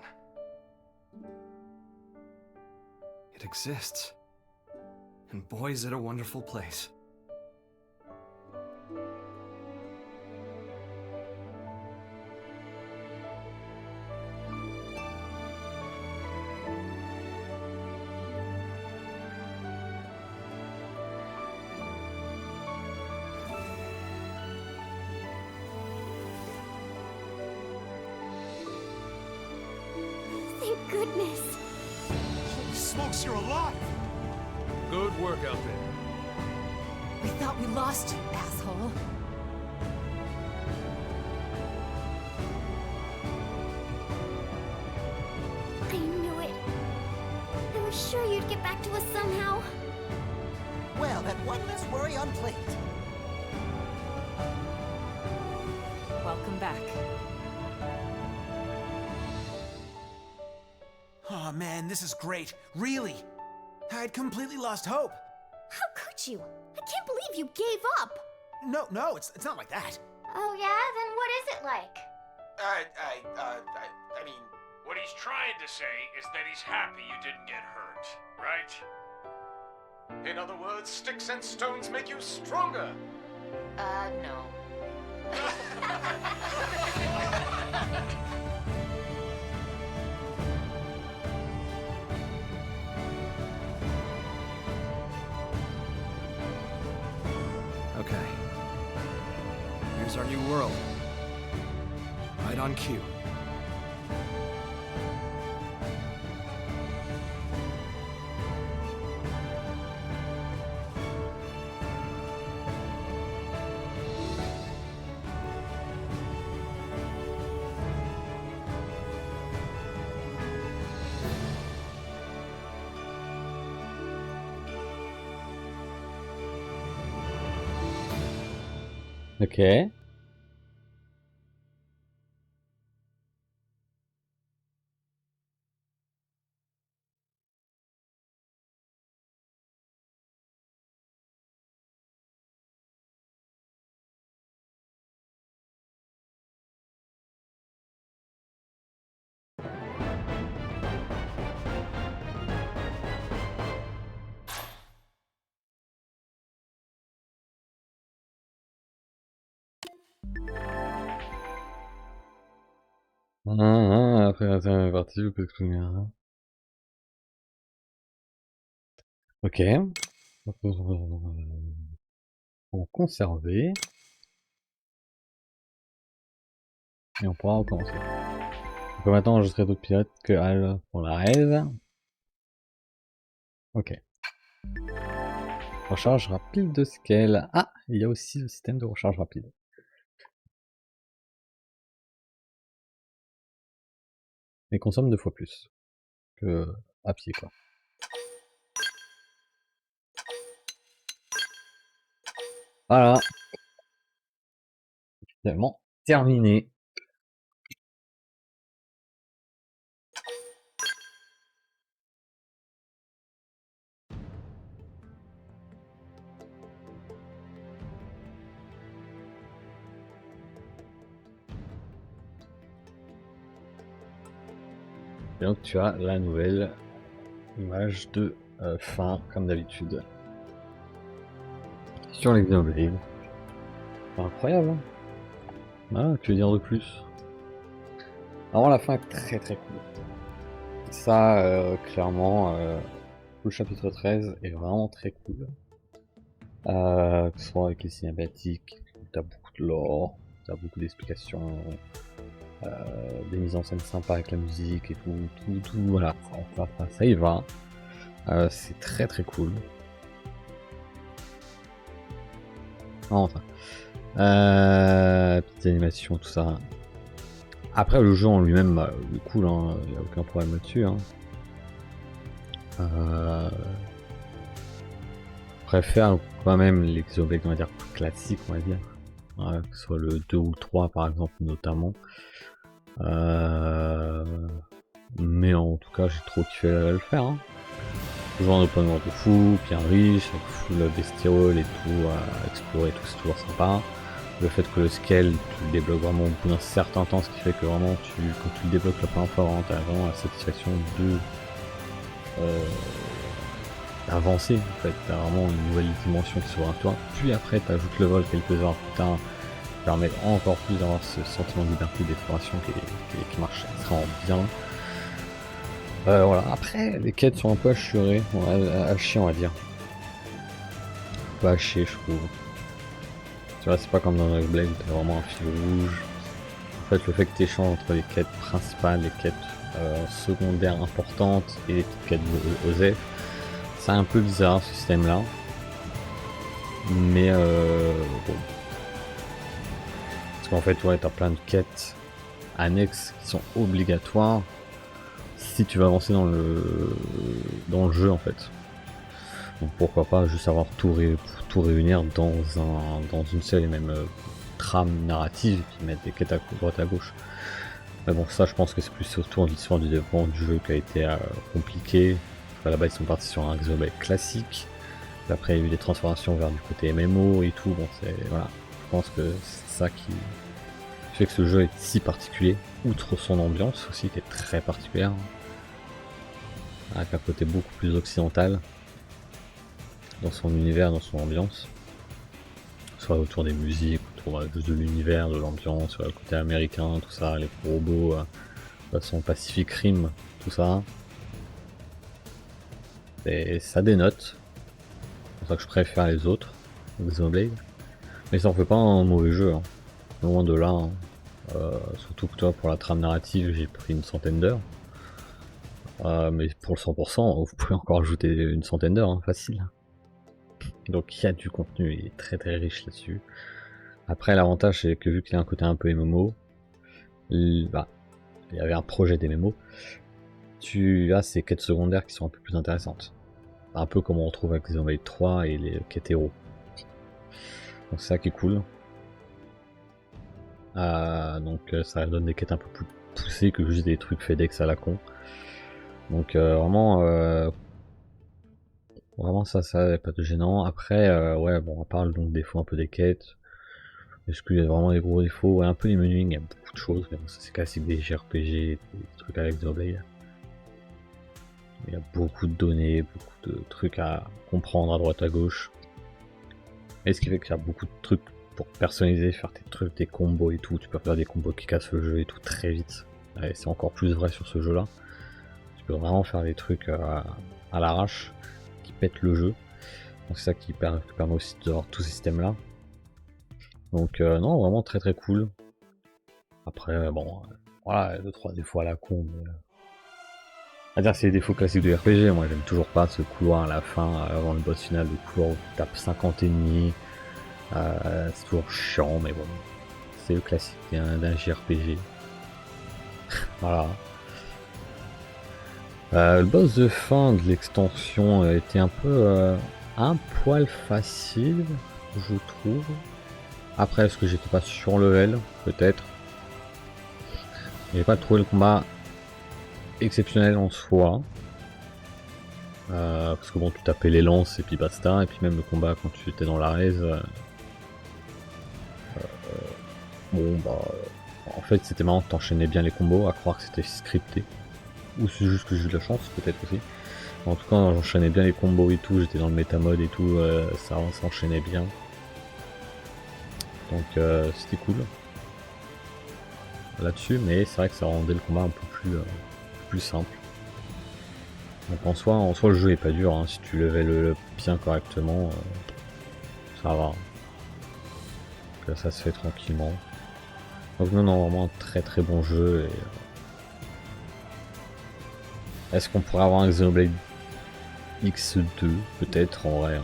It exists. And boy, is it a wonderful place. Thank goodness. Holy smokes, you're alive! Good work out there. We thought we lost you, asshole. I knew it. I was sure you'd get back to us somehow. Well, that one less worry on plate. Welcome back. Oh man, this is great. Really. I had completely lost hope. How could you? I can't believe you gave up. No, it's not like that. Oh yeah? Then what is it like? I mean, what he's trying to say is that he's happy you didn't get hurt, right? In other words, sticks and stones make you stronger. No. Okay. Here's our new world. Right on cue. Ok. Après la partie, je peux exprimer un. Ok. On conserver. Et on pourra recommencer. Donc maintenant, je serai d'autres pilotes que Al pour la rêve. Ok. Recharge rapide de scale. Ah, il y a aussi le système de recharge rapide. Mais consomme 2 fois plus que à pied, quoi. Voilà. Finalement terminé. Et donc tu as la nouvelle image de fin, comme d'habitude, sur les Xenoblade. Incroyable, hein. Ah, que dire de plus? Alors la fin est très très cool. Ça, clairement, le chapitre 13 est vraiment très cool. Que ce soit avec les cinématiques, t'as beaucoup de lore, t'as beaucoup d'explications, des mises en scène sympas avec la musique et tout, voilà, ça y va. C'est très très cool. Non, enfin, petites animations, tout ça. Après, le jeu en lui-même est cool, hein, y a aucun problème là-dessus. Hein. Préfère quand même les Xenoblade, on va dire, classiques, on va dire. Que ce soit le 2 ou le 3 par exemple, notamment. Mais en tout cas, j'ai trop kiffé le faire. Hein. Toujours un open world de fou, bien riche, avec full bestiole et tout, à explorer, tout, c'est toujours sympa. Le fait que le scale, tu le débloques vraiment au bout d'un certain temps, ce qui fait que vraiment, quand tu le débloques la première fois, tu as vraiment la satisfaction de avancer. En fait, tu as vraiment une nouvelle dimension qui s'ouvre à toi. Puis après, tu ajoutes le vol quelques heures plus tard, qui permet encore plus d'avoir ce sentiment de liberté d'exploration qui marche extrêmement bien. Voilà. Après, les quêtes sont un peu hachurées, à chier, on va dire. Un peu haché, je trouve. Tu vois, c'est pas comme dans Xenoblade où t'as vraiment un fil rouge. En fait, le fait que tu échanges entre les quêtes principales, les quêtes secondaires importantes et les petites quêtes OSEF, c'est un peu bizarre ce système-là. Mais bon. Parce qu'en fait, ouais, t'as plein de quêtes annexes qui sont obligatoires si tu veux avancer dans le jeu en fait. Donc pourquoi pas juste avoir tout réunir dans une seule et même trame narrative qui met des quêtes à droite à gauche. Mais bon, ça je pense que c'est plus autour de l'histoire du développement du jeu qui a été compliqué. Là-bas ils sont partis sur un Xenoblade classique. Après il y a eu des transformations vers du côté MMO et tout. Bon, voilà. Je pense que c'est ça qui fait que ce jeu est si particulier, outre son ambiance aussi qui est très particulière, avec un côté beaucoup plus occidental dans son univers, dans son ambiance, soit autour des musiques, autour de l'univers, de l'ambiance, le côté américain, tout ça, les robots, son Pacific Rim, tout ça. Et ça dénote. C'est pour ça que je préfère les autres, Xenoblade. Mais ça en fait pas un mauvais jeu, hein. Loin de là. Hein. Surtout que toi, pour la trame narrative, j'ai pris une centaine d'heures. Mais pour le 100%, vous pouvez encore ajouter une centaine d'heures, hein, facile. Donc il y a du contenu, il est très très riche là-dessus. Après, l'avantage c'est que vu qu'il y a un côté un peu MMO, il y avait un projet d'MMO, tu as ces quêtes secondaires qui sont un peu plus intéressantes. Un peu comme on retrouve avec Xenoblade 3 et les quêtes héros. Donc c'est ça qui est cool. Donc ça donne des quêtes un peu plus poussées que juste des trucs FedEx à la con. Donc vraiment ça n'est pas de gênant. Après ouais bon on parle donc des défauts un peu des quêtes. Est-ce qu'il y a vraiment des gros défauts? Ouais, un peu les menus, il y a beaucoup de choses, mais bon, ça c'est classique des JRPG, des trucs avec Xenoblade. Il y a beaucoup de données, beaucoup de trucs à comprendre à droite à gauche. Et ce qui fait qu'il y a beaucoup de trucs pour personnaliser, faire tes trucs, tes combos et tout. Tu peux faire des combos qui cassent le jeu et tout très vite. Et c'est encore plus vrai sur ce jeu là. Tu peux vraiment faire des trucs à l'arrache qui pètent le jeu. Donc c'est ça qui permet aussi d'avoir tout ce système là. Donc non, vraiment très très cool. Après bon, voilà, 2-3 défauts à la con, mais à dire c'est des défauts classiques de RPG. Moi j'aime toujours pas ce couloir à la fin, avant le boss final, le couloir où tu tapes 50 ennemis. C'est toujours chiant, mais bon, c'est le classique d'un JRPG. Voilà. Le boss de fin de l'extension était un peu un poil facile, je trouve. Après, est-ce que j'étais pas sur level? Peut-être. J'ai pas trouvé le combat exceptionnel en soi. Parce que bon, tu tapais les lances et puis basta. Et puis même le combat quand tu étais dans la raise. Bon bah. En fait, c'était marrant que t'enchaînais bien les combos, à croire que c'était scripté. Ou c'est juste que j'ai eu de la chance, peut-être aussi. En tout cas, j'enchaînais bien les combos et tout. J'étais dans le méta-mode et tout. Ça s'enchaînait bien. Donc c'était cool là-dessus, mais c'est vrai que ça rendait le combat un peu plus simple. Donc en soi le jeu est pas dur, hein. Si tu level bien correctement, ça va. Donc, ça se fait tranquillement. Donc non, vraiment un très très bon jeu. Est-ce qu'on pourrait avoir un Xenoblade X2 peut-être en vrai, hein.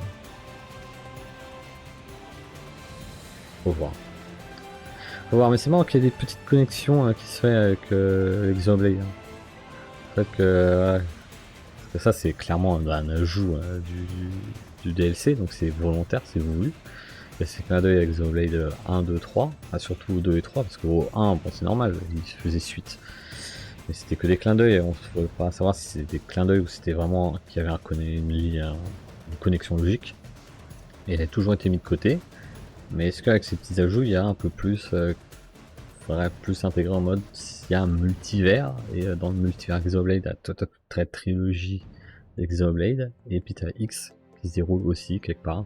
Faut voir, mais c'est marrant qu'il y ait des petites connexions qui se fait avec Xenoblade. En fait que Parce que ça c'est clairement un ajout du DLC, donc c'est volontaire, c'est voulu. Et c'est clin d'œil avec Xenoblade 1, 2, 3, surtout 2 et 3, parce qu'au 1, bon c'est normal, il faisait suite. Mais c'était que des clins d'œil, on ne pouvait pas savoir si c'était des clins d'œil ou c'était vraiment qu'il y avait une connexion logique. Et elle a toujours été mise de côté. Mais est-ce qu'avec ces petits ajouts, il y a un peu plus, faudrait plus intégrer en mode s'il y a un multivers, et dans le multivers Xenoblade, t'as trilogie Xenoblade, et puis t'as X qui se déroule aussi quelque part.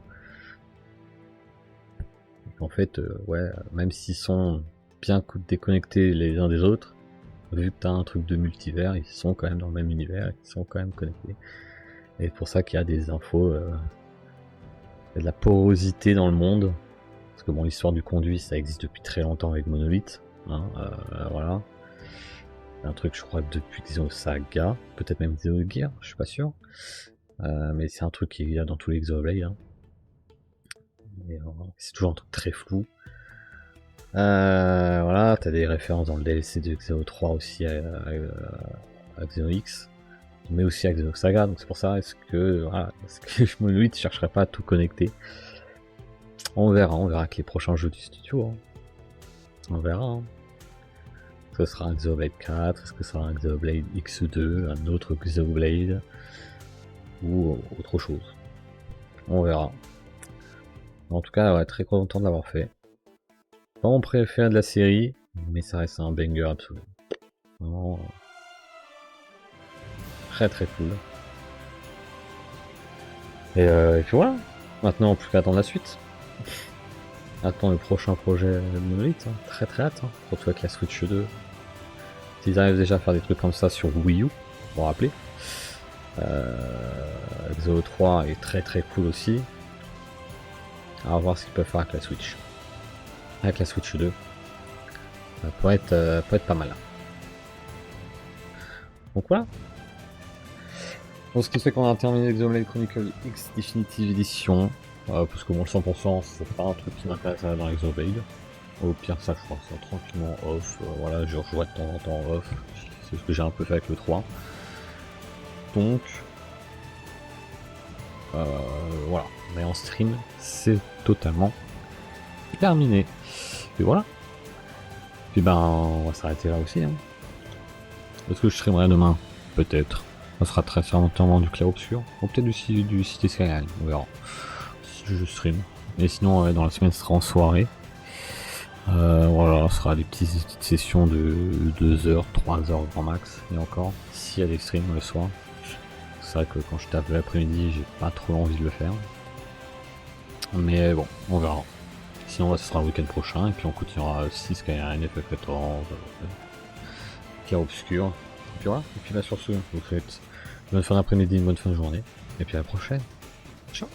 En fait, ouais, même s'ils sont bien déconnectés les uns des autres, vu que t'as un truc de multivers, ils sont quand même dans le même univers, ils sont quand même connectés. Et c'est pour ça qu'il y a des infos, il y a de la porosité dans le monde. Parce que bon, l'histoire du conduit, ça existe depuis très longtemps avec Monolith. Hein, voilà. Un truc, je crois, depuis Xenosaga, peut-être même Xenogears, je suis pas sûr. Mais c'est un truc qu'il y a dans tous les Xenoblade. Hein. C'est toujours un truc très flou. Voilà, t'as des références dans le DLC de Xeno 3 aussi à Xeno X, mais aussi à Xenosaga, donc c'est pour ça, est-ce que Monolith chercherait pas à tout connecter? On verra avec les prochains jeux du studio. Hein. On verra. Hein. Est-ce que ce sera un Xenoblade 4, est-ce que ce sera un Xenoblade X2, un autre Xenoblade, ou autre chose. On verra. En tout cas, ouais, très content de l'avoir fait. Pas mon préféré de la série, mais ça reste un banger absolu. Vraiment très très cool. Et puis voilà. Maintenant, plus qu'à attendre la suite. Attends le prochain projet de Monolith. Hein. Très très hâte. Hein. Surtout avec la Switch 2. S'ils arrivent déjà à faire des trucs comme ça sur Wii U, pour rappeler. Xeno 3 est très très cool aussi. À voir ce qu'ils peuvent faire avec la Switch. Avec la Switch 2. Ça pourrait être pas mal. Donc voilà. Donc ce qui fait qu'on a terminé Xenoblade Chronicles X Definitive Edition. Parce que bon, le 100% c'est pas un truc qui m'intéresse dans les Xenoblade. Au pire, ça je crois que c'est tranquillement off. Voilà, je rejouerai de temps en temps off. C'est ce que j'ai un peu fait avec le 3. Donc voilà. Mais en stream, c'est totalement terminé. Et voilà. Puis ben, on va s'arrêter là aussi. Hein. Est-ce que je streamerai demain? Peut-être. Ça sera très certainement du clair obscur. Ou peut-être du City Skyline. On verra. Si je stream. Et sinon, dans la semaine, ce sera en soirée. Voilà, ce sera des petites sessions de 2 heures, 3 heures grand max. Et encore, s'il y a des streams le soir. C'est vrai que quand je tape l'après-midi, j'ai pas trop envie de le faire. Mais bon, on verra. Sinon, ce sera le week-end prochain, et puis on continuera 6 Skyline, FF14, Clair Obscur. Et puis voilà, et puis là sur ce, je vous souhaite une bonne fin d'après-midi, une bonne fin de journée, et puis à la prochaine. Ciao.